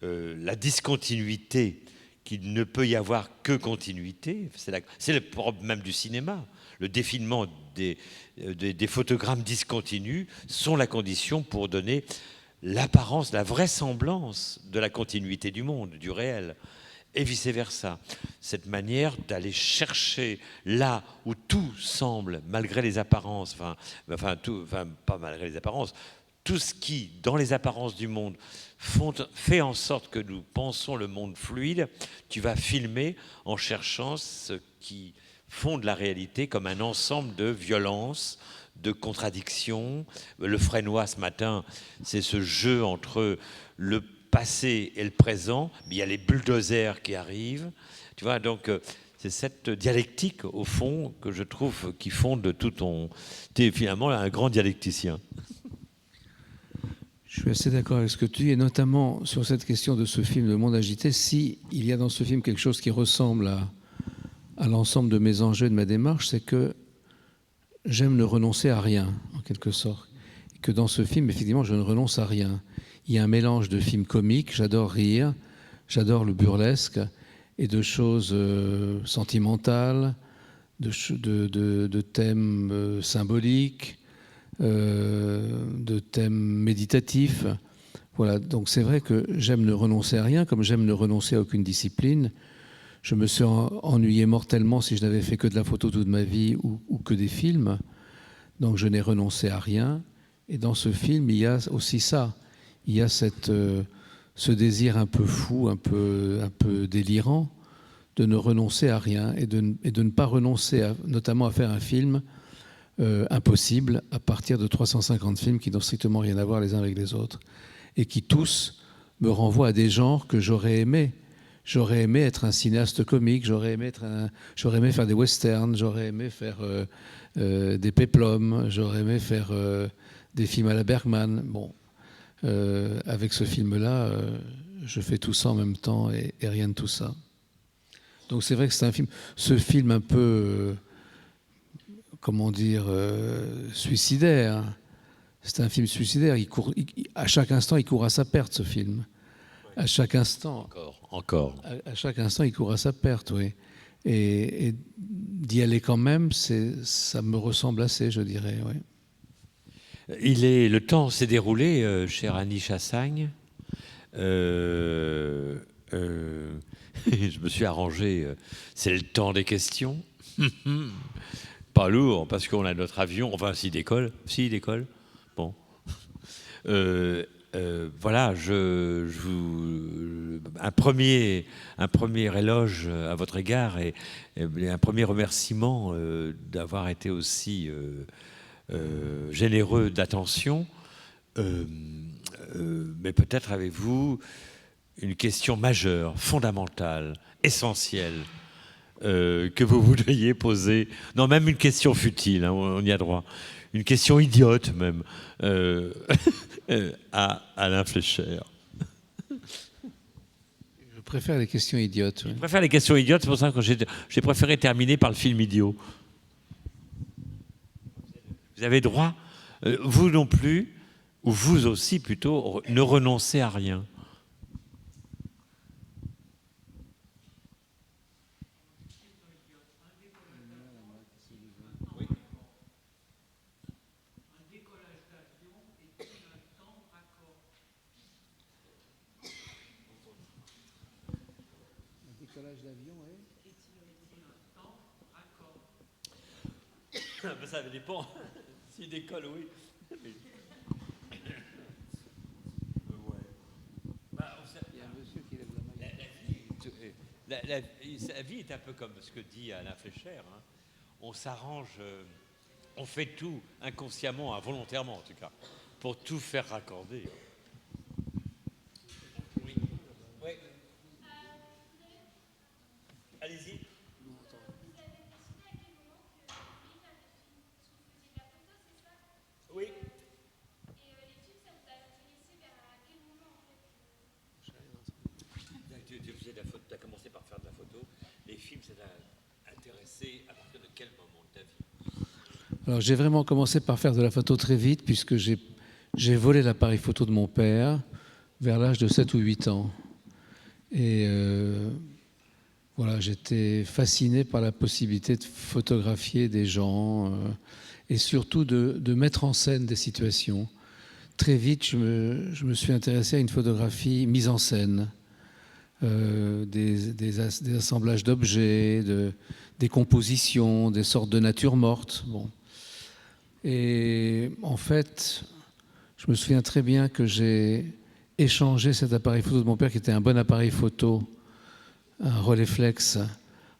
la discontinuité qu'il ne peut y avoir que continuité. C'est le problème même du cinéma. Le défilement des photogrammes discontinus sont la condition pour donner l'apparence, la vraisemblance de la continuité du monde, du réel, et vice-versa. Cette manière d'aller chercher là où tout semble, malgré les apparences, pas malgré les apparences, tout ce qui, dans les apparences du monde, fait en sorte que nous pensons le monde fluide, tu vas filmer en cherchant ce qui fonde la réalité comme un ensemble de violences, de contradictions. Le Fresnois, ce matin, c'est ce jeu entre le passé et le présent. Il y a les bulldozers qui arrivent. Tu vois, donc c'est cette dialectique, au fond, que je trouve qui fonde tout ton... Tu es finalement un grand dialecticien. Je suis assez d'accord avec ce que tu dis, et notamment sur cette question de ce film, Le Monde agité. Si il y a dans ce film quelque chose qui ressemble à l'ensemble de mes enjeux et de ma démarche, c'est que j'aime ne renoncer à rien, en quelque sorte. Et que dans ce film, effectivement, je ne renonce à rien. Il y a un mélange de films comiques, j'adore rire, J'adore le burlesque et de choses sentimentales, de thèmes symboliques, de thèmes méditatifs. Voilà, donc c'est vrai que j'aime ne renoncer à rien, comme j'aime ne renoncer à aucune discipline. Je me suis ennuyé mortellement si je n'avais fait que de la photo toute ma vie ou que des films. Donc je n'ai renoncé à rien. Et dans ce film, il y a aussi ça. Il y a ce désir un peu fou, un peu délirant, de ne renoncer à rien et de ne pas renoncer notamment à faire un film impossible à partir de 350 films qui n'ont strictement rien à voir les uns avec les autres et qui tous me renvoient à des genres que j'aurais aimé. J'aurais aimé être un cinéaste comique, j'aurais aimé faire des westerns, j'aurais aimé faire des péplums, j'aurais aimé faire des films à la Bergman. Bon, avec ce film-là, je fais tout ça en même temps et rien de tout ça. Donc c'est vrai que c'est un film, ce film un peu, comment dire, suicidaire. C'est un film suicidaire. À chaque instant, il court à sa perte, ce film. À chaque instant. Encore. À chaque instant, il court à sa perte, oui. Et d'y aller quand même, ça me ressemble assez, je dirais, oui. Le temps s'est déroulé, chère Annie Chassagne. Je me suis arrangé. C'est le temps des questions. Pas lourd, parce qu'on a notre avion. Enfin, s'il décolle. S'il décolle. Bon. Voilà, un premier éloge à votre égard et un premier remerciement d'avoir été aussi généreux d'attention. Mais peut-être avez-vous une question majeure, fondamentale, essentielle, que vous voudriez poser. Non, même une question futile, hein, on y a droit. Une question idiote même, à Alain Fleischer. Je préfère les questions idiotes. Oui. Je préfère les questions idiotes, c'est pour ça que j'ai préféré terminer par le film idiot. Vous avez droit, vous non plus, ou vous aussi plutôt, ne renoncez à rien. Ça dépend. S'il décolle, oui. Mais... Il y a un monsieur qui lève la main. La vie est un peu comme ce que dit Alain Fleischer. Hein. On s'arrange, on fait tout inconsciemment, involontairement en tout cas, pour tout faire raccorder. Oui. Oui. Allez-y. Oui. Et les films, ça vous a intéressé vers quel moment en fait? Tu as commencé par faire de la photo. Les films, ça t'a intéressé à partir de quel moment de ta vie? Alors j'ai vraiment commencé par faire de la photo très vite puisque j'ai volé l'appareil photo de mon père vers l'âge de 7 ou 8 ans. Et voilà, j'étais fasciné par la possibilité de photographier des gens et surtout de mettre en scène des situations. Très vite, je me suis intéressé à une photographie mise en scène, des assemblages d'objets, des compositions, des sortes de nature morte. Bon. Et en fait, je me souviens très bien que j'ai échangé cet appareil photo de mon père, qui était un bon appareil photo, un Rolleiflex,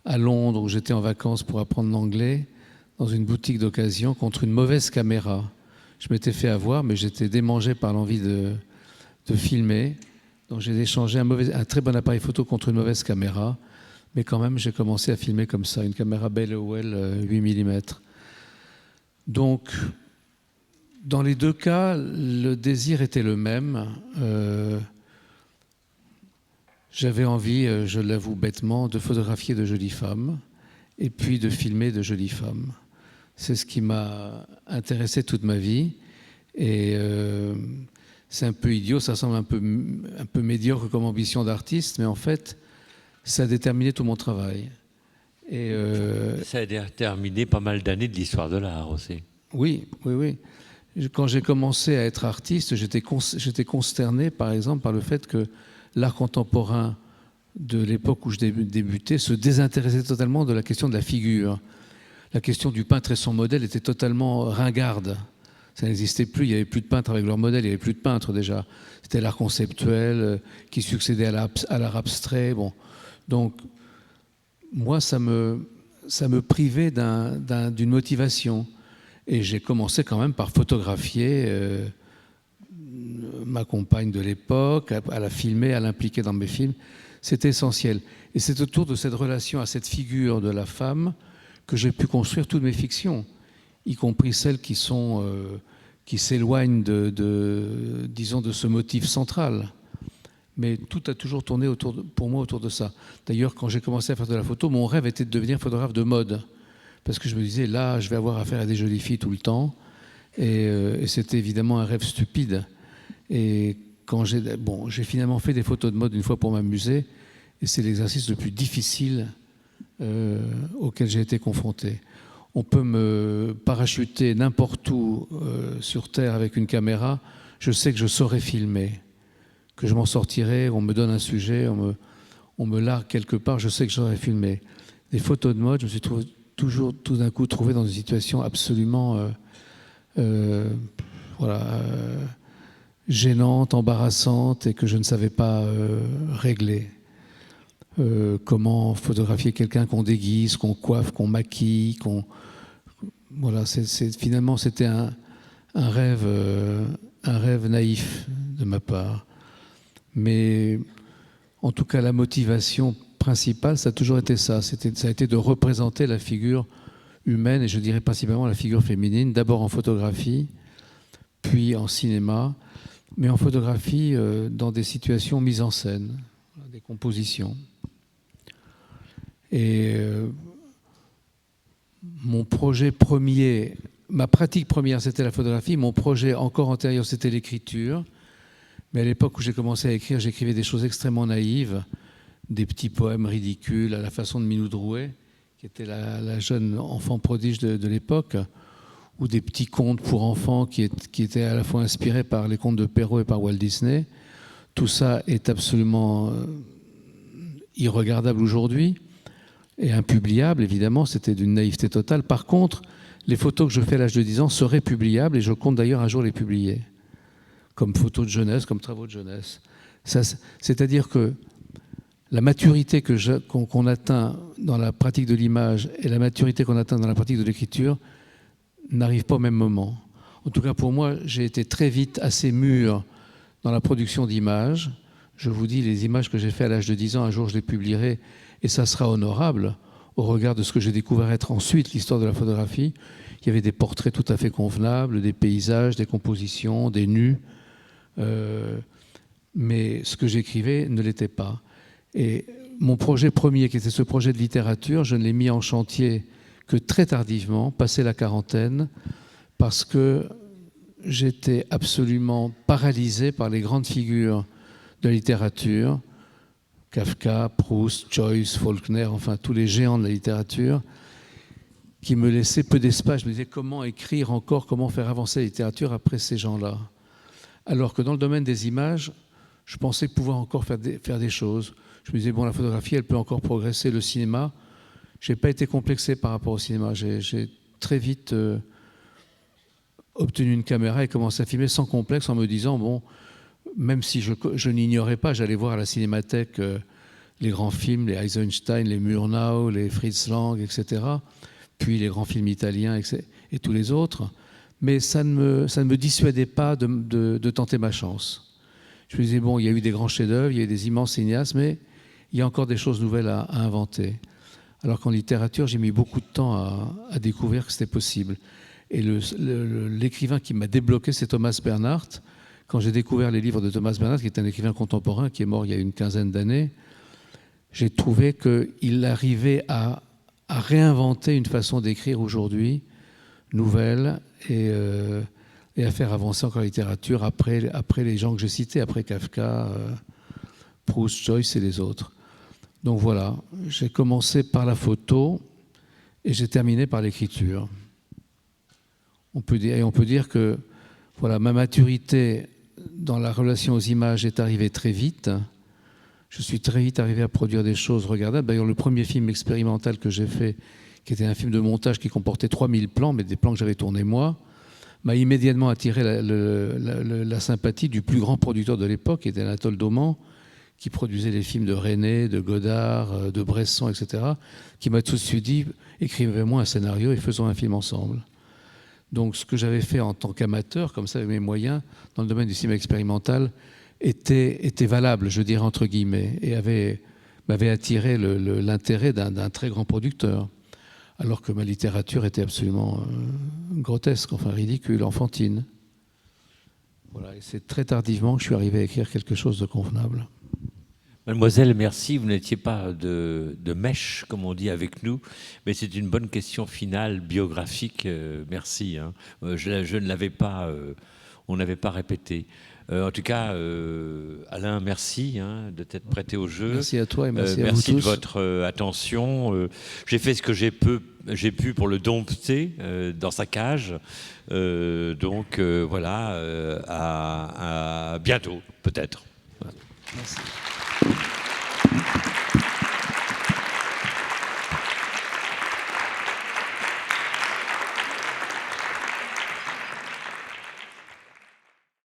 à Londres, où j'étais en vacances pour apprendre l'anglais, dans une boutique d'occasion, contre une mauvaise caméra. Je m'étais fait avoir, mais j'étais démangé par l'envie de filmer. Donc j'ai échangé un très bon appareil photo contre une mauvaise caméra, mais quand même j'ai commencé à filmer comme ça, une caméra Bellewell 8 mm. Donc, dans les deux cas, le désir était le même. J'avais envie, je l'avoue bêtement, de photographier de jolies femmes et puis de filmer de jolies femmes. C'est ce qui m'a intéressé toute ma vie. Et c'est un peu idiot, ça semble un peu médiocre comme ambition d'artiste, mais en fait, ça a déterminé tout mon travail. Et ça a déterminé pas mal d'années de l'histoire de l'art aussi. oui, oui, oui. Quand j'ai commencé à être artiste, j'étais consterné, par exemple, par le fait que l'art contemporain de l'époque où je débutais se désintéressait totalement de la question de la figure. La question du peintre et son modèle était totalement ringarde. Ça n'existait plus, il n'y avait plus de peintres avec leur modèle, il n'y avait plus de peintres déjà. C'était l'art conceptuel qui succédait à l'art abstrait. Bon. Donc, moi, ça me privait d'une motivation. Et j'ai commencé quand même par photographier ma compagne de l'époque, à la filmer, à l'impliquer dans mes films. C'était essentiel. Et c'est autour de cette relation à cette figure de la femme que j'ai pu construire toutes mes fictions, y compris celles qui s'éloignent disons, de ce motif central. Mais tout a toujours tourné pour moi autour de ça. D'ailleurs, quand j'ai commencé à faire de la photo, mon rêve était de devenir photographe de mode. Parce que je me disais, là, je vais avoir affaire à des jolies filles tout le temps. Et c'était évidemment un rêve stupide. Et quand j'ai finalement fait des photos de mode une fois pour m'amuser. Et c'est l'exercice le plus difficile auquel j'ai été confronté. On peut me parachuter n'importe où sur Terre avec une caméra. Je sais que je saurais filmer, que je m'en sortirai. On me donne un sujet, on me largue quelque part. Je sais que je saurais filmer. Des photos de mode, je me suis toujours tout d'un coup trouvé dans une situation absolument gênante, embarrassante et que je ne savais pas régler. Comment photographier quelqu'un qu'on déguise, qu'on coiffe, qu'on maquille, voilà, finalement c'était un rêve naïf de ma part. Mais en tout cas, la motivation principale, ça a toujours été ça. Ça a été de représenter la figure humaine, et je dirais principalement la figure féminine, d'abord en photographie, puis en cinéma, mais en photographie dans des situations mises en scène, des compositions. Et mon projet premier, ma pratique première, c'était la photographie. Mon projet encore antérieur, c'était l'écriture. Mais à l'époque où j'ai commencé à écrire, j'écrivais des choses extrêmement naïves, des petits poèmes ridicules à la façon de Minou Drouet, qui était la jeune enfant prodige de l'époque, ou des petits contes pour enfants qui étaient à la fois inspirés par les contes de Perrault et par Walt Disney. Tout ça est absolument irregardable aujourd'hui et impubliable, évidemment, c'était d'une naïveté totale. Par contre, les photos que je fais à l'âge de 10 ans seraient publiables, et je compte d'ailleurs un jour les publier, comme photos de jeunesse, comme travaux de jeunesse. C'est-à-dire que la maturité qu'on atteint dans la pratique de l'image et la maturité qu'on atteint dans la pratique de l'écriture n'arrivent pas au même moment. En tout cas, pour moi, j'ai été très vite assez mûr dans la production d'images. Je vous dis, les images que j'ai faites à l'âge de 10 ans, un jour je les publierai, et ça sera honorable au regard de ce que j'ai découvert être ensuite l'histoire de la photographie. Il y avait des portraits tout à fait convenables, des paysages, des compositions, des nus. Mais ce que j'écrivais ne l'était pas. Et mon projet premier, qui était ce projet de littérature, je ne l'ai mis en chantier que très tardivement, passé la quarantaine, parce que j'étais absolument paralysé par les grandes figures de la littérature, Kafka, Proust, Joyce, Faulkner, enfin tous les géants de la littérature, qui me laissaient peu d'espace. Je me disais comment écrire encore, comment faire avancer la littérature après ces gens-là. Alors que dans le domaine des images, je pensais pouvoir encore faire des choses. Je me disais, bon, la photographie, elle peut encore progresser. Le cinéma, je n'ai pas été complexé par rapport au cinéma. J'ai très vite obtenu une caméra et commencé à filmer sans complexe en me disant, bon, même si je n'ignorais pas, j'allais voir à la Cinémathèque les grands films, les Eisenstein, les Murnau, les Fritz Lang, etc., puis les grands films italiens et tous les autres. Mais ça ne me dissuadait pas de tenter ma chance. Je me disais, bon, il y a eu des grands chefs-d'œuvre, il y a eu des immenses cinéastes, mais il y a encore des choses nouvelles à inventer. Alors qu'en littérature, j'ai mis beaucoup de temps à découvrir que c'était possible. Et l'écrivain qui m'a débloqué, c'est Thomas Bernhardt. Quand j'ai découvert les livres de Thomas Bernhardt, qui est un écrivain contemporain, qui est mort il y a une quinzaine d'années, j'ai trouvé qu'il arrivait à réinventer une façon d'écrire aujourd'hui, nouvelle, et et à faire avancer encore la littérature après les gens que j'ai cités, après Kafka, Proust, Joyce et les autres. Donc voilà, j'ai commencé par la photo et j'ai terminé par l'écriture. On peut dire que voilà, ma maturité dans la relation aux images est arrivée très vite. Je suis très vite arrivé à produire des choses regardables. D'ailleurs, le premier film expérimental que j'ai fait, qui était un film de montage qui comportait 3000 plans, mais des plans que j'avais tournés moi, m'a immédiatement attiré la sympathie du plus grand producteur de l'époque, qui était Anatole Dauman, qui produisait les films de René, de Godard, de Bresson, etc., qui m'a tout de suite dit « écrivez-moi un scénario et faisons un film ensemble ». Donc ce que j'avais fait en tant qu'amateur, comme ça avec mes moyens, dans le domaine du cinéma expérimental, était valable, je dirais entre guillemets, et m'avait attiré l'intérêt d'un très grand producteur, alors que ma littérature était absolument grotesque, enfin ridicule, enfantine. Voilà, et c'est très tardivement que je suis arrivé à écrire quelque chose de convenable. Mademoiselle, merci. Vous n'étiez pas de mèche, comme on dit avec nous, mais c'est une bonne question finale, biographique. Merci. Hein. Je ne l'avais pas, on n'avait pas répété. En tout cas, Alain, merci hein, de t'être prêté au jeu. Merci à toi et merci à vous tous. Merci de votre attention. J'ai fait ce que j'ai pu pour le dompter dans sa cage. Donc voilà, à bientôt, peut-être. Voilà. Merci.